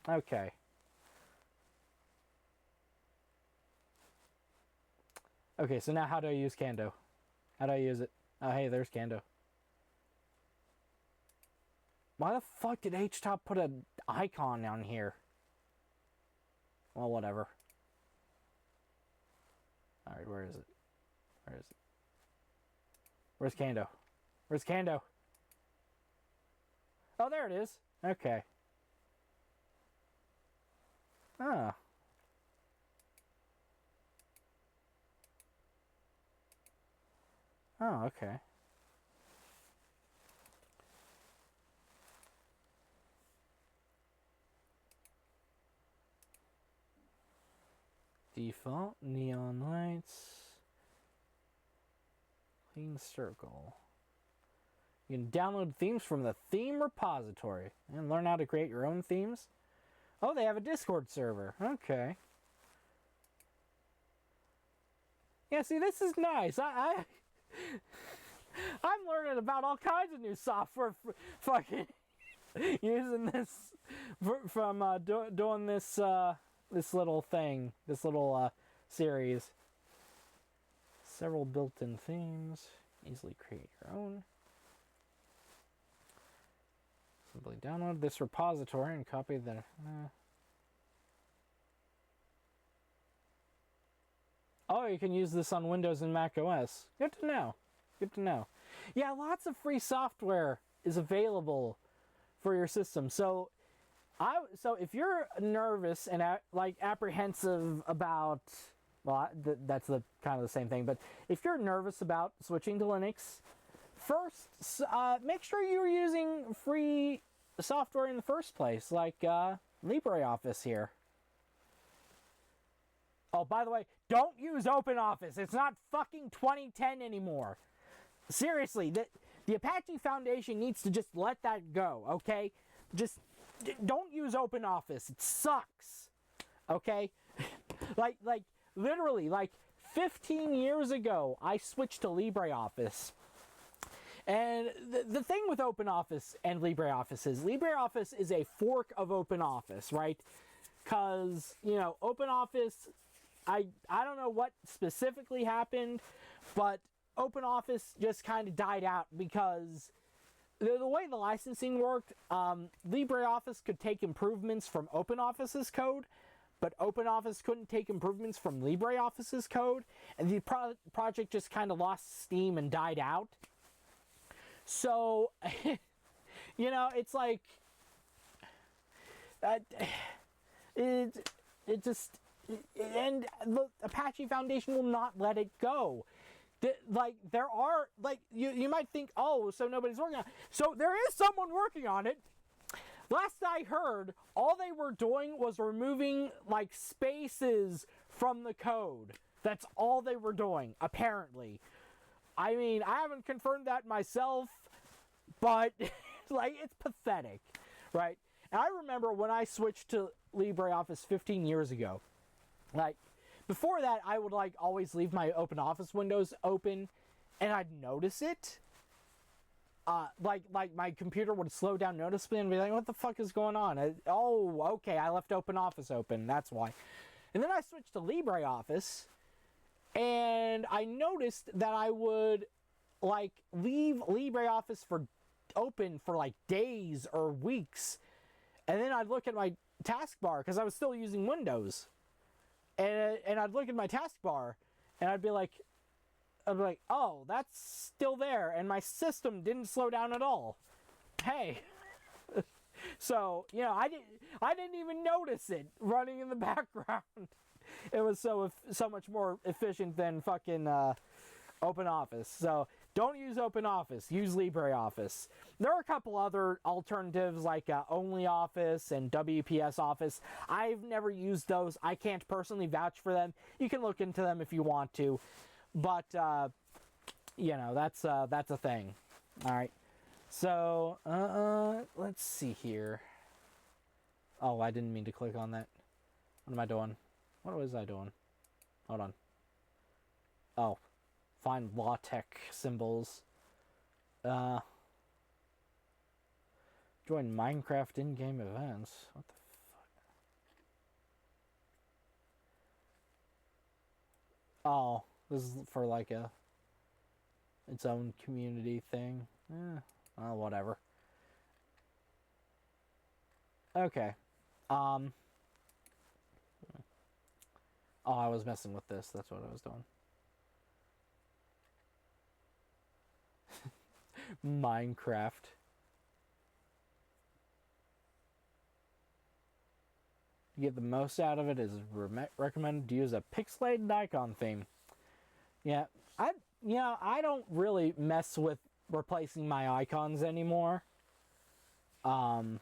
Okay. Okay, so now how do I use Cando? How do I use it? Oh, hey, there's Cando. Why the fuck did HTOP put an icon down here? Well, whatever. Alright, where is it? Where is it? Where's Cando? Where's Cando? Oh, there it is. Okay. Ah. Oh, okay. Default neon lights. Clean circle. You can download themes from the theme repository and learn how to create your own themes. Oh, they have a Discord server. Okay. Yeah, see, this is nice. I'm learning about all kinds of new software fucking using this from doing this this little thing, this little series. Several built-in themes. Easily create your own. Simply download this repository and copy the... Oh, you can use this on Windows and Mac OS. Good to know. Good to know. Yeah, lots of free software is available for your system. So if you're nervous and like apprehensive about, well, that's the kind of the same thing. But if you're nervous about switching to Linux, first make sure you're using free software in the first place, like LibreOffice here. Oh, by the way, don't use OpenOffice. It's not fucking 2010 anymore. Seriously, the Apache Foundation needs to just let that go, okay? Just don't use OpenOffice. It sucks, okay? like literally, like 15 years ago, I switched to LibreOffice. And the thing with OpenOffice and LibreOffice is a fork of OpenOffice, right? Because, you know, OpenOffice... I don't know what specifically happened, but OpenOffice just kind of died out because the way the licensing worked, LibreOffice could take improvements from OpenOffice's code, but OpenOffice couldn't take improvements from LibreOffice's code, and the project just kind of lost steam and died out. So, you know, it's like, it just... And the Apache Foundation will not let it go. Like, there are, like, you might think, oh, so nobody's working on it. So there is someone working on it. Last I heard, all they were doing was removing, like, spaces from the code. That's all they were doing, apparently. I mean, I haven't confirmed that myself, but, like, it's pathetic, right? And I remember when I switched to LibreOffice 15 years ago, like, before that, I would, like, always leave my OpenOffice windows open, and I'd notice it. Like my computer would slow down noticeably and be like, what the fuck is going on? Oh, okay, I left OpenOffice open, that's why. And then I switched to LibreOffice, and I noticed that I would, like, leave LibreOffice open for, like, days or weeks. And then I'd look at my taskbar, because I was still using Windows. And I'd look at my taskbar, and I'd be like, oh, that's still there, and my system didn't slow down at all. Hey. So, you know, I didn't even notice it running in the background. It was so much more efficient than fucking OpenOffice. So, don't use OpenOffice. Use LibreOffice. There are a couple other alternatives like OnlyOffice and WPS Office. I've never used those. I can't personally vouch for them. You can look into them if you want to. But, you know, that's a thing. All right. So, let's see here. Oh, I didn't mean to click on that. What am I doing? What was I doing? Hold on. Oh, find LaTeX symbols. Join Minecraft in-game events. What the fuck? Oh, this is for like its own community thing. Well, whatever. Okay. Oh, I was messing with this. That's what I was doing. Minecraft. To get the most out of it, is recommended to use a pixelated icon theme. Yeah, I don't really mess with replacing my icons anymore. It's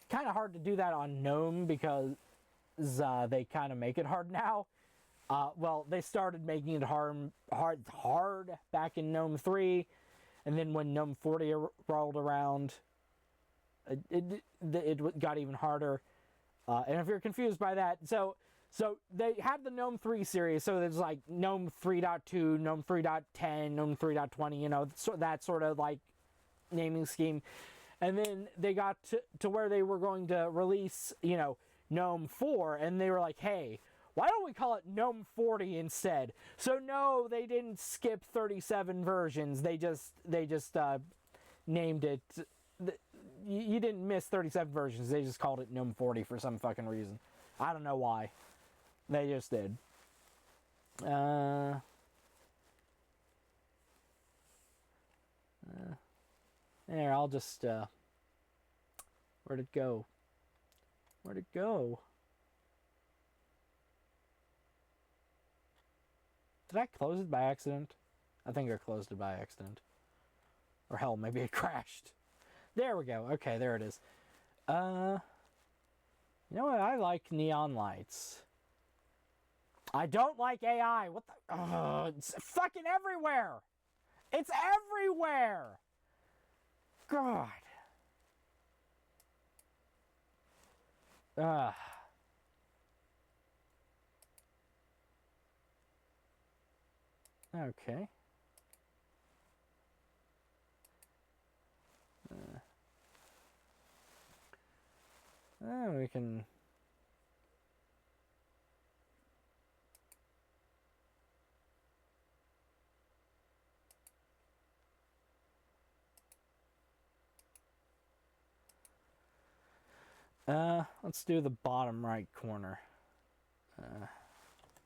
kind of hard to do that on GNOME because they kind of make it hard now. Well, they started making it hard back in GNOME 3, and then when GNOME 40 rolled around, it got even harder. And if you're confused by that, so they had the GNOME 3 series, so there's like GNOME 3.2, GNOME 3.10, GNOME 3.20, you know, that sort of like naming scheme. And then they got to where they were going to release, you know, GNOME 4, and they were like, hey, why don't we call it GNOME 40 instead? So no, they didn't skip 37 versions. They just named it. You didn't miss 37 versions. They just called it GNOME 40 for some fucking reason. I don't know why. They just did. There, I'll just, where'd it go? Where'd it go? Did I close it by accident? I think I closed it by accident. Or hell, maybe it crashed. There we go. Okay, there it is. You know what? I like neon lights. I don't like AI. What the? It's fucking everywhere. It's everywhere. God. Okay. We can. Let's do the bottom right corner.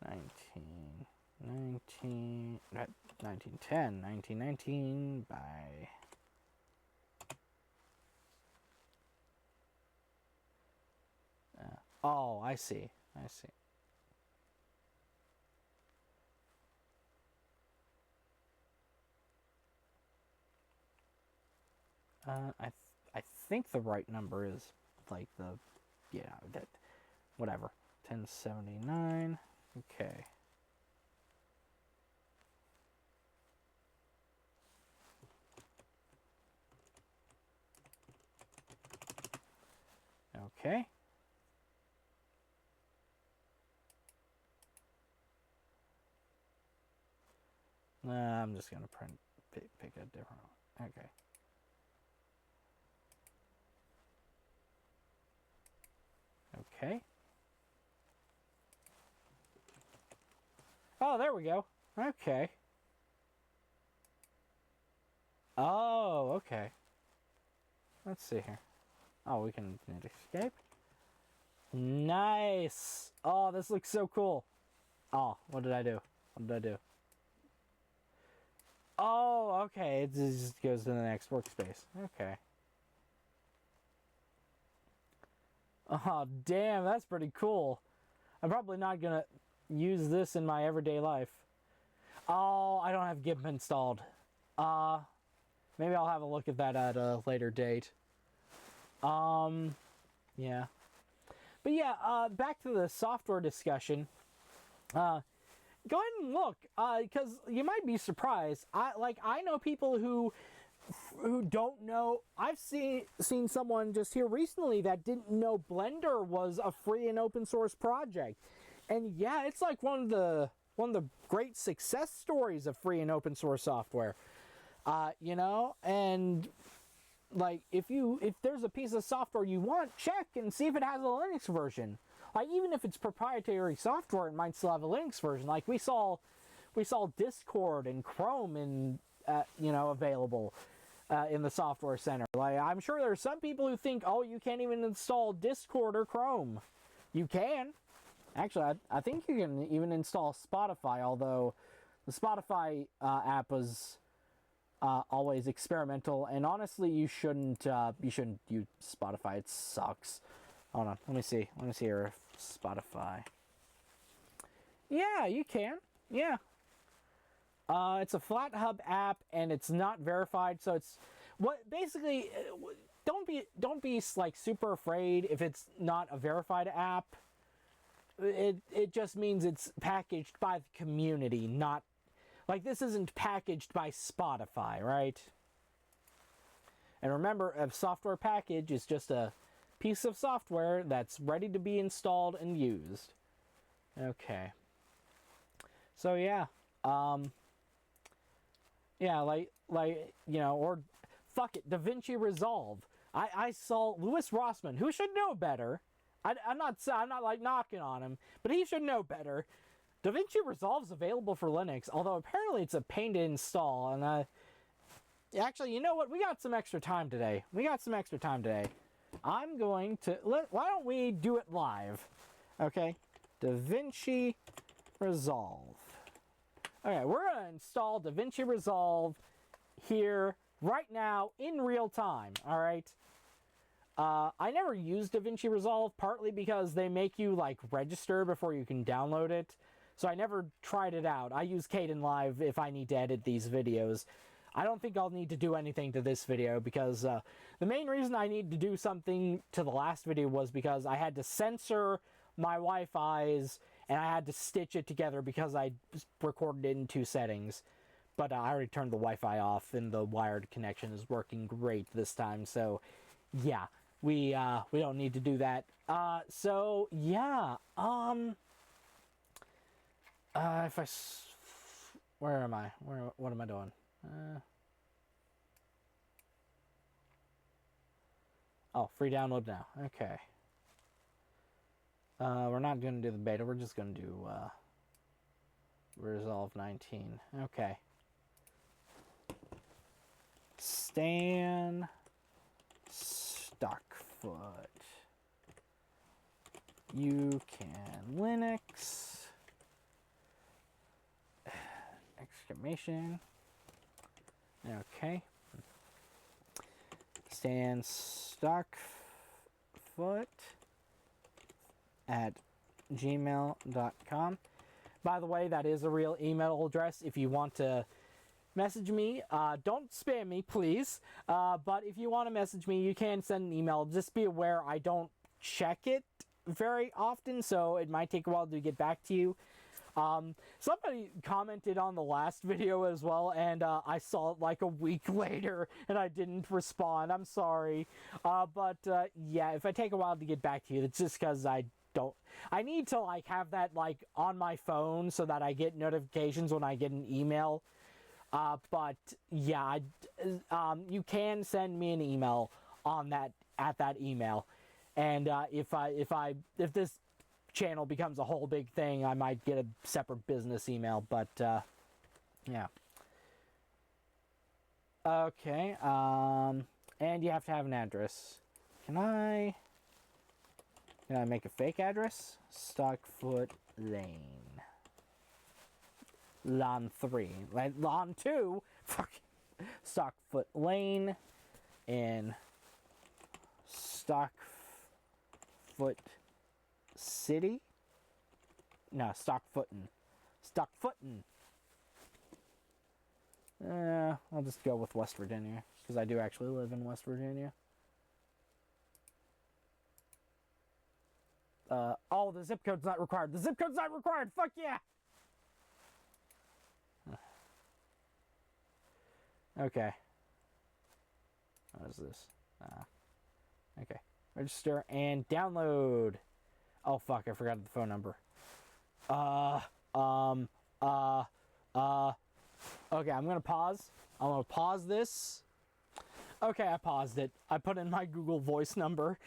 1910 by. Oh, I see. I think the right number is like the, yeah, that whatever. 1079. Okay. Okay. I'm just gonna pick a different one. Okay. Okay. Oh, there we go. Okay. Oh, okay. Let's see here. Oh, we can escape. Nice. Oh, this looks so cool. Oh, what did I do? What did I do? Oh, okay. It just goes to the next workspace. Okay. Oh, damn. That's pretty cool. I'm probably not going to use this in my everyday life. Oh, I don't have GIMP installed. Maybe I'll have a look at that at a later date. Yeah. But yeah, back to the software discussion. Go ahead and look, because you might be surprised. I know people who don't know. I've seen someone just here recently that didn't know Blender was a free and open source project, and yeah, it's like one of the great success stories of free and open source software. You know, and like if there's a piece of software you want, check and see if it has a Linux version. Like even if it's proprietary software, it might still have a Linux version. Like we saw Discord and Chrome and you know, available in the Software Center. Like I'm sure there are some people who think, oh, you can't even install Discord or Chrome. You can. Actually, I think you can even install Spotify. Although the Spotify app was always experimental, and honestly, you shouldn't use Spotify. It sucks. Hold on, let me see here. Spotify. Yeah, you can. Yeah. It's a FlatHub app, and it's not verified. So it's what basically. Don't be like super afraid if it's not a verified app. It just means it's packaged by the community, not. Like, this isn't packaged by Spotify, right? And remember, a software package is just a piece of software that's ready to be installed and used. Okay. So, yeah. Yeah, like you know, or fuck it, DaVinci Resolve. I saw Louis Rossmann, who should know better. I'm not like knocking on him, but he should know better. DaVinci Resolve's available for Linux, although apparently it's a pain to install. And actually, you know what? We got some extra time today. I'm going to why don't we do it live? Okay, DaVinci Resolve. Okay, we're gonna install DaVinci Resolve here right now in real time. All right. I never used DaVinci Resolve, partly because they make you like register before you can download it. So I never tried it out. I use Kdenlive if I need to edit these videos. I don't think I'll need to do anything to this video because the main reason I need to do something to the last video was because I had to censor my Wi-Fi's and I had to stitch it together because I recorded it in 2 settings. But I already turned the Wi-Fi off and the wired connection is working great this time. So yeah, we don't need to do that. So yeah, where am I? What am I doing? Oh, free download now. Okay. We're not going to do the beta. We're just going to do Resolve 19. Okay. Stan Stockfoot. You can Linux. Exclamation. Okay. Stan Stockfoot at gmail.com. By the way, that is a real email address if you want to message me. Don't spam me, please. But if you want to message me, you can send an email. Just be aware I don't check it very often, so it might take a while to get back to you. Somebody commented on the last video as well, and I saw it like a week later, and I didn't respond. I'm sorry. But yeah, if I take a while to get back to you, it's just because I need to like have that like on my phone so that I get notifications when I get an email. But yeah, you can send me an email on that at that email, and if this channel becomes a whole big thing, I might get a separate business email. But yeah. Okay. And you have to have an address. Can I make a fake address? Stockfoot Lane. Lawn 3. Lawn 2? Fuck. Stockfoot Lane in Stockfoot City? No, Stockfootin. Stockfootin. I'll just go with West Virginia, because I do actually live in West Virginia. Oh, the zip code's not required. The zip code's not required! Fuck yeah! Okay. What is this? Okay. Register and download. Oh fuck, I forgot the phone number. Okay, I'm gonna pause. I'm gonna pause this. Okay, I paused it. I put in my Google Voice number.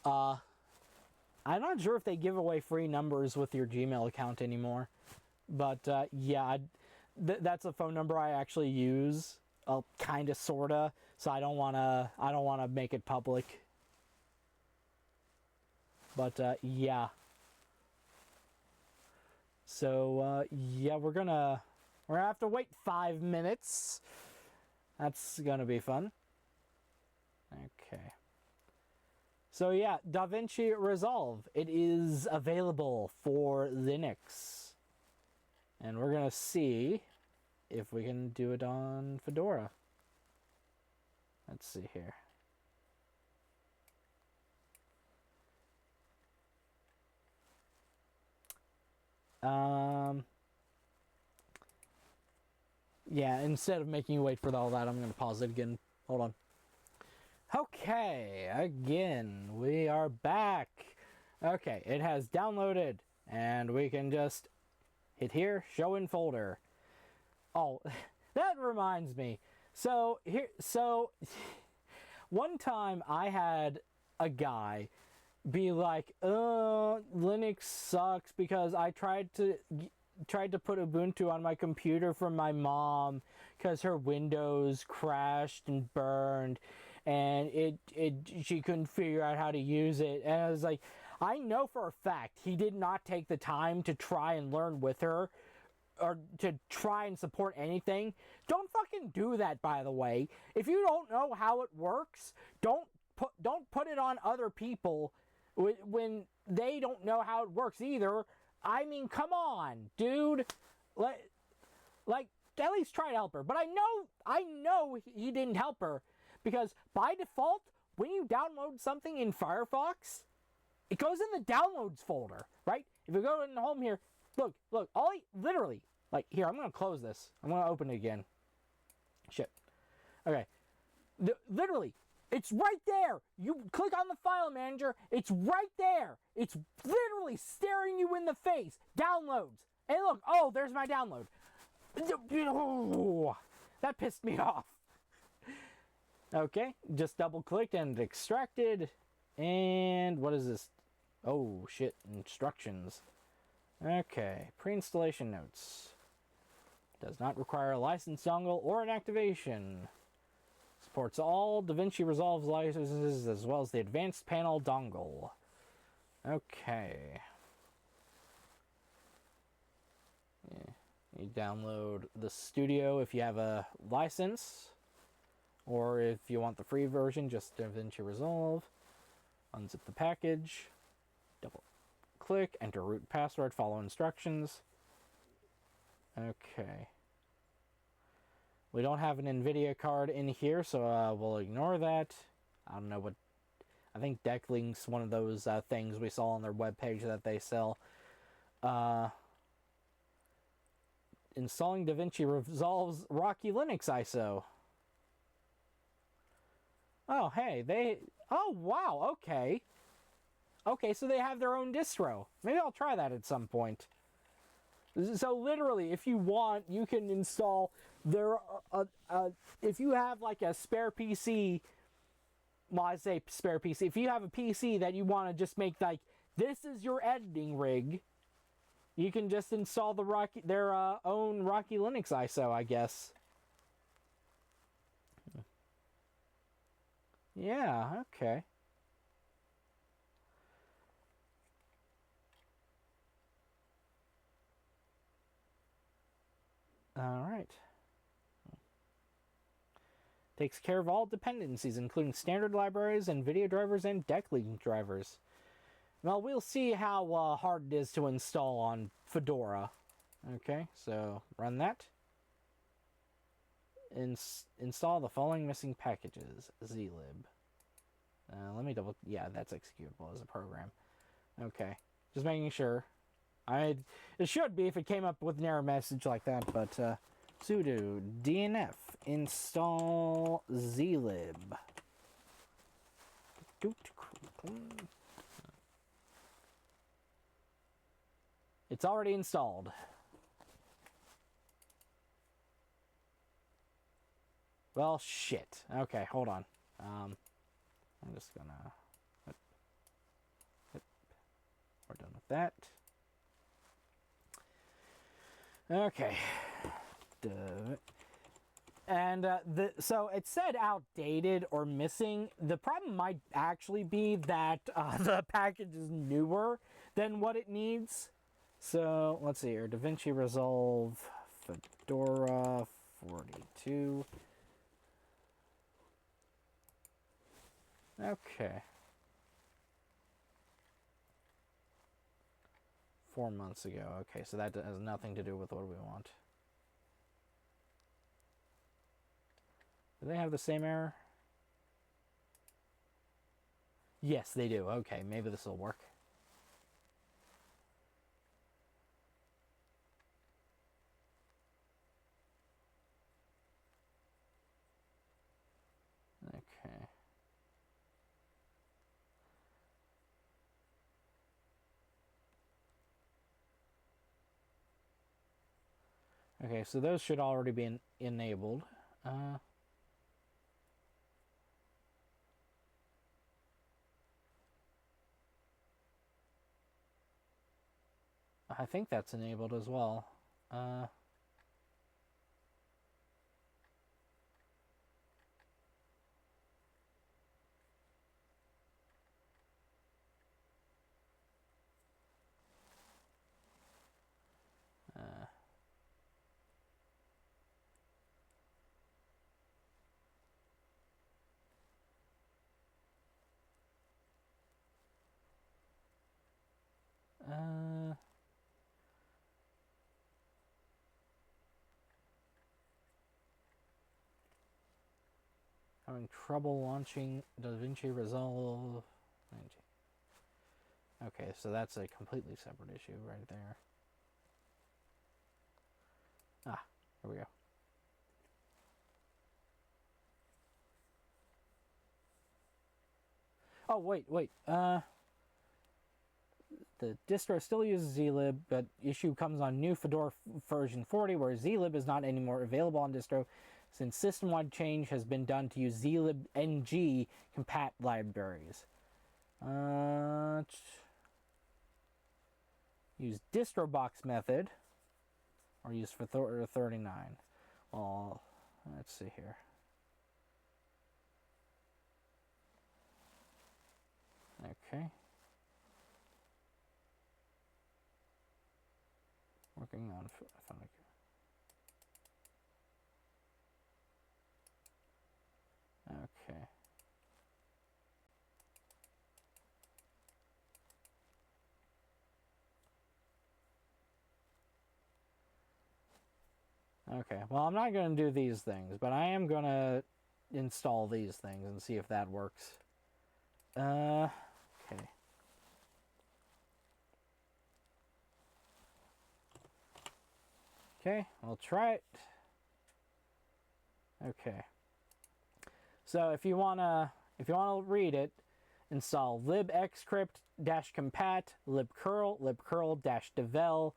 I'm not sure if they give away free numbers with your Gmail account anymore. But, yeah, that's a phone number I actually use. Kinda, sorta. So I don't wanna make it public. But, yeah. So, yeah, we're gonna have to wait 5 minutes. That's gonna be fun. Okay. So yeah, DaVinci Resolve. It is available for Linux. And we're gonna see if we can do it on Fedora. Let's see here. Yeah, instead of making you wait for all that, I'm gonna pause it again. Hold on. Okay, again, we are back. Okay, it has downloaded, and we can just hit here, show in folder. Oh, that reminds me. So one time I had a guy be like, Linux sucks because I tried to put Ubuntu on my computer from my mom because her Windows crashed and burned, and she couldn't figure out how to use it. And I was like, I know for a fact he did not take the time to try and learn with her or to try and support anything. Don't fucking do that, by the way. If you don't know how it works, don't put it on other people when they don't know how it works either. I mean, come on, dude. Like, at least try to help her. But I know he didn't help her, because by default, when you download something in Firefox, it goes in the downloads folder, right? If you go in the home here, look, literally, like, here, I'm gonna close this. I'm gonna open it again. Shit. Okay. Literally, it's right there. You click on the file manager, it's right there. It's literally staring you in the face. Downloads. And look, oh, there's my download. That pissed me off. Okay, just double clicked and it extracted. And what is this? Oh, shit, instructions. Okay, pre-installation notes. Does not require a license dongle or an activation. Supports all DaVinci Resolve licenses as well as the advanced panel dongle. Okay. Yeah. You download the Studio if you have a license, or if you want the free version, just DaVinci Resolve. Unzip the package, double click, enter root password, follow instructions. Okay. We don't have an NVIDIA card in here, so we'll ignore that. I don't know what... I think Decklink's one of those things we saw on their webpage that they sell. Installing DaVinci resolves Rocky Linux ISO. Oh, hey, oh, wow, okay. Okay, so they have their own distro. Maybe I'll try that at some point. So literally, if you want, you can install their, if you have like a spare PC, well, I say spare PC, if you have a PC that you want to just make like, this is your editing rig, you can just install their own Rocky Linux ISO, I guess. Yeah, okay. All right. Takes care of all dependencies, including standard libraries and video drivers and Decklink drivers. Well, we'll see how hard it is to install on Fedora. Okay, so run that. Install the following missing packages. zlib. Let me double... Yeah, that's executable as a program. Okay, just making sure. It should be if it came up with an error message like that, but sudo dnf install zlib. It's already installed. Well, shit. Okay, hold on. I'm just gonna... We're done with that. Okay. And so it said outdated or missing. The problem might actually be that the package is newer than what it needs. So let's see here. DaVinci Resolve Fedora 42. Okay. 4 months ago. Okay, so that has nothing to do with what we want. Do they have the same error? Yes, they do. Okay, maybe this will work. Okay. Okay, so those should already be enabled. I think that's enabled as well. Having trouble launching DaVinci Resolve. Okay, so that's a completely separate issue right there. Ah, here we go. Oh, wait. The distro still uses zlib, but issue comes on new Fedora version 40, where zlib is not anymore available on distro, since system-wide change has been done to use zlib ng compat libraries. Use distrobox method, or use Fedora 39. Well, let's see here. Okay. Working on Phonic. Okay. Okay, well, I'm not going to do these things, but I am going to install these things and see if that works Okay. Okay, I'll try it. Okay. So if you wanna read it, install libxcrypt-compat libcurl libcurl-devel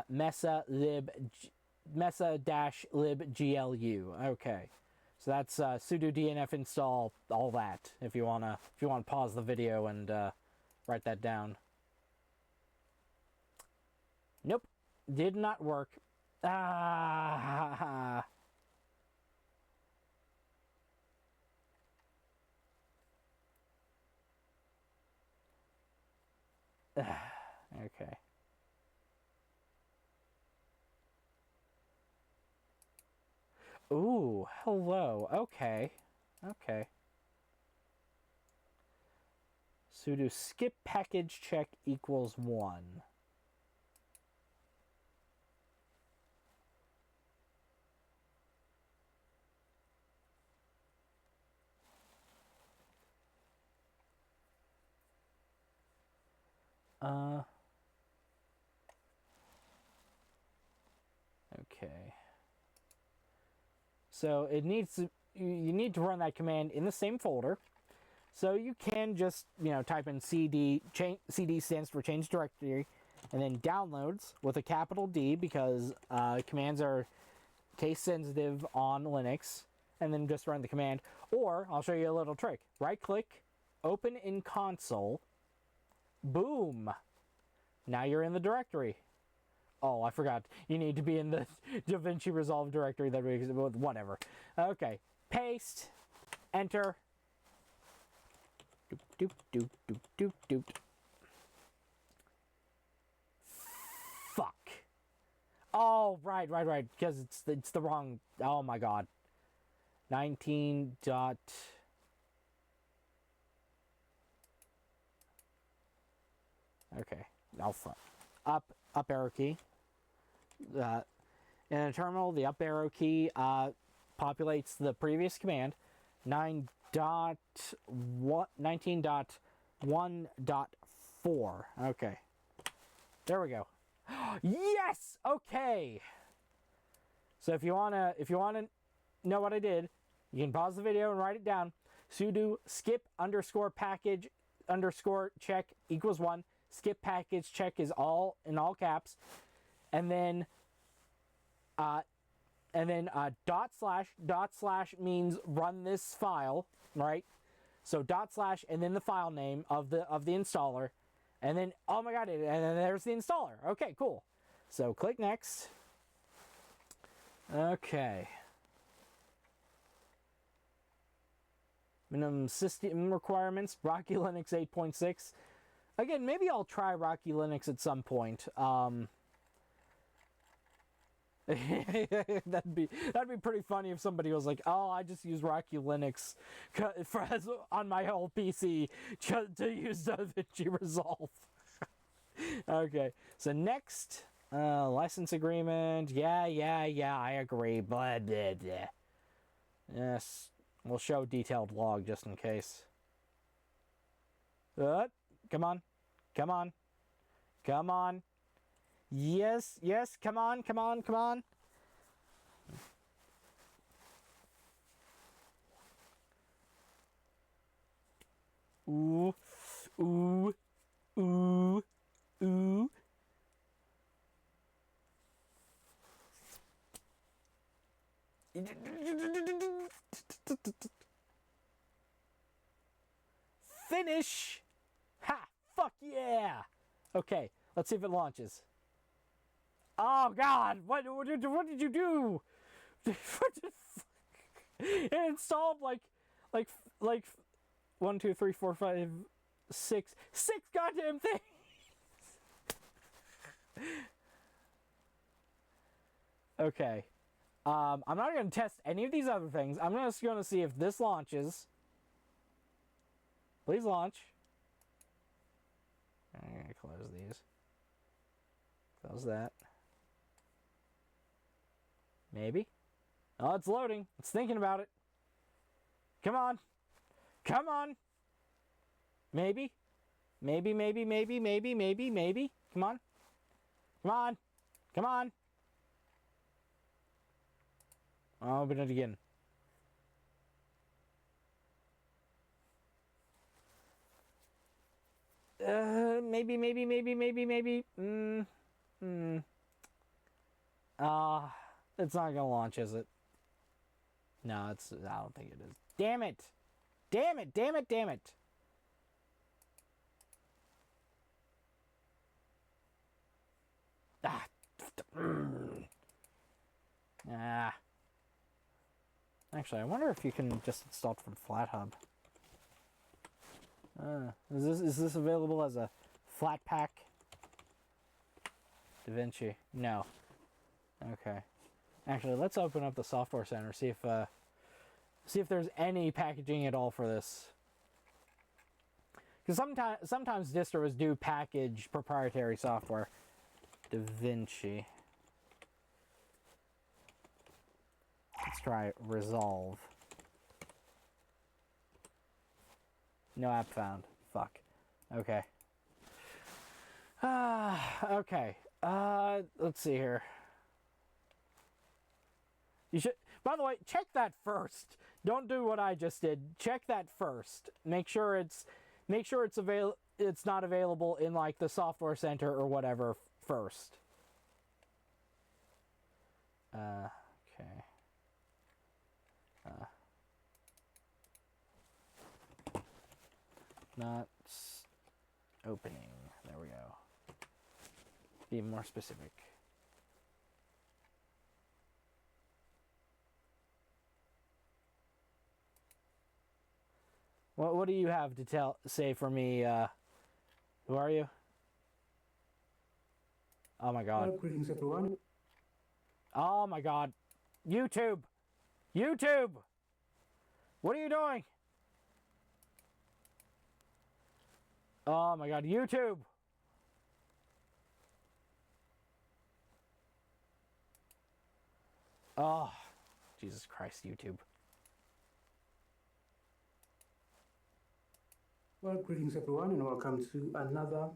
mesa-libglu. Okay. So that's sudo dnf install all that. If you wanna pause the video and write that down. Nope, did not work. Ah. Okay. Ooh, hello. Okay. Okay. Sudo skip package check equals 1. Okay. So it needs to, you need to run that command in the same folder. So you can just, type in cd, cd stands for change directory, and then downloads with a capital D because commands are case sensitive on Linux, and then just run the command. Or I'll show you a little trick. Right click, open in console, boom. Now you're in the directory. Oh, I forgot. You need to be in the DaVinci Resolve directory that we whatever. Okay. Paste. Enter. Doop, doop, doop, doop, doop, doop. Fuck. Oh, right. Because it's the wrong. Oh my god. 19 dot. Okay. Alpha. Up arrow key. In a terminal, the up arrow key populates the previous command, 19.1.4. Okay, there we go. Yes. Okay. So if you wanna know what I did, you can pause the video and write it down. Sudo skip _package _check equals 1. Skip package check is all in all caps. And then dot slash means run this file, right? So dot slash and then the file name of the installer, and then oh my god, and then there's the installer. Okay, cool. So click next. Okay. Minimum system requirements: Rocky Linux 8.6. Again, maybe I'll try Rocky Linux at some point. That'd be pretty funny if somebody was like, "Oh, I just use Rocky Linux on my whole PC to use DaVinci Resolve." Okay, so next, license agreement. Yeah, I agree. Blah, blah, blah. Yes, we'll show detailed log just in case. Come on. Yes, come on. Ooh. Finish! Ha! Fuck yeah! Okay, let's see if it launches. Oh god! What did you do? It installed like 1, 2, 3, 4, 5, 6 goddamn things. Okay. I'm not going to test any of these other things. I'm just going to see if this launches. Please launch. I'm going to close these. Close that. Maybe. Oh, it's loading. It's thinking about it. Come on. Maybe. Maybe. Come on. Come on. Come on. I'll open it again. Maybe. It's not gonna launch, is it? No, I don't think it is. Damn it! Damn it! Ah. Ah. Actually, I wonder if you can just install it from FlatHub. Is this available as a flat pack? DaVinci. No. Okay. Actually, let's open up the Software Center, see if there's any packaging at all for this. Because sometimes distros do package proprietary software. DaVinci. Let's try Resolve. No app found. Fuck. Okay. Okay. Let's see here. You should. By the way, check that first. Don't do what I just did. Check that first. Make sure it's It's not available in like the Software Center or whatever first. Okay. Not opening. There we go. Be more specific. What do you have to say for me? Who are you? Oh my God. Greetings everyone. Oh my God. YouTube! YouTube! What are you doing? Oh my God, YouTube! Oh, Jesus Christ, YouTube. Well, greetings everyone and welcome to another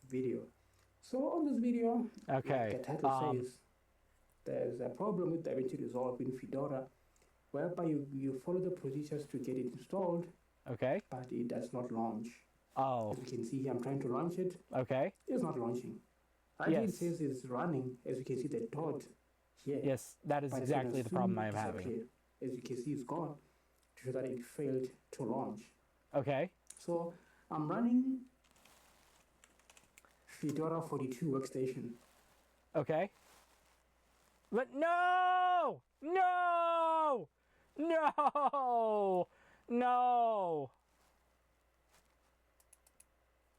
video. So on this video, Okay. like the title says, there's a problem with DaVinci Resolve in Fedora, whereby you follow the procedures to get it installed, Okay. but it does not launch. Oh. As you can see here, I'm trying to launch it. Okay. It's not launching. Actually, Yes. it says it's running. As you can see, the dot here. Yes, that is But exactly the problem I am soon having. disappear. As you can see, it's gone to show that it failed to launch. Okay. So I'm running Fedora 42 Workstation. Okay. But no! No! No! No!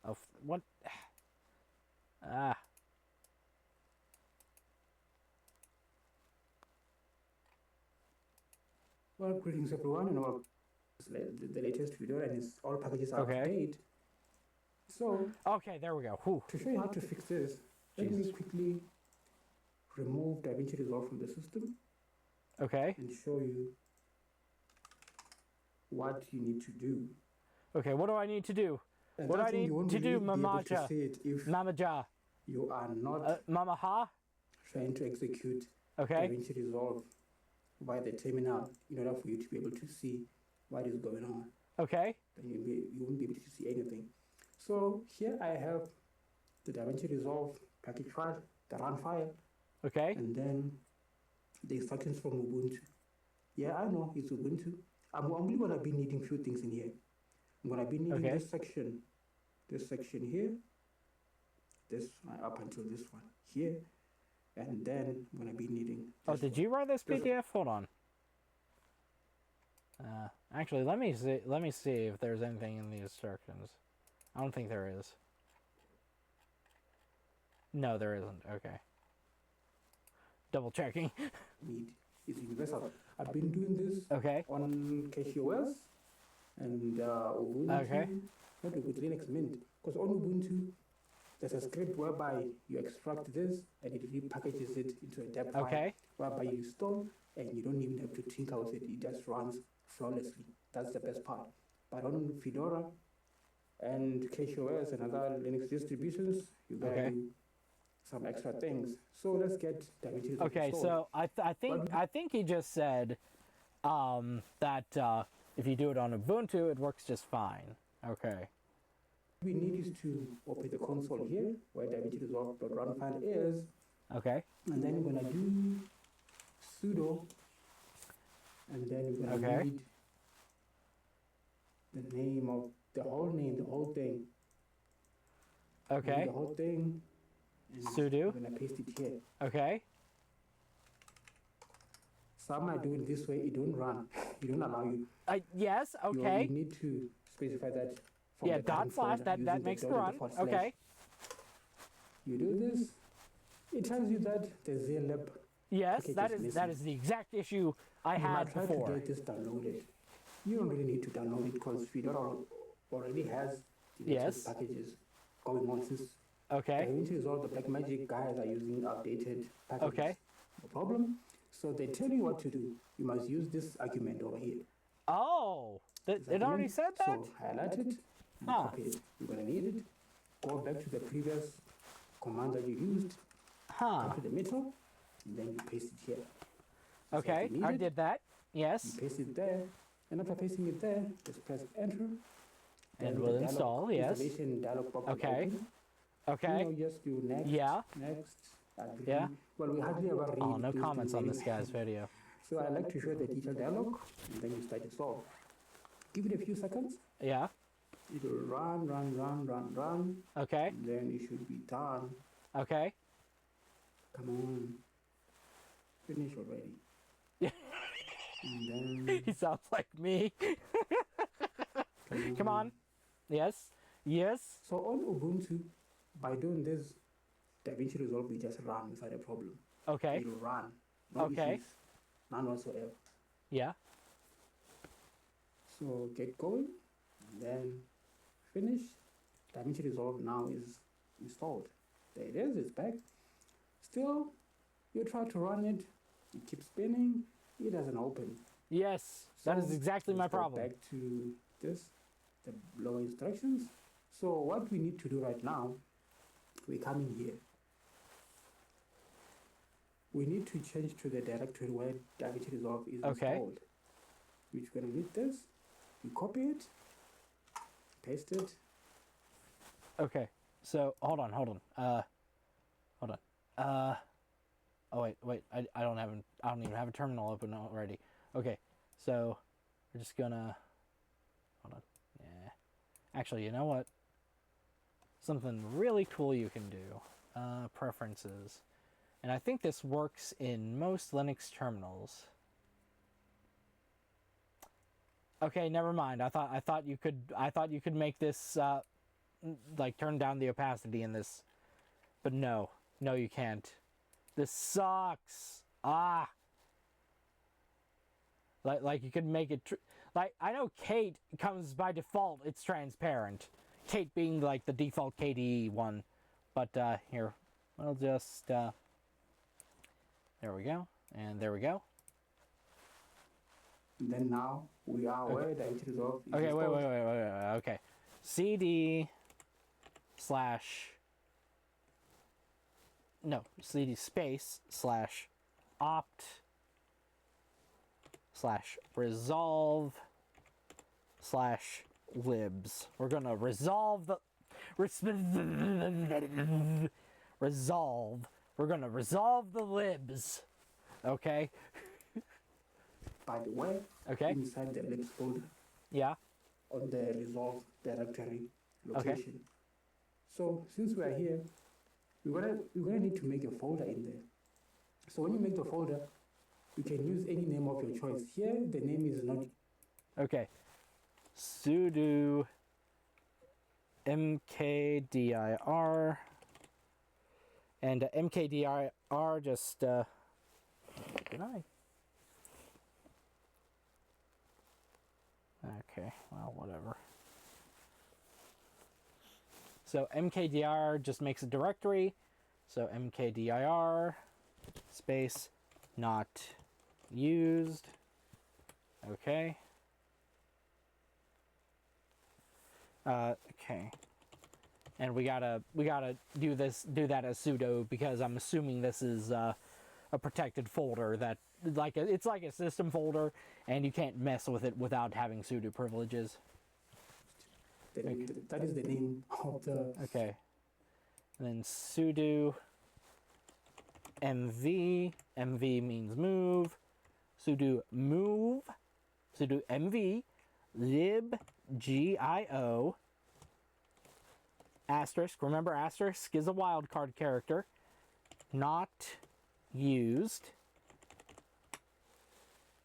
Oh, what? Ah. Well, greetings everyone, and well, the latest Fedora and its all packages are up to Okay. date. So, Okay, there we go. Whew. to show you how to fix this, let me Jesus. quickly remove DaVinci Resolve from the system Okay. and show you what you need to do. Okay, what do I need to do? And What do I that's when need you won't to do, really be able to Mamaja? see it if Mamaja. you are not Mama Ha? trying to execute Okay. DaVinci Resolve by the terminal in order for you to be able to see what is going on. Okay. Then you won't be able to see anything. So here I have the DaVinci Resolve package file, the run file, Okay. and then the instructions from Ubuntu. Yeah, I know it's Ubuntu. I'm only going to be needing few things in here. I'm going to be needing Okay. this section here, this up until this one here, and then I'm going to be needing. Oh, this did one. you write this This one. PDF? Hold on. Actually, let me see. Let me see if there's anything in the instructions. I don't think there is. No, there isn't. Okay. Double checking. Need is universal. I've been doing this Okay. on CacheOS and Ubuntu, Okay. not Ubuntu, Linux Mint. Because on Ubuntu, there's a script whereby you extract this and it repackages it into a deb file, Okay. whereby you install and you don't even have to tinker with it. It just runs flawlessly. That's the best part. But on Fedora, And KCOS and other Linux distributions, you gotta Okay. do some extra things. So let's get DaVinci Resolve Okay, installed. so I think he just said that if you do it on Ubuntu, it works just fine. Okay. What we need is to open the console here, where DaVinci Resolve.run file is, Okay. and then we're gonna do sudo, and then we're gonna Okay. read the name of the whole name, the whole thing. Okay. The whole thing. And Sudo. I'm gonna paste it here. Okay. Some are doing this way, it don't run. It don't allow you. Yes. You Okay. need to specify that from Yeah. the Dot current slash. folder That using makes the the dot run. default slash. Okay. You do this, it tells you that the zlib Yes. package That is is missing. the exact issue I You had might try before. to get this downloaded. You don't really need to download it because Fedora already has Yes. packages going on since Okay. DaVinci Resolve, the Blackmagic guys are using outdated packages. Okay. No problem. So they tell you what to do. You must use this argument over here. Oh, This it already argument. said that. So highlight it, and Huh. copy it. You're gonna need it. Go back to the previous command that you used. Huh. Come to the middle, and then you paste it here. Okay. you need I it. did that. You Yes. paste it there, and after pasting it there, just press enter. And Then we'll the install. Yes. Installation dialog box will Okay. open. Okay. You know, just do next. Yeah. Next. Agree. Yeah. Well, we hardly ever read. Oh, no those comments on things this anyway. guy's video. So I like to show the detailed dialog, and then you start to solve. Give it a few seconds. Yeah. It will run, Okay. and then it should be done. Okay. Come on. Finish already. Yeah. And then, He sounds like me. Come on. Yes. Yes. So on Ubuntu, by doing this, DaVinci Resolve will just run without a problem. Okay. It will run. No Okay. issues. None whatsoever. Yeah. So get going, and then finish. DaVinci Resolve now is installed. There it is, it's back. Still, you try to run it, it keeps spinning, it doesn't open. Yes. That is So, exactly my let's go problem. Back to this, the below instructions. So what we need to do right now, we come in here. We need to change to the directory where DaVinci Resolve is Okay. installed. Which we're gonna need this. You copy it, paste it. Okay. So hold on. Hold on. Oh wait. I don't even have a terminal open already. Okay. So we're just gonna hold on. Yeah. Actually, you know what? Something really cool you can do. Preferences. And I think this works in most Linux terminals. Okay, never mind. I thought you could make this like turn down the opacity in this. But no, you can't. This sucks. Ah. Like you could make it like I know Kate comes by default, it's transparent. Kate being like the default KDE one. But here, we'll just there we go. And there we go. And then now we are aware that DaVinci Resolve is Okay, installed. wait. Okay. CD space / opt / resolve / libs. We're gonna resolve the resolve. We're gonna resolve the libs. Okay. By the way, Okay. inside the libs folder Yeah. on the resolve directory Okay. location. So since we are here, we're gonna need to make a folder in there. So when you make the folder, you can use any name of your choice. Here, the name is not. Okay. Sudo mkdir and mkdir just did I? Okay, well, whatever. So mkdir just makes a directory. So mkdir space not used. Okay. Okay. And we gotta do that as sudo, because I'm assuming this is a protected folder that it's like a system folder, and you can't mess with it without having sudo privileges. That is the name of the. Okay. And then sudo mv. Mv means move. Sudo move. Sudo mv libgio asterisk. Remember, asterisk is a wildcard character, not used.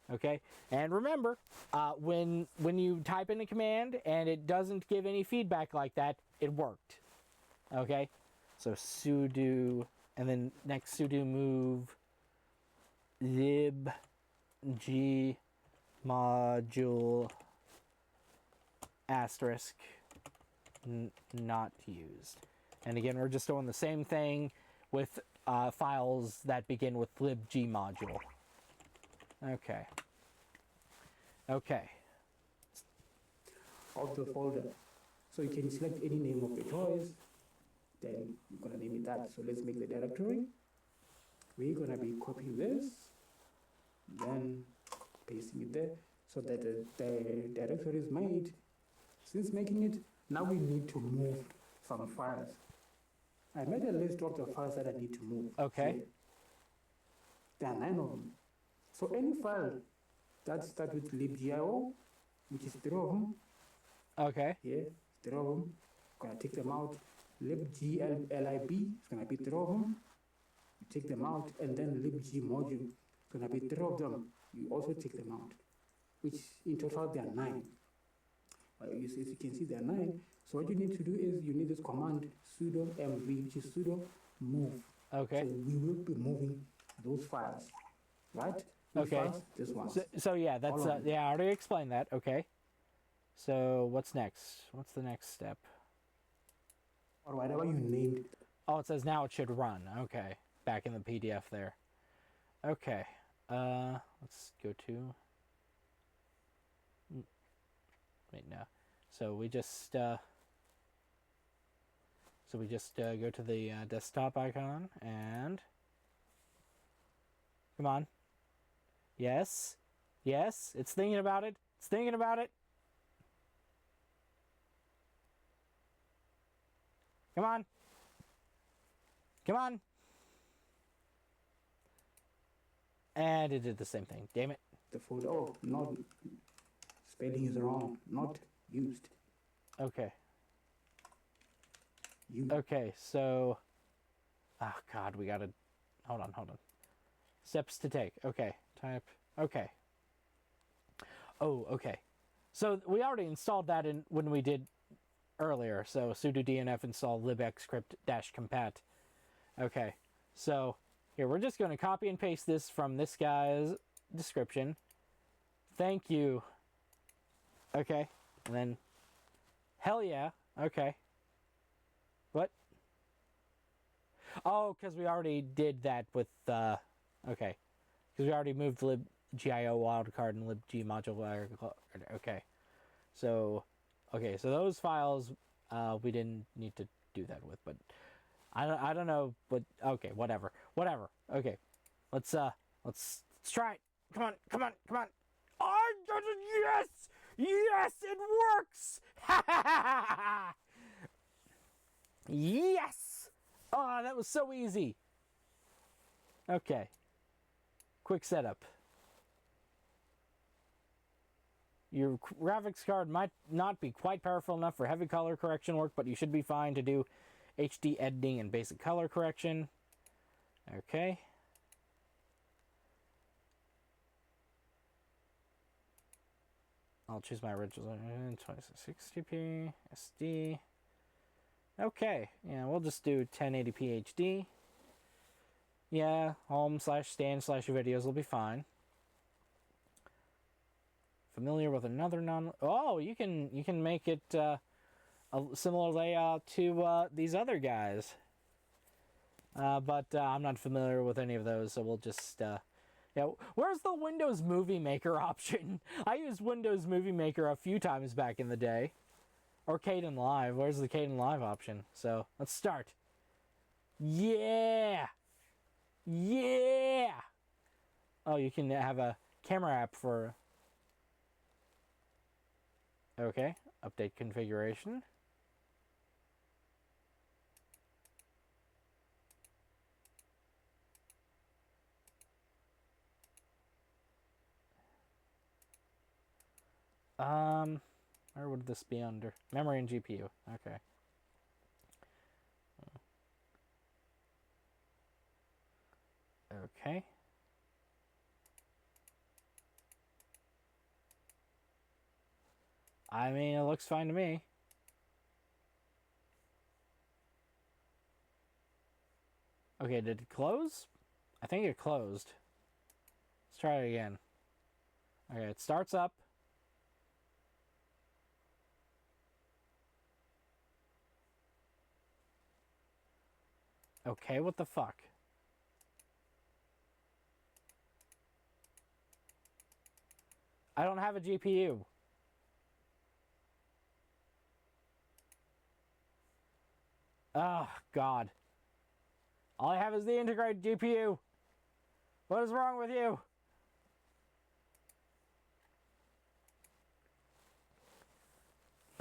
Okay, and remember, when you type in a command and it doesn't give any feedback like that, it worked. Okay, so sudo, and then next sudo move lib g module asterisk not used. And again, we're just doing the same thing with files that begin with libg module. Okay. Okay. Of the folder. So you can select any name of the choice, then you're gonna name it that. So let's make the directory. We're gonna be copying this, then pasting it there, so that the directory is made. Since making it, now we need to move some files. I made a list of the files that I need to move. Okay. Here. There are 9 of them. So any file that starts with libgio, which is 3 of them, Okay. here, 3 of them, gonna take them out. libglib is gonna be 3 of them. You take them out, and then libg module is gonna be 3 of them. You also take them out, which in total there are 9. As you can see, there are 9. So what you need to do is you need this command sudo mv, which is sudo move. Okay. So we will be moving those files, right? Which Okay. files? This one. So yeah, that's yeah, I already explained that. Okay. So what's next? What's the next step? Or whatever you named. Oh, it says now it should run. Okay. Back in the PDF there. Okay. Let's go to. Wait, no. So we just go to the desktop icon and come on. Yes. Yes, it's thinking about it. It's thinking about it. Come on. Come on. And it did the same thing. Damn it. The folder. Oh, not. Spelling is wrong. Not used. Okay. You. Okay, so... Oh, God, we gotta... Hold on. Steps to take. Okay, type... Okay. Oh, okay. So, we already installed that in when we did earlier. So, sudo dnf install libxscript-compat. Okay, so... Here, we're just going to copy and paste this from this guy's description. Thank you. Okay, and then... Hell yeah. Okay. What? Oh, because we already did that with, okay. Because we already moved libgio wildcard and libg module. Okay. So, okay, so those files, we didn't need to do that with, but I don't know, but okay, whatever. Okay. Let's try it. Come on. Oh, yes! Yes, it works! Yes! Oh, that was so easy. Okay. Quick setup. Your graphics card might not be quite powerful enough for heavy color correction work, but you should be fine to do HD editing and basic color correction. Okay. I'll choose my original 2660p SD. Okay, yeah, we'll just do 1080p HD. Yeah, home/stand/videos will be fine. Familiar with another Oh, you can make it a similar layout to these other guys. But I'm not familiar with any of those, so we'll just yeah, where's the Windows Movie Maker option? I used Windows Movie Maker a few times back in the day. Or Kden Live. Where's the Kden Live option? So, let's start. Yeah! Yeah! Oh, you can have a camera app for... Okay, update configuration. Where would this be under? Memory and GPU. Okay. Okay. I mean, it looks fine to me. Okay, did it close? I think it closed. Let's try it again. Okay, it starts up. Okay, what the fuck? I don't have a GPU. Oh, God. All I have is the integrated GPU. What is wrong with you?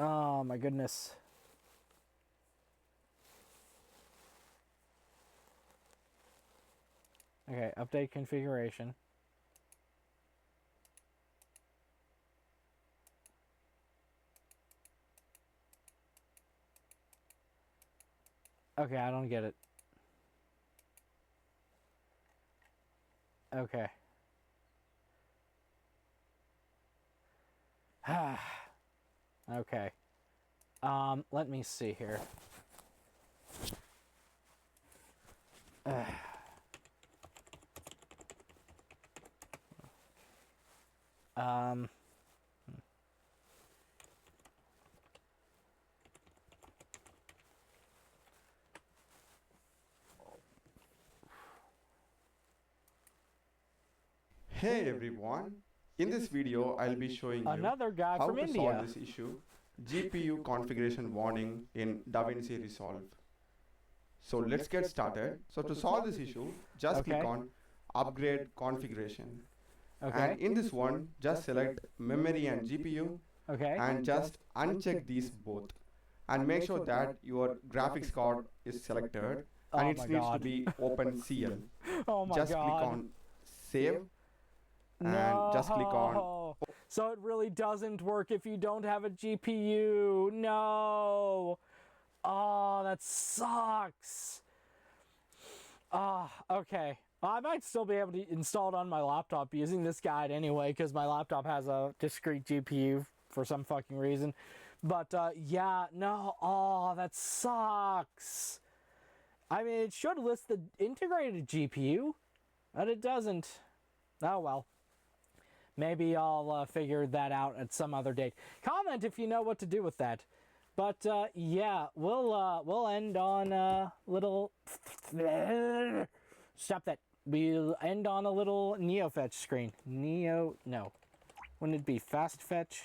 Oh, my goodness. Okay, update configuration. Okay, I don't get it. Okay. Okay. Let me see here. Hey everyone, in this video I'll be showing you Another guy how from to India. solve this issue, GPU configuration warning in DaVinci Resolve. So let's get started. So to solve this issue, just click on Upgrade Configuration. Okay. And in this one, just select Memory and GPU Okay. and just uncheck these both. And make sure that your graphics card is selected and it needs to be OpenCL. Oh my Just God. click on Save. And No. just click on So it really doesn't work if you don't have a GPU. No. Oh, that sucks. Okay. I might still be able to install it on my laptop using this guide anyway, because my laptop has a discrete GPU for some fucking reason. But yeah, no. Oh, that sucks. I mean, it should list the integrated GPU, but it doesn't. Oh well. Maybe I'll figure that out at some other date. Comment if you know what to do with that. But yeah, we'll end on a little. Stop that. We'll end on a little NeoFetch screen. No. Wouldn't it be Fast Fetch?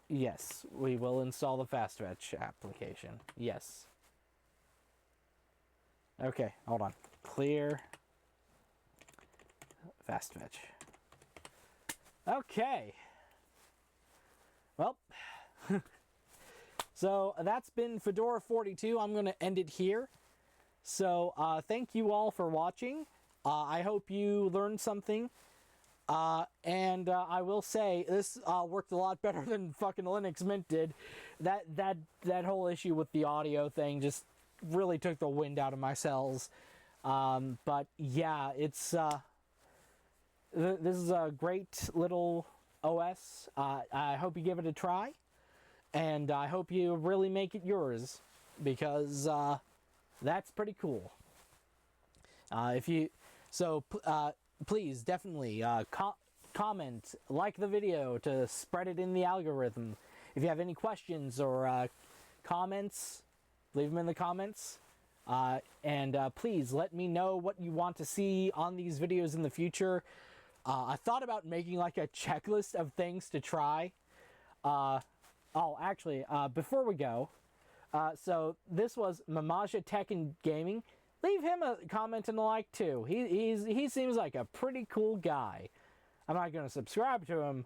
Yes, we will install the Fast Fetch application. Yes. Okay, hold on. Clear. Fast Fetch. Okay. Well, so that's been Fedora 42. I'm going to end it here. So thank you all for watching. I hope you learned something. And I will say this worked a lot better than fucking Linux Mint did. That whole issue with the audio thing just really took the wind out of my sails. But yeah, it's this is a great little OS. I hope you give it a try, and I hope you really make it yours, because that's pretty cool. Please definitely comment, like the video to spread it in the algorithm. If you have any questions or comments, leave them in the comments. And please let me know what you want to see on these videos in the future. I thought about making like a checklist of things to try. Actually, before we go, so this was Mamaja Tech and Gaming. Leave him a comment and a like too. He seems like a pretty cool guy. I'm not going to subscribe to him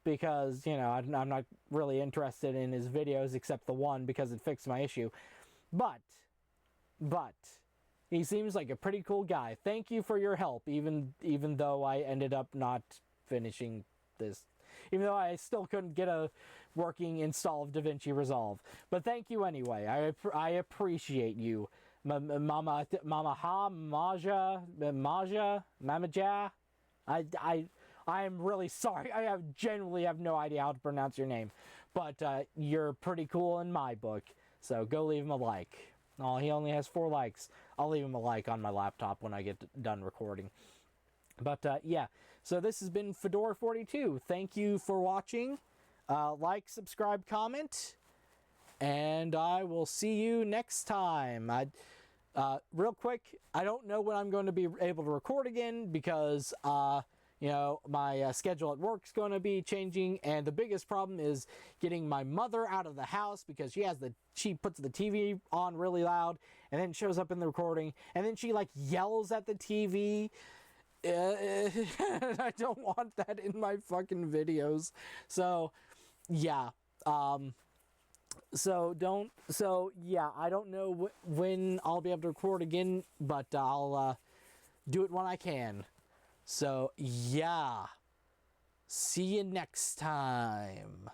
because, you know, I'm not really interested in his videos except the one because it fixed my issue. But he seems like a pretty cool guy. Thank you for your help, even though I ended up not finishing this. Even though I still couldn't get a working install of DaVinci Resolve. But thank you anyway. I appreciate you. Mamaja. I am really sorry. I genuinely have no idea how to pronounce your name. But you're pretty cool in my book. So go leave him a like. Oh, he only has 4 likes. I'll leave him a like on my laptop when I get done recording. But yeah, so this has been Fedora 42. Thank you for watching. Like, subscribe, comment, and I will see you next time. Real quick, I don't know when I'm going to be able to record again because, you know, my schedule at work's going to be changing, and the biggest problem is getting my mother out of the house because she puts the TV on really loud, and then shows up in the recording, and then she, like, yells at the TV. I don't want that in my fucking videos. So, yeah. Yeah, I don't know when I'll be able to record again, but I'll do it when I can. So, yeah. See you next time.